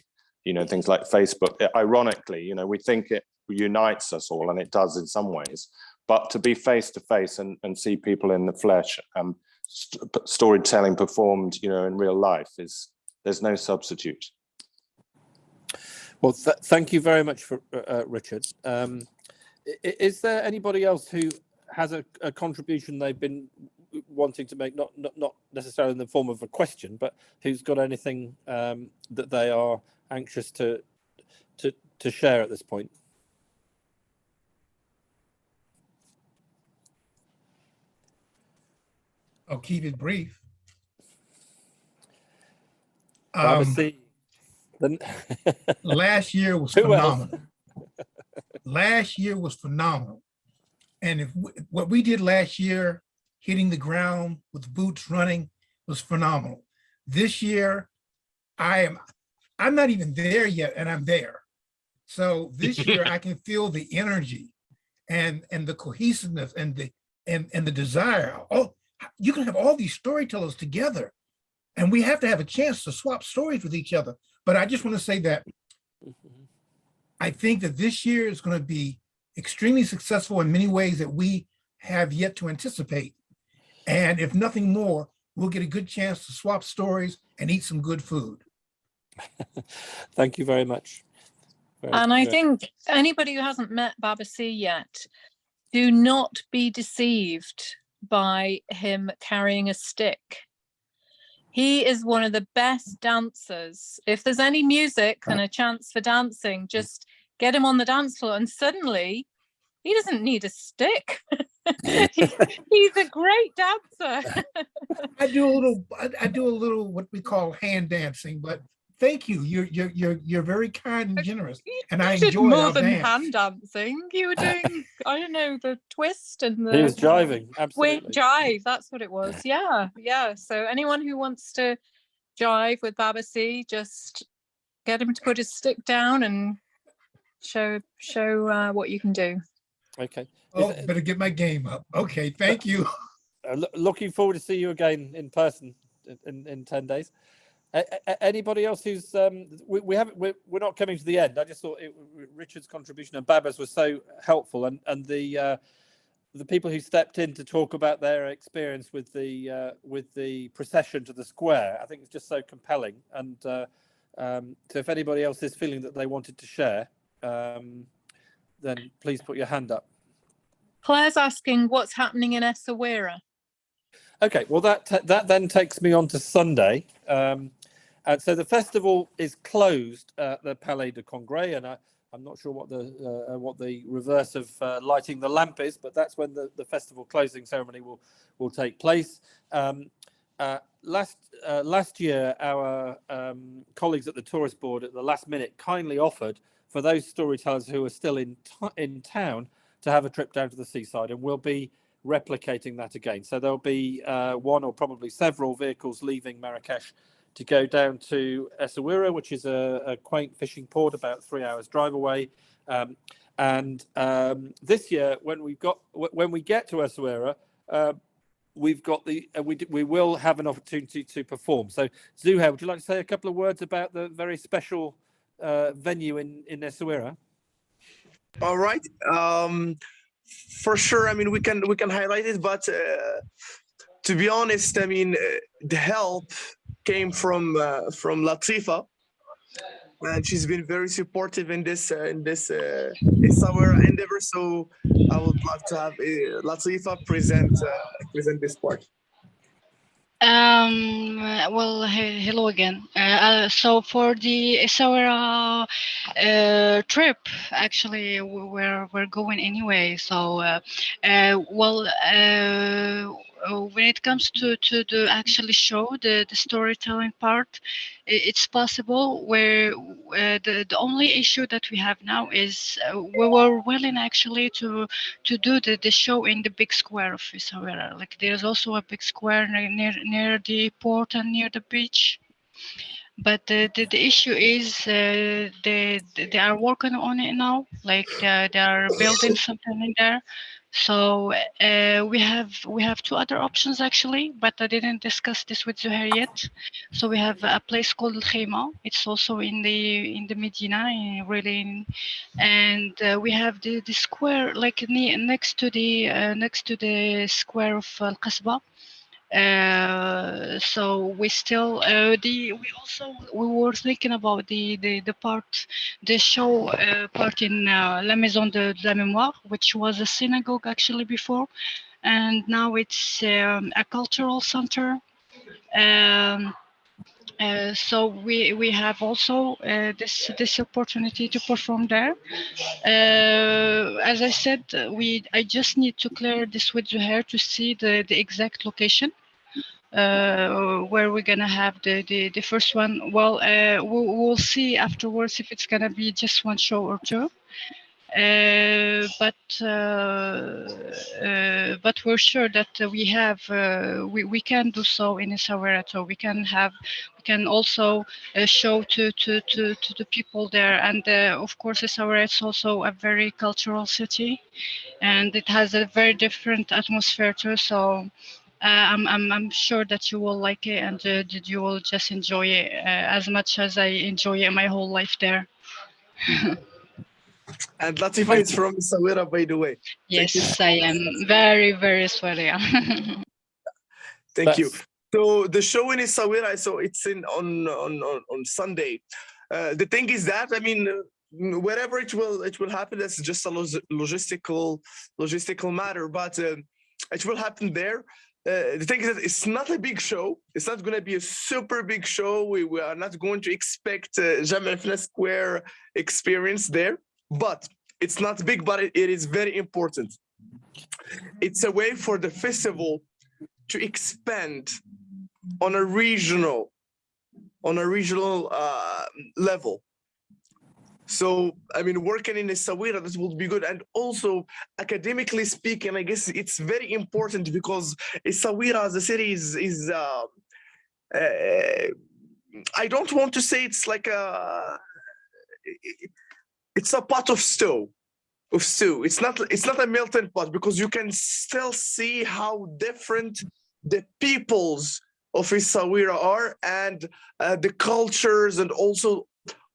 things like Facebook. Ironically, we think it unites us all, and it does in some ways, but to be face to face and see people in the flesh, storytelling performed, in real life, there's no substitute. Well, thank you very much for Richard. Is there anybody else who has a contribution they've been wanting to make, not necessarily in the form of a question, but who's got anything that they are anxious to share at this point? I'll keep it brief. Last year was phenomenal. Last year was phenomenal. And what we did last year, hitting the ground with boots running, was phenomenal. This year, I'm not even there yet, and I'm there. So this year I can feel the energy and the cohesiveness and the desire. Oh, you can have all these storytellers together, and we have to have a chance to swap stories with each other. But I just want to say that I think that this year is going to be extremely successful in many ways that we have yet to anticipate. And if nothing more, we'll get a good chance to swap stories and eat some good food. Thank you very much. And I think anybody who hasn't met Babasi yet, do not be deceived by him carrying a stick. He is one of the best dancers. If there's any music and a chance for dancing, just get him on the dance floor, and suddenly he doesn't need a stick. He's a great dancer. I do a little what we call hand dancing, but thank you. You're very kind and generous, and I did enjoy more our than dance. hand dancing. You were doing, I don't know, the twist and the. He was jiving, absolutely. Wait, jive. That's what it was. Yeah. So anyone who wants to jive with Babasi, just get him to put his stick down and show what you can do. Okay. Oh, better get my game up. Okay, thank you. Looking forward to see you again in person in 10 days. Anybody else who's we're not coming to the end. I just thought Richard's contribution and Babas was so helpful, and the people who stepped in to talk about their experience with the procession to the square. I think it's just so compelling, and so if anybody else is feeling that they wanted to share, then please put your hand up. Claire's asking what's happening in Essaouira. Okay, well that then takes me on to Sunday. So the festival is closed at the Palais de Congrès, and I'm not sure what the reverse of lighting the lamp is, but that's when the festival closing ceremony will take place. Last year, our colleagues at the Tourist Board at the last minute kindly offered for those storytellers who are still in town to have a trip down to the seaside, and we'll be replicating that again. So there'll be one or probably several vehicles leaving Marrakesh to go down to Essaouira, which is a quaint fishing port about 3 hours drive away. And this year, when we get to Essaouira, we've got we will have an opportunity to perform. So Zuhair, would you like to say a couple of words about the very special venue in Essaouira? All right. For sure. I mean, we can highlight it, but to be honest, I mean, the help came from Latifa, and she's been very supportive in this Essaouira endeavor. So I would love to have Latifa present this part. Well, hello again. So for the Essaouira trip, actually, we're going anyway. So, when it comes to the actually show, the storytelling part, it's possible. Where the only issue that we have now is we were willing actually to do the show in the big square of Essaouira. Like there's also a big square near the port and near the beach. But the issue is they are working on it now. Like they are building something in there. So we have two other options actually, but I didn't discuss this with Zuhair yet. So we have a place called Al Khayma. It's also in the Medina, and we have the square like next to the square of Al Qasba. So we still we were thinking about the show part in La Maison de la Mémoire, which was a synagogue actually before, and now it's a cultural center. So we have also this opportunity to perform there. As I said, I just need to clear this with Zuhair to see the exact location. Where we're gonna have the first one. Well, we'll see afterwards if it's gonna be just one show or two. But we're sure that we can do so in Essaouira. So we can also show to the people there, and of course Essaouira is also a very cultural city, and it has a very different atmosphere too. So. I'm sure that you will like it, and that you will just enjoy it as much as I enjoy it my whole life there. And Latifa is from Essaouira, by the way. Yes, I am very, very sorry. Thank you. So the show in Essaouira, so it's on Sunday. The thing is that, I mean, wherever it will happen, that's just a logistical matter, but it will happen there. The thing is that it's not a big show. It's not going to be a super big show. We are not going to expect Jam el Square experience there, but it's not big, but it is very important. It's a way for the festival to expand on a regional level. So, I mean, working in Essaouira, this will be good. And also, academically speaking, I guess it's very important because Essaouira as a city is I don't want to say it's like it's a pot of stew. It's not a melting pot, because you can still see how different the peoples of Essaouira are, and the cultures, and also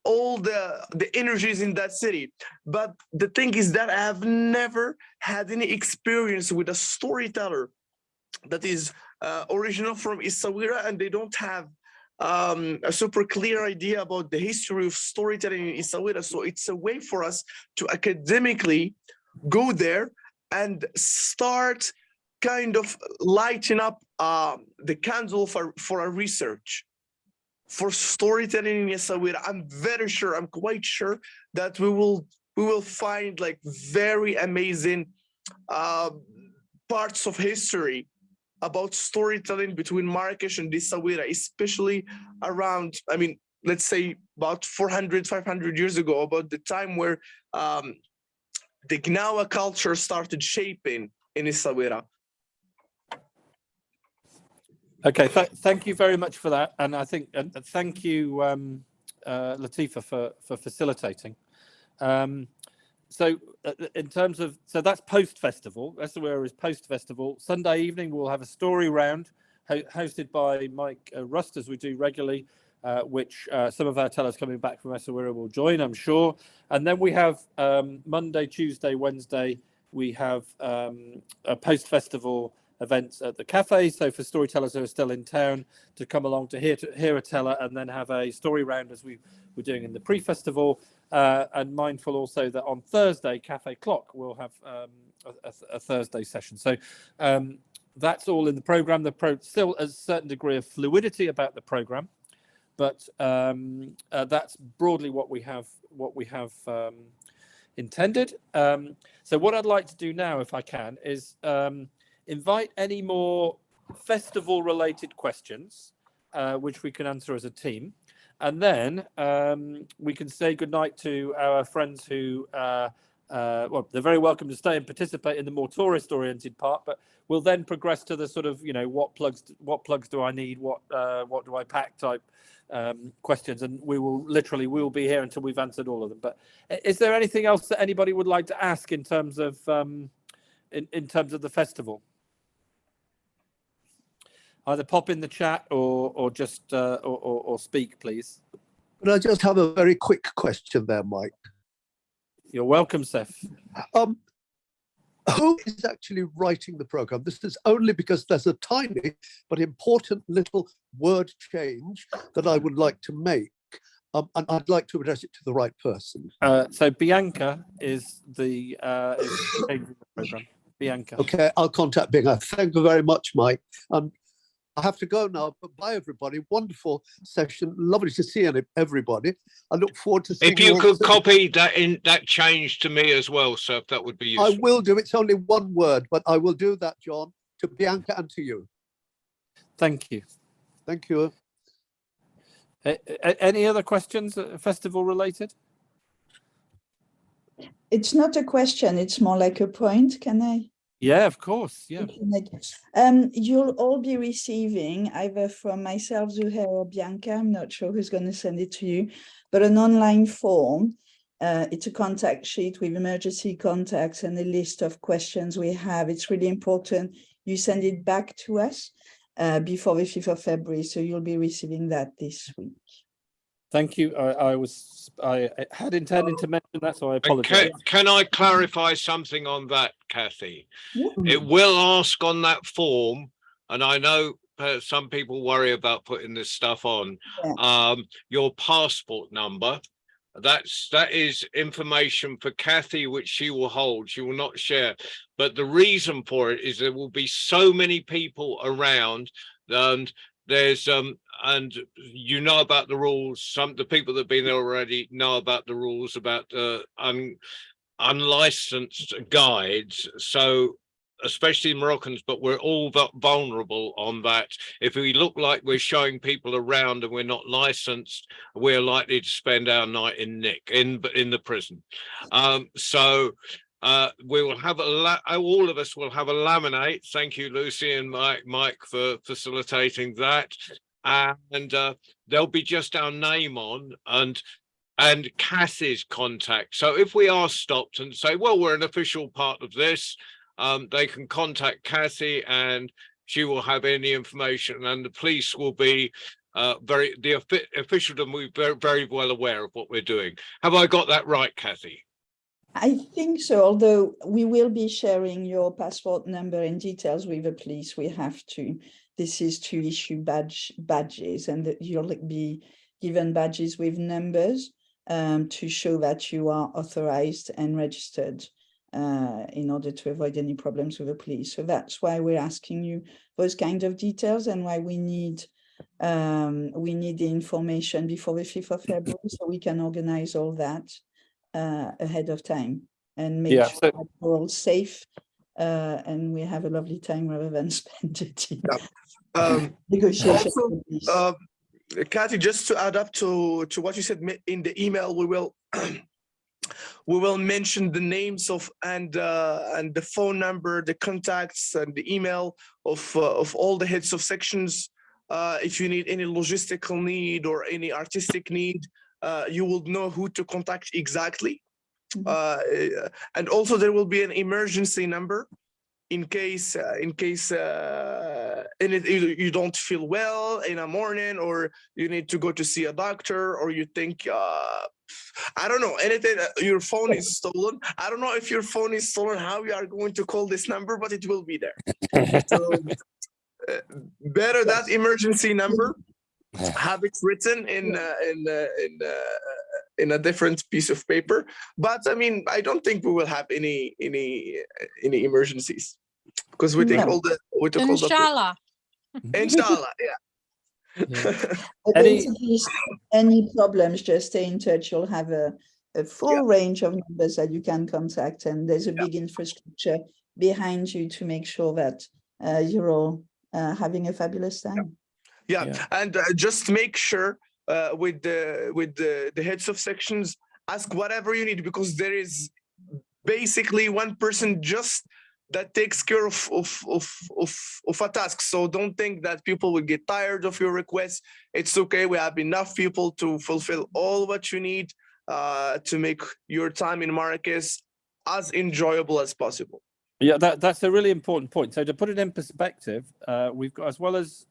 all the energies in that city. But the thing is that I have never had any experience with a storyteller that is original from Essaouira, and they don't have a super clear idea about the history of storytelling in Essaouira. So it's a way for us to academically go there and start kind of lighting up the candle for a research for storytelling in Essaouira. I'm quite sure that we will find like very amazing parts of history about storytelling between Marrakesh and Essaouira, especially around, I mean, let's say about 400, 500 years ago, about the time where the Gnawa culture started shaping in Essaouira. Okay, thank you very much for that, and I think thank you, Latifa, for facilitating. So in terms of, so that's post-festival. Essaouira is post-festival. Sunday evening we'll have a story round hosted by Mike Rust, as we do regularly, which some of our tellers coming back from Essaouira will join, I'm sure. And then we have Monday, Tuesday, Wednesday, we have a post-festival events at the cafe. So for storytellers who are still in town to come along to hear a teller, and then have a story round as we were doing in the pre-festival. And mindful also that on Thursday, Cafe Clock will have a Thursday session. So that's all in the program. Still a certain degree of fluidity about the program, but that's broadly what we have intended. So what I'd like to do now, if I can, is invite any more festival-related questions, which we can answer as a team. And then we can say goodnight to our friends who, well, they're very welcome to stay and participate in the more tourist-oriented part, but we'll then progress to the sort of, you know, what plugs do I need, what do I pack type questions, and we will be here until we've answered all of them. But is there anything else that anybody would like to ask in terms of in terms of the festival? Either pop in the chat or just or speak, please. But I just have a very quick question there, Mike. You're welcome, Seth. Who is actually writing the program? This is only because there's a tiny but important little word change that I would like to make, and I'd like to address it to the right person. So Bianca is the changing the program. Bianca. Okay, I'll contact Bianca. Thank you very much, Mike. I have to go now, but bye everybody. Wonderful session. Lovely to see everybody. I look forward to seeing If you could copy that change to me as well, sir, that would be useful. I will do. It's only one word, but I will do that, John, to Bianca and to you. Thank you. Thank you. Any other questions, festival related? It's not a question, it's more like a point. Can I? Yeah, of course. Yeah. You'll all be receiving, either from myself, Zuhair, or Bianca, I'm not sure who's going to send it to you, but an online form. It's a contact sheet with emergency contacts and a list of questions we have. It's really important you send it back to us before the 5th of February. So you'll be receiving that this week. Thank you. I had intended to mention that, so I apologize. Can I clarify something on that, Kathy? Yeah. It will ask on that form, and I know some people worry about putting this stuff on, your passport number. That is information for Kathy, which she will hold. She will not share. But the reason for it is there will be so many people around, and there's and you know about the rules. The people that have been there already know about the rules about unlicensed guides. So especially Moroccans, but we're all vulnerable on that. If we look like we're showing people around and we're not licensed, we're likely to spend our night in the prison. So we will have all of us will have a laminate. Thank you, Lucy and Mike for facilitating that. And there'll be just our name on and Kathy's contact. So if we are stopped and say, well, we're an official part of this, they can contact Kathy and she will have any information, and the police will be the officialdom will be very well aware of what we're doing. Have I got that right, Kathy? I think so, although we will be sharing your passport number and details with the police. We have to. This is to issue badges, and that you'll be given badges with numbers to show that you are authorized and registered in order to avoid any problems with the police. So that's why we're asking you those kind of details, and why we need the information before the 5th of February, so we can organize all that ahead of time and make sure that we're all safe and we have a lovely time rather than spend it in negotiations. Also, Kathy, just to add up to what you said in the email, we will mention the names of and the phone number, the contacts, and the email of all the heads of sections. If you need any logistical need or any artistic need, you will know who to contact exactly. And also there will be an emergency number in case you don't feel well in the morning, or you need to go to see a doctor, or you think I don't know, anything, your phone is stolen. I don't know if your phone is stolen, how you are going to call this number, but it will be there. So better that emergency number, have it written in a different piece of paper. But I mean, I don't think we will have any emergencies, because we take all the Inshallah. Inshallah, yeah. Any problems, just stay in touch. You'll have a full range of numbers that you can contact, and there's a big infrastructure behind you to make sure that you're all having a fabulous time. Yeah, and just make sure with the heads of sections, ask whatever you need, because there is basically one person just that takes care of a task. So don't think that people will get tired of your requests. It's okay. We have enough people to fulfill all what you need to make your time in Marrakesh as enjoyable as possible. Yeah, that's a really important point. So to put it in perspective, we've got, as well as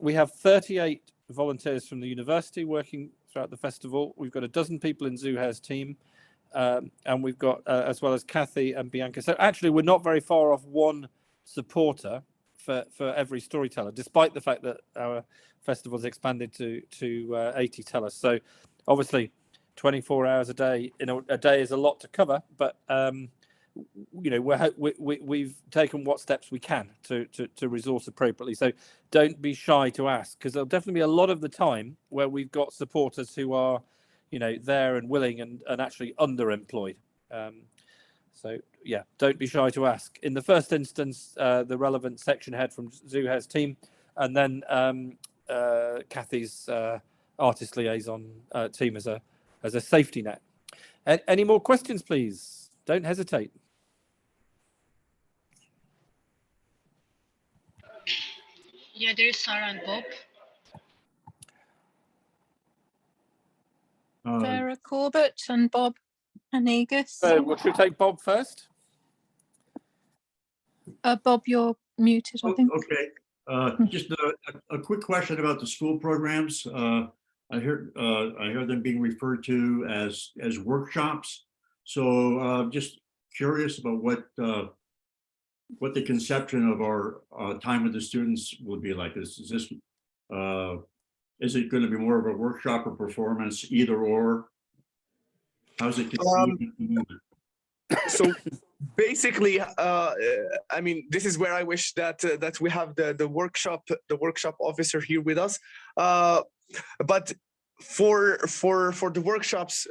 we have 38 volunteers from the university working throughout the festival. We've got a dozen people in Zuhair's team, and we've got as well as Kathy and Bianca. So actually, we're not very far off one supporter for every storyteller, despite the fact that our festival's expanded to 80 tellers. So obviously, 24 hours a day a day is a lot to cover, but you know, we've taken what steps we can to resource appropriately. So don't be shy to ask, because there'll definitely be a lot of the time where we've got supporters who are, you know, there and willing and actually underemployed. So yeah, don't be shy to ask. In the first instance, the relevant section head from Zuhair's team, and then Kathy's artist liaison team as a safety net. Any more questions, please? Don't hesitate. Yeah, there is Sarah and Bob. Sarah Corbett and Bob Anegas. So what should we take Bob first? Bob, you're muted, I think. Okay. Just a quick question about the school programs. I heard them being referred to as workshops. So just curious about what the conception of our time with the students would be like. Is it going to be more of a workshop or performance, either or? How's it conceived? So basically, I mean, this is where I wish that we have the workshop officer here with us. But for the workshops,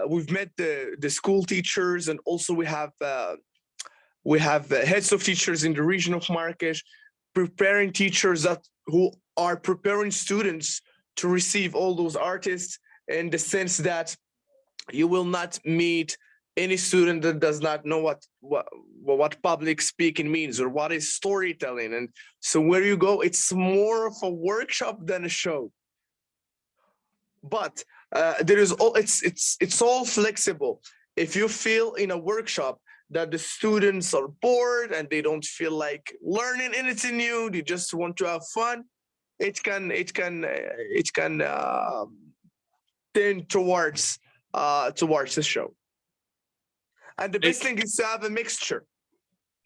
we've met the school teachers, and also we have heads of teachers in the region of Marrakesh, preparing teachers who are preparing students to receive all those artists, in the sense that you will not meet any student that does not know what public speaking means or what is storytelling. And so where you go, it's more of a workshop than a show. But there is it's all flexible. If you feel in a workshop that the students are bored and they don't feel like learning anything new, they just want to have fun, it can turn towards the show. And the best thing is to have a mixture.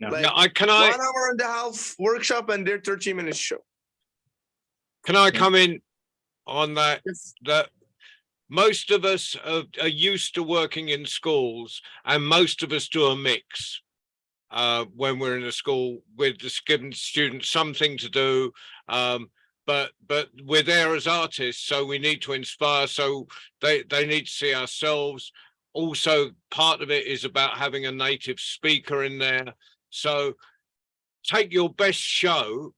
Yeah. Like Now, 1 hour and a half workshop and their 30-minute show. Can I come in on that? That most of us are used to working in schools, and most of us do a mix when we're in a school. We're just giving students something to do, but we're there as artists, so we need to inspire. So they need to see ourselves. Also, part of it is about having a native speaker in there. So take your best show,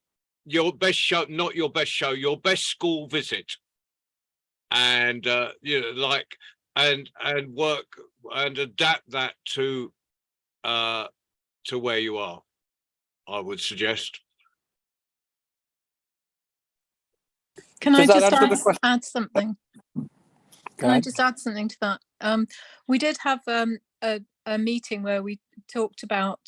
not your best show, your best school visit, and you know, like, and work and adapt that to where you are, I would suggest. Can I just add something? Can I just add something to that? We did have a meeting where we talked about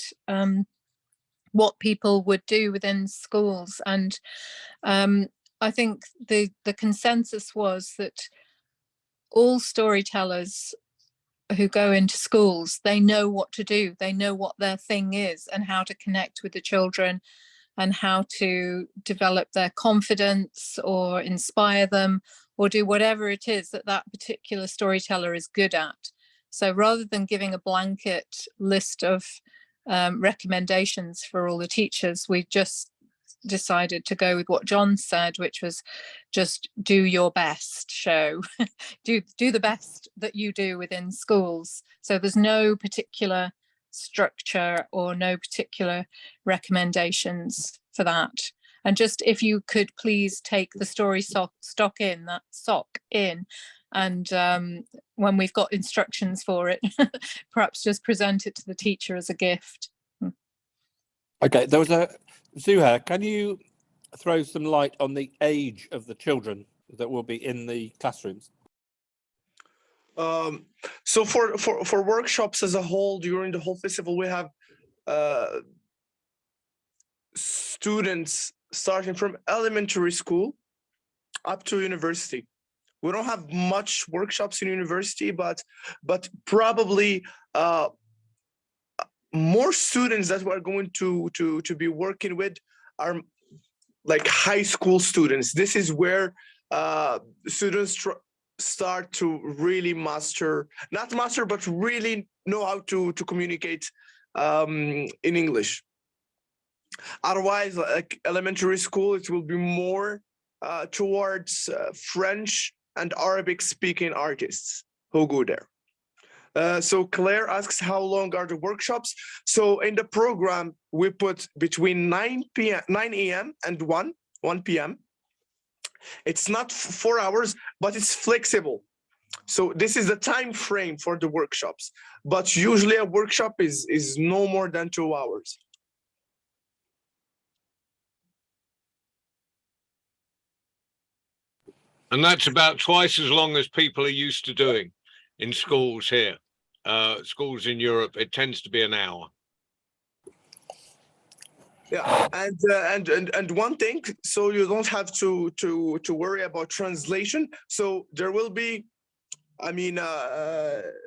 what people would do within schools, and I think the consensus was that all storytellers who go into schools, they know what to do, they know what their thing is and how to connect with the children and how to develop their confidence or inspire them or do whatever it is that that particular storyteller is good at. So rather than giving a blanket list of recommendations for all the teachers, we just decided to go with what John said, which was just do your best show. do the best that you do within schools. So there's no particular structure or no particular recommendations for that. And just if you could please take the story stock in, that sock in, and when we've got instructions for it, perhaps just present it to the teacher as a gift. Okay, there was a Zuhair, can you throw some light on the age of the children that will be in the classrooms? So for workshops as a whole, during the whole festival, we have students starting from elementary school up to university. We don't have much workshops in university, but probably more students that we're going to be working with are like high school students. This is where students start to really not master, but really know how to communicate in English. Otherwise, like elementary school, it will be more towards French and Arabic speaking artists who go there. So Claire asks, how long are the workshops? So in the program, we put between 9 a.m. and 1 p.m. It's not 4 hours, but it's flexible. So this is the time frame for the workshops. But usually a workshop is no more than 2 hours. And that's about twice as long as people are used to doing in schools here. Schools in Europe, it tends to be an hour. Yeah, and one thing, so you don't have to worry about translation. So there will be, I mean,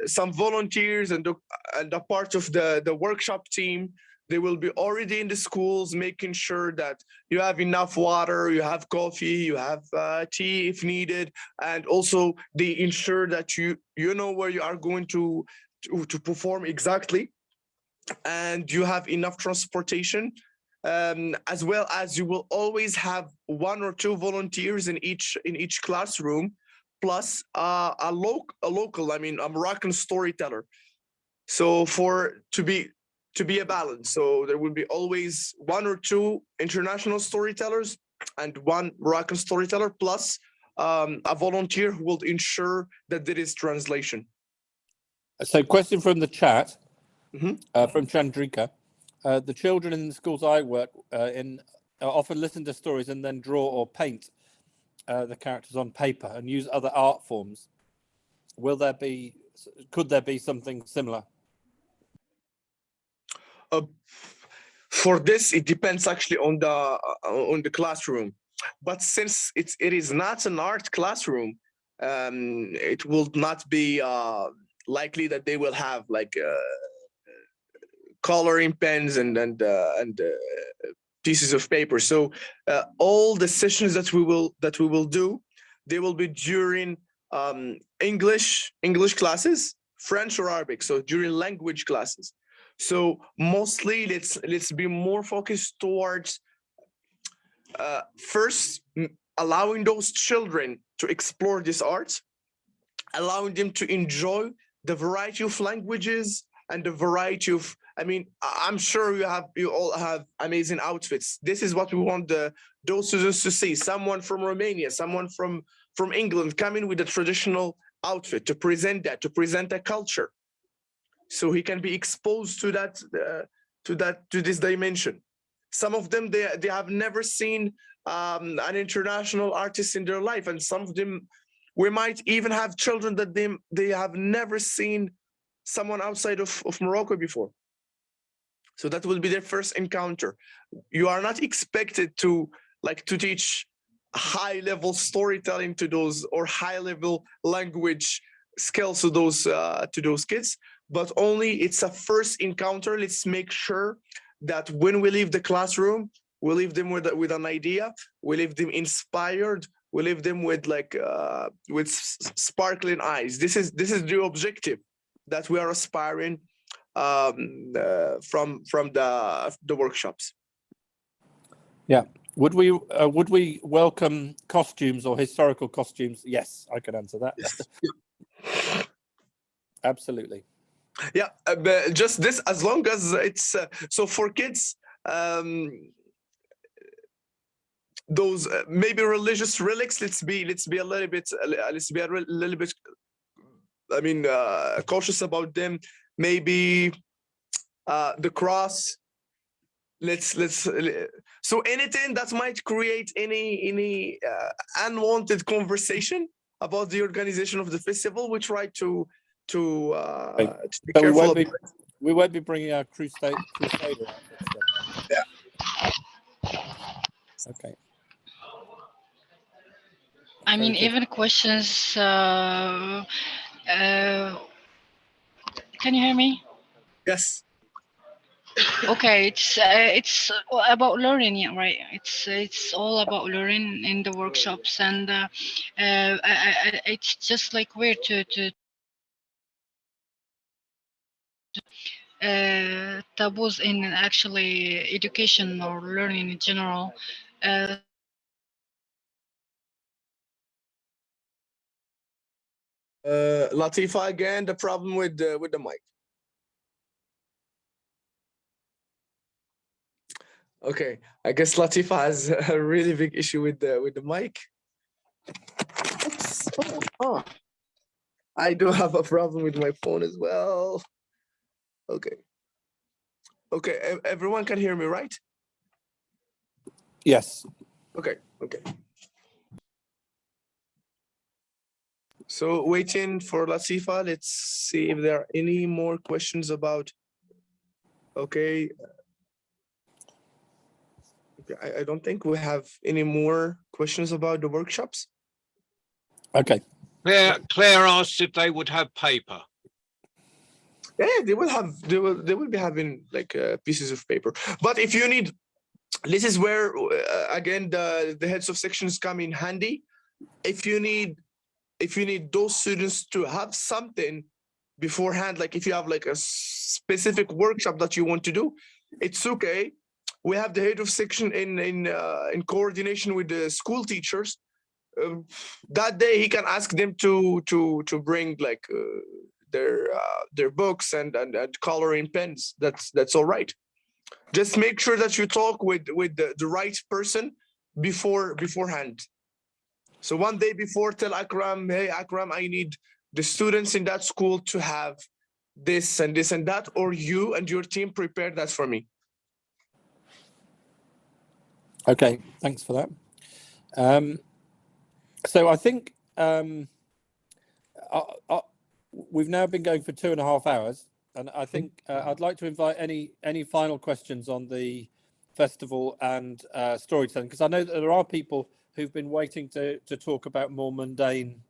some volunteers and a part of the workshop team. They will be already in the schools, making sure that you have enough water, you have coffee, you have tea if needed, and also they ensure that you know where you are going to perform exactly, and you have enough transportation, as well as you will always have 1 or 2 volunteers in each classroom, plus a local, I mean, a Moroccan storyteller. So to be a balance. So there will be always 1 or 2 international storytellers and 1 Moroccan storyteller, plus a volunteer who will ensure that there is translation. So question from the chat, from Chandrika. The children in the schools I work in often listen to stories and then draw or paint the characters on paper and use other art forms. Could there be something similar? For this, it depends actually on the classroom. But since it is not an art classroom, it will not be likely that they will have like coloring pens and pieces of paper. So all the sessions that we will do, they will be during English classes, French or Arabic. So during language classes. So mostly let's be more focused towards first allowing those children to explore this art, allowing them to enjoy the variety of languages and the variety of, I mean, I'm sure you all have amazing outfits. This is what we want those students to see. Someone from Romania, someone from England coming with a traditional outfit to present a culture. So he can be exposed to this dimension. Some of them they have never seen an international artist in their life, and some of them, we might even have children that they have never seen someone outside of Morocco before. So that will be their first encounter. You are not expected to teach high-level storytelling to those, or high-level language skills to those kids. But only it's a first encounter. Let's make sure that when we leave the classroom, we leave them with an idea, we leave them inspired, we leave them with sparkling eyes. This is the objective that we are aspiring from the workshops. Yeah. Would we welcome costumes or historical costumes? Yes, I can answer that. Yes. Absolutely. Yeah, but just this, as long as it's so for kids, those maybe religious relics. Let's be a little bit little bit. I mean, cautious about them. Maybe the cross. Let's so anything that might create any unwanted conversation about the organization of the festival, we try to be But careful. we won't be bringing our crusader outfits then. Yeah. Okay. I mean, Okay. even questions. Can you hear me? Yes. Okay, it's about learning, yeah, right? It's all about learning in the workshops, and it's just like weird to taboos in actually education or learning in general. Latifa, again, the problem with the mic. Okay, I guess Latifa has a really big issue with the mic. Oops. Oh, I do have a problem with my phone as well. Okay. Okay, everyone can hear me, right? Yes. Okay. So waiting for Latifa. Let's see if there are any more questions about. Okay. I don't think we have any more questions about the workshops. Okay. Claire asked if they would have paper. Yeah, they will be having like pieces of paper. But if you need, this is where again the heads of sections come in handy. If you need those students to have something beforehand, like if you have like a specific workshop that you want to do, it's okay. We have the head of section in coordination with the school teachers. That day he can ask them to bring like their books and coloring pens. That's all right. Just make sure that you talk with the right person beforehand. So one day before, tell Akram, hey Akram, I need the students in that school to have this and this and that, or you and your team prepare that for me. Okay, thanks for that. So I think we've now been going for 2.5 hours, and I think I'd like to invite any final questions on the festival and storytelling, because I know that there are people who've been waiting to talk about more mundane,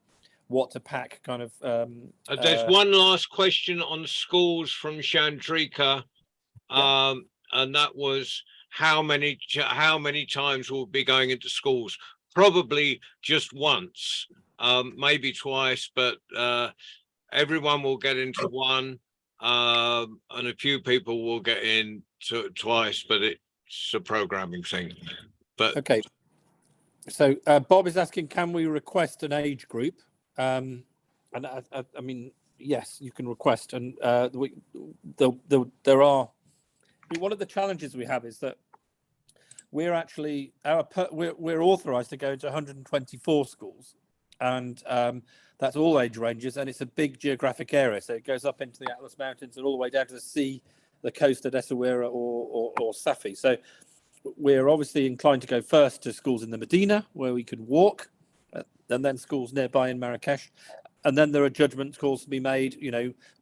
what to pack kind of. There's one last question on schools from Chandrika, and that was how many times we'll be going into schools. Probably just once, maybe twice, but everyone will get into one, and a few people will get in twice, but it's a programming thing. But okay. So Bob is asking, can we request an age group? And I mean, yes, you can request, and there are. One of the challenges we have is that we're actually we're authorized to go into 124 schools, and that's all age ranges, and it's a big geographic area. So it goes up into the Atlas Mountains and all the way down to the sea, the coast at Essaouira or Safi. So we're obviously inclined to go first to schools in the Medina where we could walk, and then schools nearby in Marrakesh, and then there are judgment calls to be made,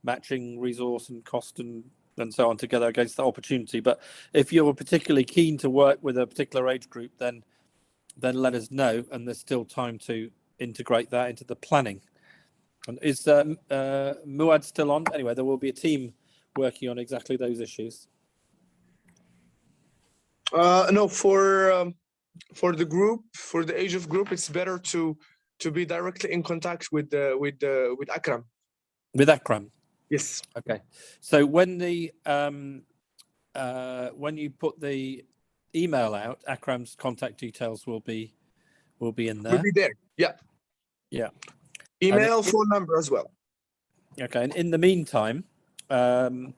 matching resource and cost and so on together against the opportunity. But if you're particularly keen to work with a particular age group, then let us know, and there's still time to integrate that into the planning. And is Muad still on? Anyway, there will be a team working on exactly those issues. No, for the group, for the age of group, it's better to be directly in contact with Akram. With Akram. Yes. Okay. So when when you put the email out, Akram's contact details will be in there. Will be there. Yeah. Yeah. Email, phone number as well. Okay. And in the meantime, In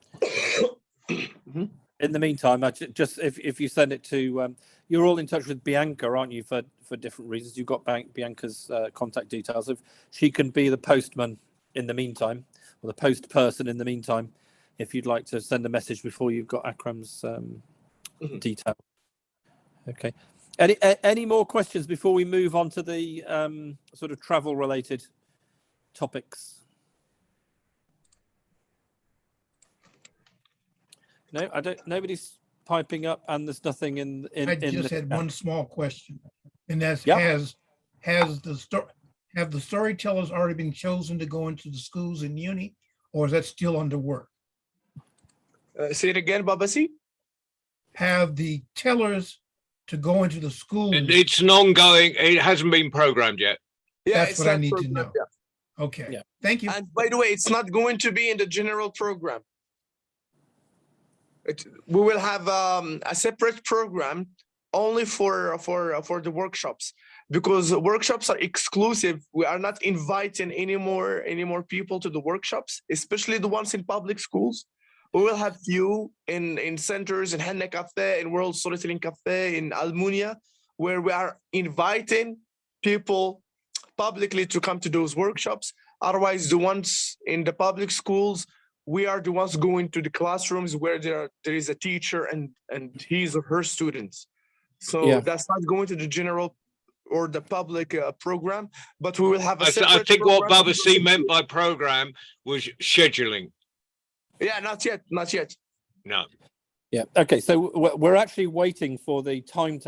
the meantime, just if you send it to, you're all in touch with Bianca, aren't you, for different reasons? You've got Bianca's contact details. If she can be the postman in the meantime, or the post person in the meantime, if you'd like to send a message before you've got Akram's detail. Okay. Any more questions before we move on to the sort of travel related topics? No, I don't. Nobody's piping up, and there's nothing in. I just had one small question, and that's Yep. have the storytellers already been chosen to go into the schools in uni, or is that still under work? Say it again, Babasi. Have the tellers to go into the schools? It's an ongoing. It hasn't been programmed yet. Yeah, That's it's what I not need to programmed know. yet. Okay. Yeah. Thank you. And by the way, it's not going to be in the general program. We will have a separate program only for the workshops, because workshops are exclusive. We are not inviting any more people to the workshops, especially the ones in public schools. We will have few in centers, in Henna Cafe, in World Storytelling Cafe, in Almunia, where we are inviting people publicly to come to those workshops. Otherwise, the ones in the public schools, we are the ones going to the classrooms where there is a teacher and his or her students. So Yeah. that's not going to the general or the public program, but we will have a I separate think what program. Babasi meant by program was scheduling. Yeah, not yet. No. Yeah. Okay. So we're actually waiting for the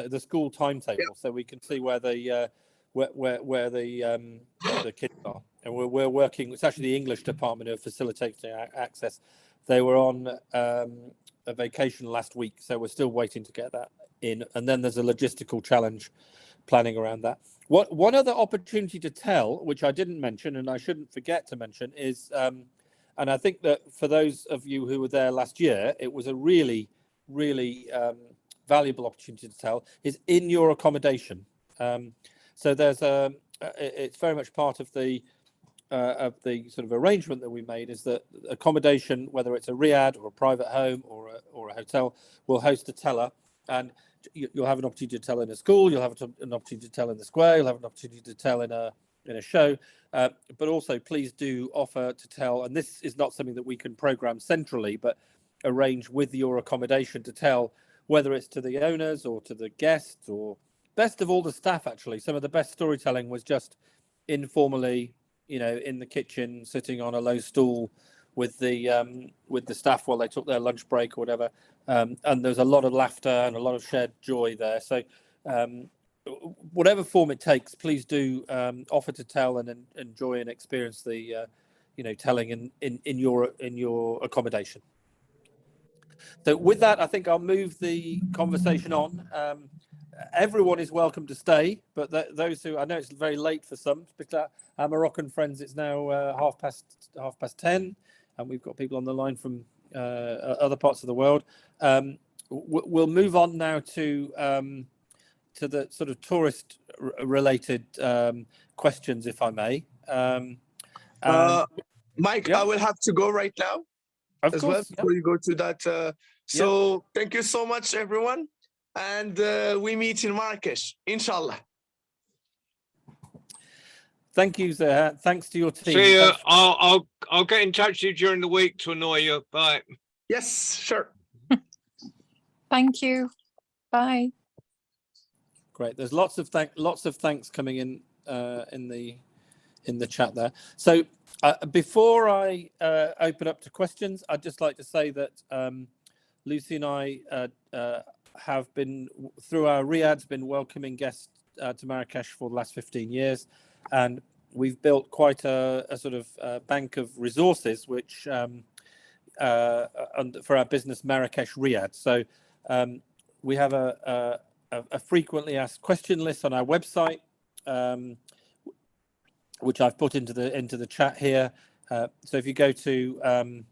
the school timetable, so we can see where the the kids are, and we're working. It's actually the English department who are facilitating access. They were on a vacation last week, so we're still waiting to get that in. And then there's a logistical challenge planning around that. One other opportunity to tell, which I didn't mention and I shouldn't forget to mention, is and I think that for those of you who were there last year, it was a really valuable opportunity to tell, is in your accommodation. So there's it's very much part of the sort of arrangement that we made, is that accommodation, whether it's a riad or a private home or a hotel, will host a teller, and you'll have an opportunity to tell in a school, you'll have an opportunity to tell in the square, you'll have an opportunity to tell in a show, but also please do offer to tell, and this is not something that we can program centrally, but arrange with your accommodation to tell, whether it's to the owners or to the guests, or best of all, the staff. Actually, some of the best storytelling was just informally, in the kitchen, sitting on a low stool with the staff while they took their lunch break or whatever. And there's a lot of laughter and a lot of shared joy there. So whatever form it takes, please do offer to tell and enjoy and experience the telling in your accommodation. So with that, I think I'll move the conversation on. Everyone is welcome to stay, but those who, I know it's very late for some, but our Moroccan friends, it's now 10:30, and we've got people on the line from other parts of the world. We'll move on now to the sort of tourist related questions, if I may. Mike, yeah. I will have to go right now Of as course, well before you go to that. So thank you so much, everyone. And we meet in Marrakesh, inshallah. Thank you, Zaher. Thanks to your team. See you. I'll get in touch with you during the week to annoy you. Bye. Yes, sure. Thank you. Bye. Great. There's lots of thanks coming in the chat there. So before I open up to questions, I'd just like to say that Lucy and I have been, through our Riads, been welcoming guests to Marrakesh for the last 15 years, and we've built quite a sort of bank of resources which for our business Marrakesh Riad. So we have a frequently asked question list on our website, which I've put into the chat here. So if you go to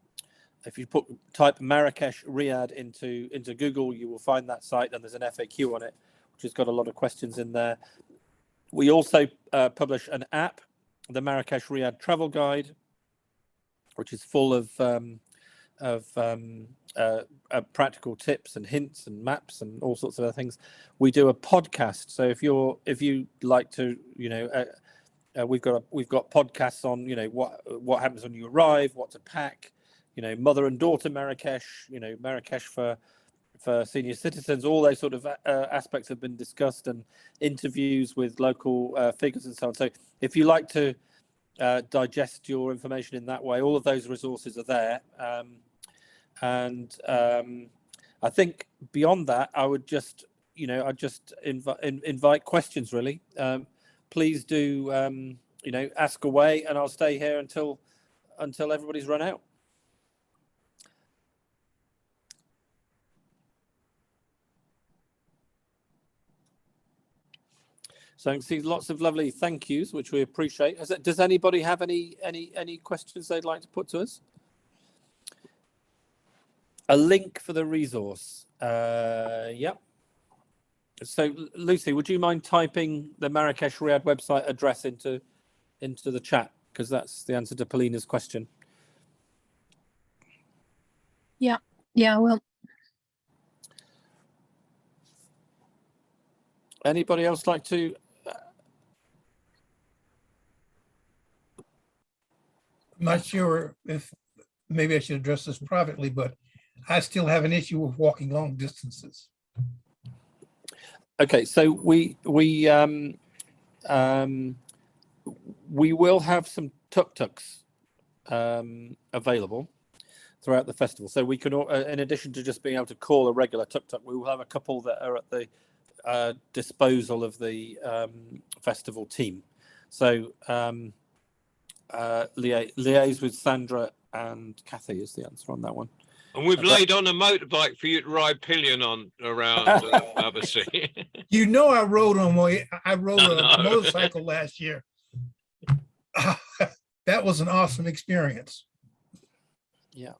if you type Marrakesh Riad into Google, you will find that site, and there's an FAQ on it, which has got a lot of questions in there. We also publish an app, the Marrakesh Riad Travel Guide, which is full of practical tips and hints and maps and all sorts of other things. We do a podcast. So if you like to, we've got podcasts on, what happens when you arrive, what to pack, mother and daughter Marrakesh, Marrakesh for senior citizens. All those sort of aspects have been discussed, and interviews with local figures and so on. So if you like to digest your information in that way, all of those resources are there. I think beyond that, I would just, invite questions really. Please do, ask away, and I'll stay here until everybody's run out. So I can see lots of lovely thank yous, which we appreciate. Does anybody have any questions they'd like to put to us? A link for the resource. Yep. So Lucy, would you mind typing the Marrakesh Riyadh website address into the chat? Because that's the answer to Paulina's question. Yeah, I will. Anybody else like to? I'm not sure if maybe I should address this privately, but I still have an issue with walking long distances. Okay, so we will have some tuk-tuks available throughout the festival. So we can, in addition to just being able to call a regular tuk-tuk, we will have a couple that are at the disposal of the festival team. So liaise with Sandra and Kathy is the answer on that one. And we've laid on a motorbike for you to ride pillion on around Battersea. I rode a motorcycle last year. That was an awesome experience. Yeah.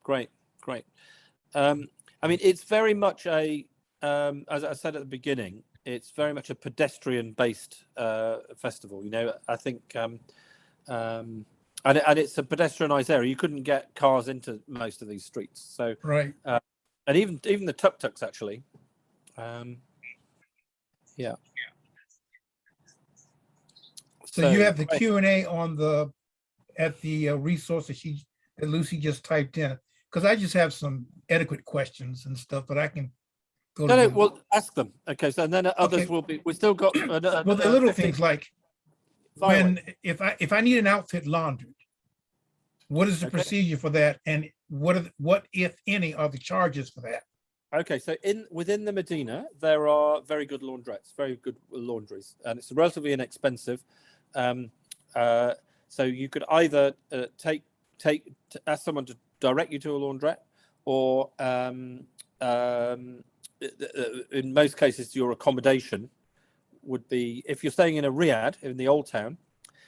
Great. I mean, it's very much as I said at the beginning, it's very much a pedestrian-based festival. I think, and it's a pedestrianised area. You couldn't get cars into most of these streets. So right, and even the tuk-tuks actually. Yeah. So you have the Q&A at the resource that Lucy just typed in, because I just have some adequate questions and stuff, but I can go to them. Well, ask them. Okay, so and then others will be. We still got. Well, the little things like if I need an outfit laundered, what is the procedure for that, and what if any are the charges for that? Okay, so within the Medina, there are very good laundrettes, very good laundries, and it's relatively inexpensive. So you could either ask someone to direct you to a laundrette, or in most cases, your accommodation would be, if you're staying in a riad in the old town,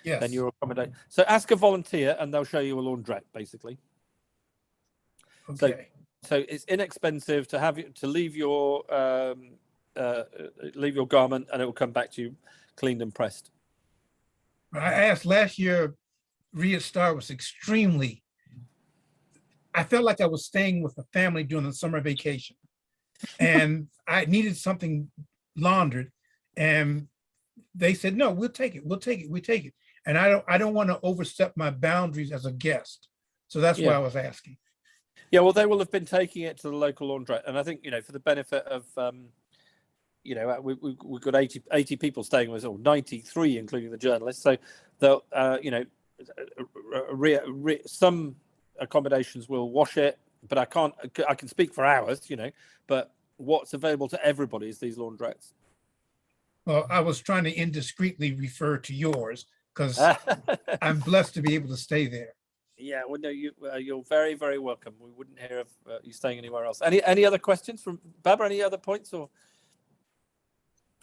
yes, then you're accommodated. So ask a volunteer and they'll show you a laundrette, basically. Okay. So it's inexpensive to leave your garment, and it will come back to you cleaned and pressed. I asked last year, Riyadh Star was extremely, I felt like I was staying with a family during the summer vacation, and I needed something laundered, and they said, no, we'll take it. And I don't want to overstep my boundaries as a guest. So that's why I was asking. Yeah, well, they will have been taking it to the local laundrette, and I think, for the benefit of, we've got 80 people staying with us, or 93, including the journalists. So they'll, some accommodations will wash it, but I can speak for hours, but what's available to everybody is these laundrettes. Well, I was trying to indiscreetly refer to yours because I'm blessed to be able to stay there. Yeah, well, no, you're very, very welcome. We wouldn't hear of you staying anywhere else. Any other questions from Barbara? Any other points, or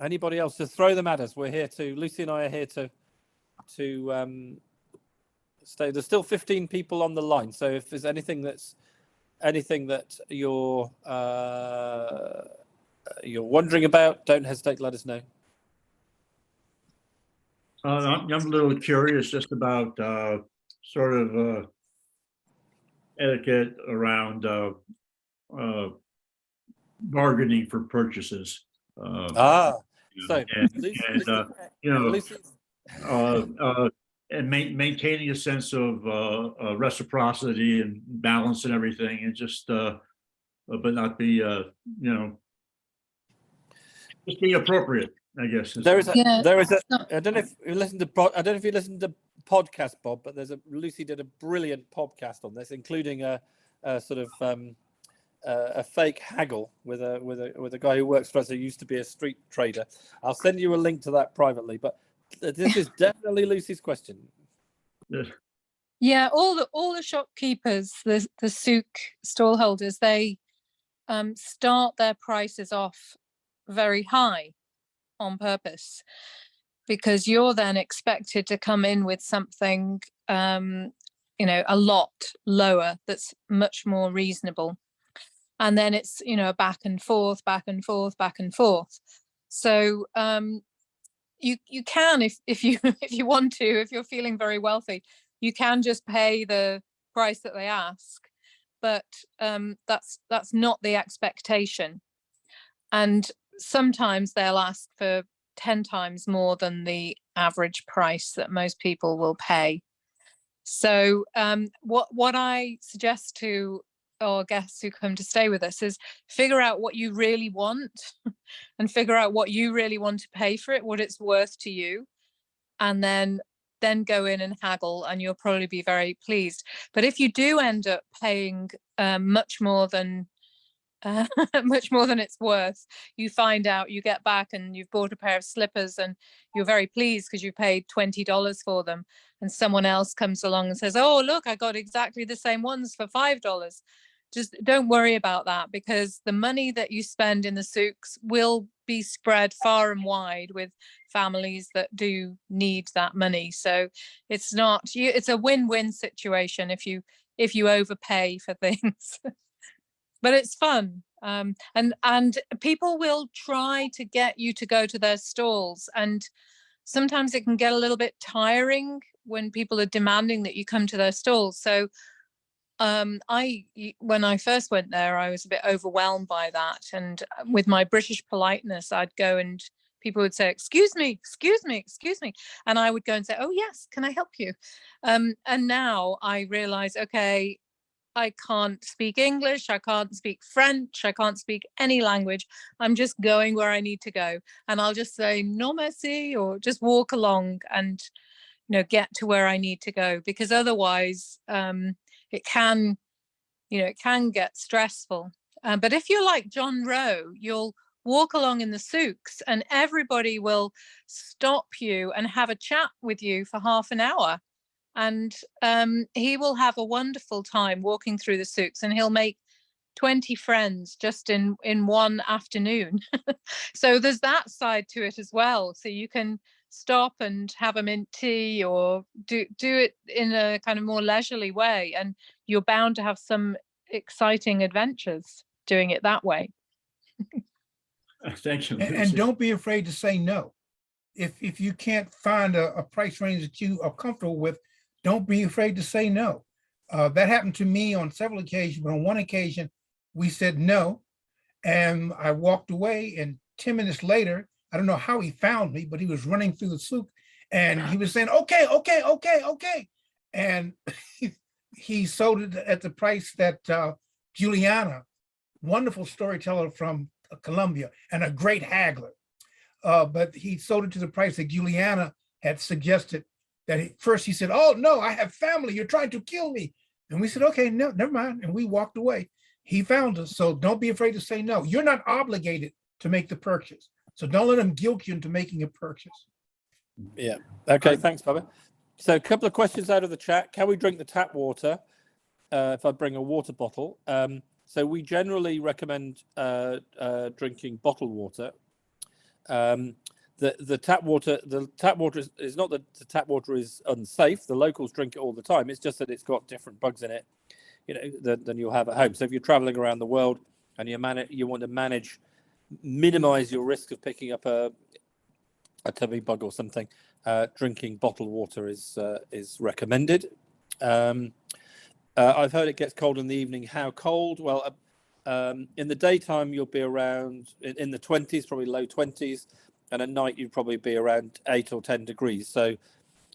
anybody else? Just throw them at us. We're here to. Lucy and I are here to stay. There's still 15 people on the line, so if there's anything that you're wondering about, don't hesitate to let us know. I'm a little curious just about etiquette around bargaining for purchases. So And maintaining a sense of reciprocity and balance and everything, and just but not be just be appropriate, I guess. There is a I don't know if you listen to podcast, Bob, but Lucy did a brilliant podcast on this, including a sort of a fake haggle with a guy who works for us who used to be a street trader. I'll send you a link to that privately, but this is definitely Lucy's question. Yeah, all the shopkeepers, the souk stall holders, they start their prices off very high on purpose, because you're then expected to come in with something a lot lower that's much more reasonable, and then it's back and forth. So you can, if you want to, if you're feeling very wealthy, you can just pay the price that they ask, but that's not the expectation. And sometimes they'll ask for 10 times more than the average price that most people will pay. So what I suggest to our guests who come to stay with us is figure out what you really want and figure out what you really want to pay for it, what it's worth to you, and then go in and haggle, and you'll probably be very pleased. But if you do end up paying much more than it's worth, you find out, you get back and you've bought a pair of slippers and you're very pleased because you paid $20 for them, and someone else comes along and says, oh look, I got exactly the same ones for $5. Just don't worry about that, because the money that you spend in the souks will be spread far and wide with families that do need that money. So it's a win-win situation if you overpay for things. But it's fun. And people will try to get you to go to their stalls, and sometimes it can get a little bit tiring when people are demanding that you come to their stalls. So when I first went there, I was a bit overwhelmed by that, and with my British politeness, I'd go and people would say, excuse me, and I would go and say, oh yes, can I help you? And now I realize, okay, I can't speak English, I can't speak French, I can't speak any language. I'm just going where I need to go, and I'll just say non merci, or just walk along and get to where I need to go, because otherwise it can get stressful. But if you're like John Rowe, you'll walk along in the souks and everybody will stop you and have a chat with you for half an hour. And he will have a wonderful time walking through the souks, and he'll make 20 friends just in one afternoon. So there's that side to it as well. So you can stop and have a mint tea, or do it in a kind of more leisurely way, and you're bound to have some exciting adventures doing it that way. Thank you. And don't be afraid to say no. If you can't find a price range that you are comfortable with, don't be afraid to say no. That happened to me on several occasions, but on one occasion we said no, and I walked away, and 10 minutes later, I don't know how he found me, but he was running through the souk and he was saying, okay. And he sold it at the price that Juliana, wonderful storyteller from Colombia and a great haggler, but he sold it to the price that Juliana had suggested. First he said, oh no, I have family, you're trying to kill me. And we said, okay, no, never mind. And we walked away. He found us. So don't be afraid to say no. You're not obligated to make the purchase. So don't let them guilt you into making a purchase. Yeah. Okay. Thanks, Bubba. So a couple of questions out of the chat. Can we drink the tap water if I bring a water bottle? So we generally recommend drinking bottled water. The tap water is not that the tap water is unsafe. The locals drink it all the time. It's just that it's got different bugs in it, than you'll have at home. So if you're traveling around the world and you want to minimize your risk of picking up a tummy bug or something, drinking bottled water is recommended. I've heard it gets cold in the evening. How cold? Well, in the daytime, you'll be around in the 20s, probably low 20s. And at night, you'd probably be around 8 or 10 degrees. So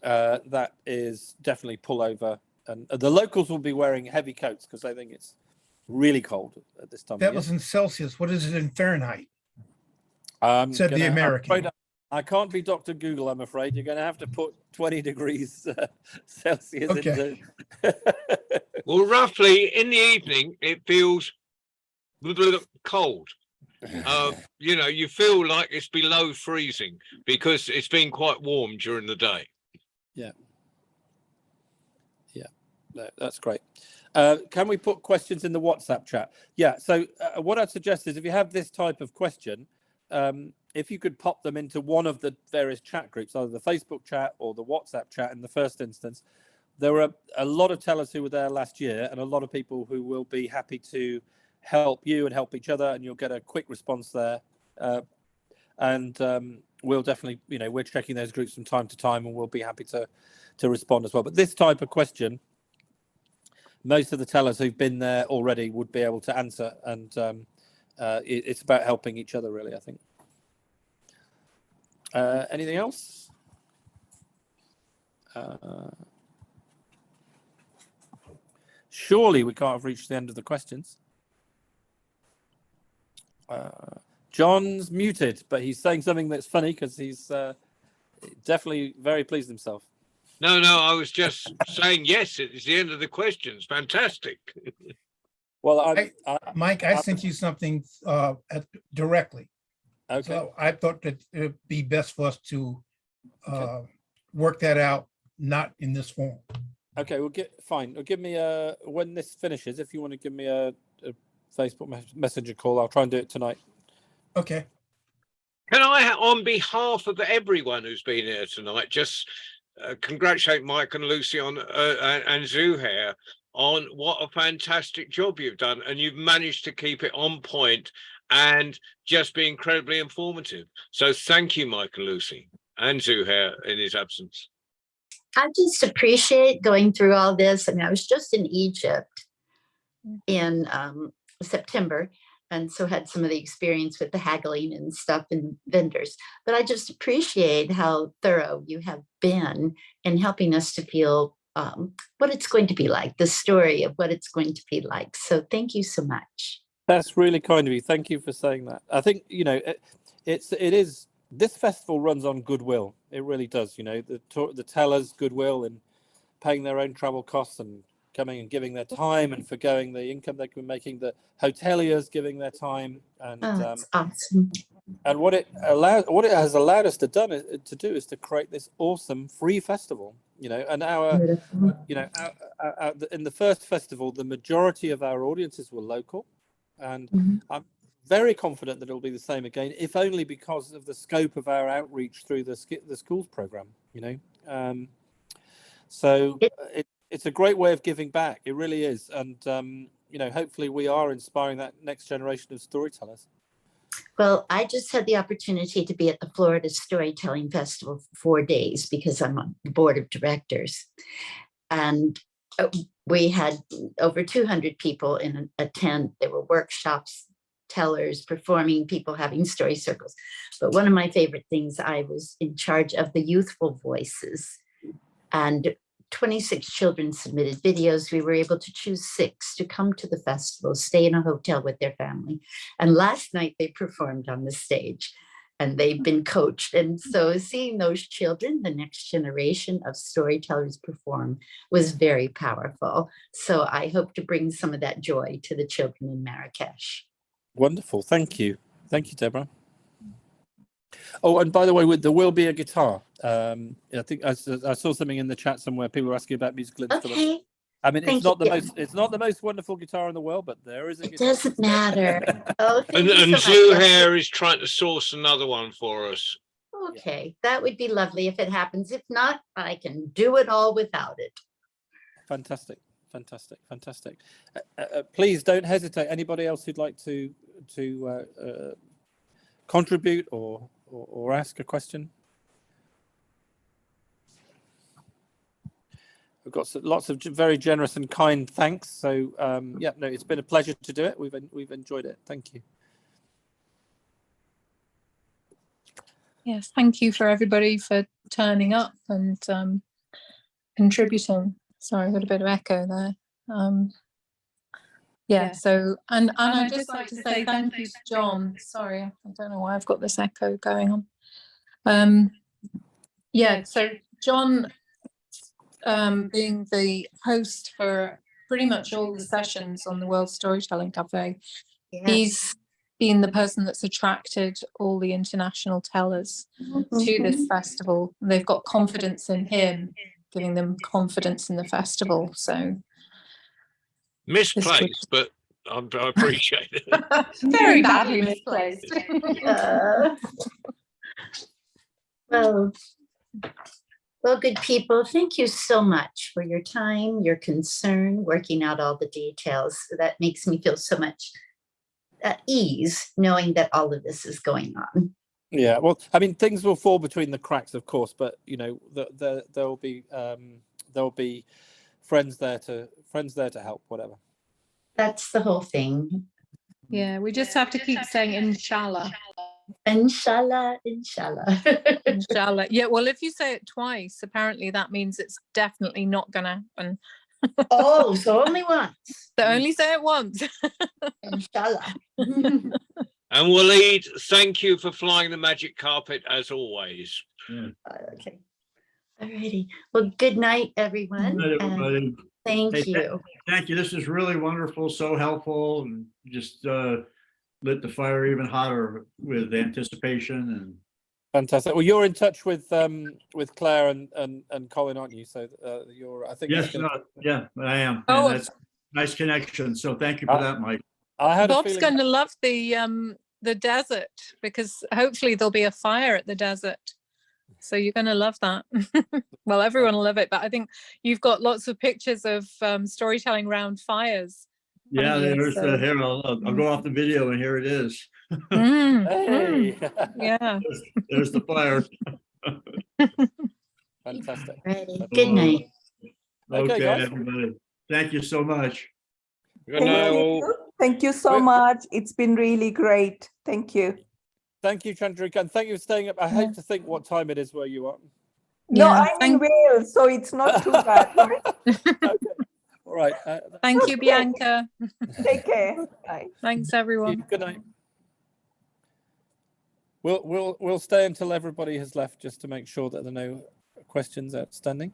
that is definitely pullover. And the locals will be wearing heavy coats because they think it's really cold at this time of That year. was in Celsius. What is it in Fahrenheit? Said the American. I can't be Dr. Google, I'm afraid. You're going to have to put 20 degrees Celsius into. Well, roughly in the evening, it feels cold. You know, you feel like it's below freezing because it's been quite warm during the day. Yeah. Yeah, no, that's great. Can we put questions in the WhatsApp chat? Yeah, so what I'd suggest is if you have this type of question, if you could pop them into one of the various chat groups, either the Facebook chat or the WhatsApp chat in the first instance. There were a lot of tellers who were there last year and a lot of people who will be happy to help you and help each other, and you'll get a quick response there. We'll definitely, you know, we're checking those groups from time to time and we'll be happy to respond as well. But this type of question, most of the tellers who've been there already would be able to answer, and it's about helping each other, really, I think. Anything else? Surely we can't have reached the end of the questions. John's muted, but he's saying something that's funny because he's definitely very pleased himself. No, I was just saying yes. It's the end of the questions. Fantastic. Well, Mike, I sent you something directly. Okay. So I thought that it'd be best for us to work that out, not in this form. Okay, well, fine. Give me when this finishes, if you want to give me a Facebook Messenger call, I'll try and do it tonight. Okay. Can I, on behalf of everyone who's been here tonight, just congratulate Mike and Lucy on and Zuhair on what a fantastic job you've done, and you've managed to keep it on point and just be incredibly informative. So thank you, Mike and Lucy, and Zuhair in his absence. I just appreciate going through all this. I mean, I was just in Egypt in September, and so had some of the experience with the haggling and stuff and vendors. But I just appreciate how thorough you have been in helping us to feel what it's going to be like, the story of what it's going to be like. So thank you so much. That's really kind of you. Thank you for saying that. I think, you know, it is, this festival runs on goodwill. It really does. You know, the tellers' goodwill and paying their own travel costs and coming and giving their time and forgoing the income they can be making, the hoteliers giving their time, and that's awesome. And what it has allowed us to do is to create this awesome free festival. You know, and in the first festival, the majority of our audiences were local, and I'm very confident that it'll be the same again, if only because of the scope of our outreach through the schools program. You know, so it's a great way of giving back. It really is, and you know, hopefully we are inspiring that next generation of storytellers. Well, I just had the opportunity to be at the Florida Storytelling Festival for 4 days because I'm on the board of directors. And we had over 200 people in a tent. There were workshops, tellers, performing, people having story circles. But one of my favorite things, I was in charge of the youthful voices. And 26 children submitted videos. We were able to choose 6 to come to the festival, stay in a hotel with their family. And last night they performed on the stage and they've been coached. And so seeing those children, the next generation of storytellers perform, was very powerful. So I hope to bring some of that joy to the children in Marrakesh. Wonderful. Thank you. Thank you, Deborah. Oh, and by the way, there will be a guitar. I think I saw something in the chat somewhere. People were asking about musical instruments. Okay. I mean, Thank it's not the most wonderful guitar in the world, but there is a guitar. It doesn't matter. Oh, And Zuhair is trying to source another one for us. Okay, that would be lovely if it happens. If not, I can do it all without it. Fantastic. Please don't hesitate. Anybody else who'd like to contribute or ask a question? We've got lots of very generous and kind thanks. So yeah, no, it's been a pleasure to do it. We've enjoyed it. Thank you. Yes, thank you for everybody for turning up and contributing. Sorry, I got a bit of echo there. Yeah, so and I'd just like to say thank you to John. Sorry, I don't know why I've got this echo going on. Yeah, so John, being the host for pretty much all the sessions on the World Storytelling Cafe, he's been the person that's attracted all the international tellers to this festival. They've got confidence in him, giving them confidence in the festival. So misplaced, but I appreciate it. very badly misplaced. Well, good people, thank you so much for your time, your concern, working out all the details. That makes me feel so much at ease knowing that all of this is going on. Yeah, well, I mean, things will fall between the cracks, of course, but you know, there will be friends there to help, whatever. That's the whole thing. Yeah, we just have to keep saying inshallah. Inshallah, inshallah. Inshallah. Yeah, well, if you say it twice, apparently that means it's definitely not going to happen. Oh, so only once. So only say it once. Inshallah. And Waleed, thank you for flying the magic carpet as always. Okay. Alrighty. Well, good night, everyone. Good night, everybody. Thank Hey, you. Thank you. This is really wonderful, so helpful, and just lit the fire even hotter with anticipation. And fantastic. Well, you're in touch with Claire and Colin, aren't you? So you're, I think. Yes, yeah, I am. Oh, and that's nice connection. So thank you for that, Mike. I had Bob's going to love the desert, because hopefully there'll be a fire at the desert. So you're going to love that. Well, everyone will love it, but I think you've got lots of pictures of storytelling round fires. Yeah, there's here. I'll go off the video, and here it is. Hey. Yeah. There's the fire. Fantastic. Ready. Good night. Okay, guys. everybody. Thank you so much. Good night. Thank you so much. It's been really great. Thank you. Thank you, Chandrika, and thank you for staying up. I hate to think what time it is where you are. No, I'm in Wales, so it's not too bad. Okay. All right. Thank you, Bianca. Take care. Bye. Thanks, everyone. Good night. We'll stay until everybody has left, just to make sure that there are no questions outstanding.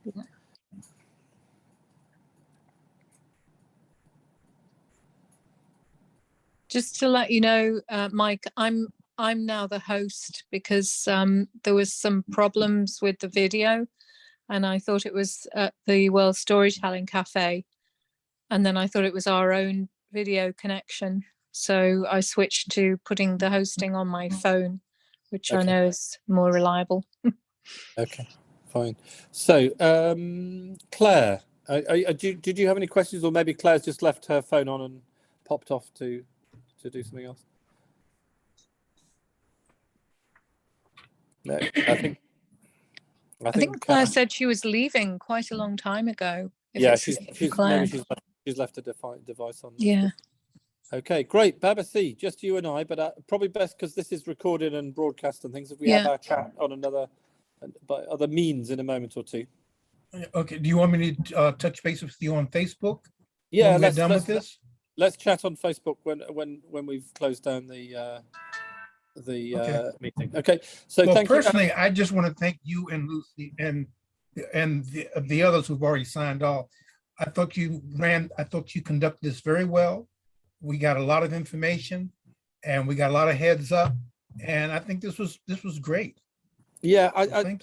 Just to let you know, Mike, I'm now the host, because there was some problems with the video, and I thought it was at the World Storytelling Cafe, and then I thought it was our own video connection. So I switched to putting the hosting on my phone, which I know is more reliable. Okay, fine. So, Claire, did you have any questions, or maybe Claire's just left her phone on and popped off to do something else? No, I think Claire said she was leaving quite a long time ago. Yeah, she's left a device on. Yeah. Okay, great. Babasi, just you and I, but probably best, because this is recorded and broadcast and things, if we have our chat on by other means in a moment or two. Okay, do you want me to touch base with you on Facebook? Yeah, when we're done with this? Let's chat on Facebook when we've closed down the meeting. Okay, so well, thank personally, you. I just want to thank you and Lucy and the others who've already signed off. I thought you conducted this very well. We got a lot of information, and we got a lot of heads up, and I think this was great. Yeah, I think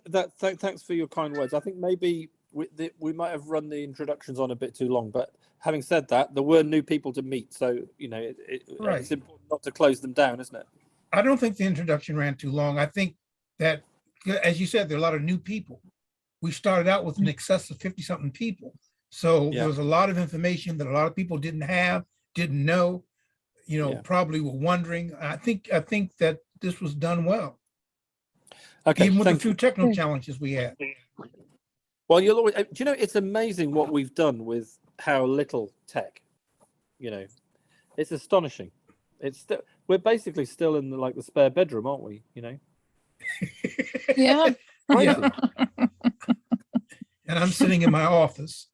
that. Thanks for your kind words. I think maybe we might have run the introductions on a bit too long, but having said that, there were new people to meet, so you know it's important not to close them down, isn't it? I don't think the introduction ran too long. I think that, as you said, there are a lot of new people. We started out with an excess of 50-something people, so there was a lot of information that a lot of people didn't know, probably were wondering. I think that this was done well. Okay, even with a few technical challenges we had. Well, you'll always, do you know, it's amazing what we've done with how little tech, you know, it's astonishing. We're basically still in the spare bedroom, aren't we? You know? Yeah. Yeah. And I'm sitting in my office.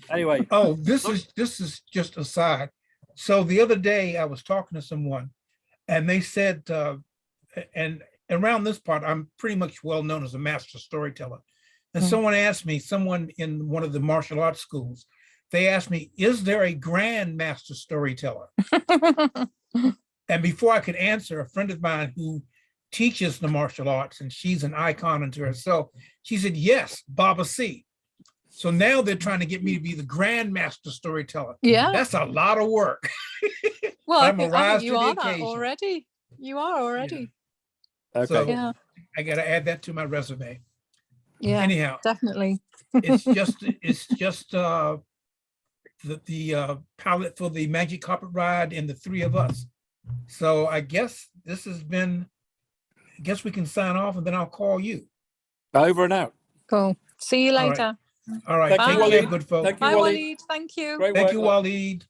Anyway. Oh, this is just a side. So the other day I was talking to someone and they said, and around this part, I'm pretty much well known as a master storyteller. And someone asked me, someone in one of the martial arts schools, they asked me, is there a grand master storyteller? And before I could answer, a friend of mine who teaches the martial arts, and she's an icon unto herself, she said, yes, Baba C. So now they're trying to get me to be the grand master storyteller. Yeah. That's a lot of work. Well, I I'm a think rise you to the are that occasion. already. You are already. Okay. So Yeah. I got to add that to my resume. Yeah. Anyhow, Definitely. it's just the pilot for the Magic Carpet Ride and the three of us. So I guess this has been, I guess we can sign off and then I'll call you. Over and out. Cool. See you All right. later. All right. Thank Take you, care, Waleed. good folks. Thank you, Bye, Waleed. Waleed. Thank you. Great Thank work, you, love. Waleed.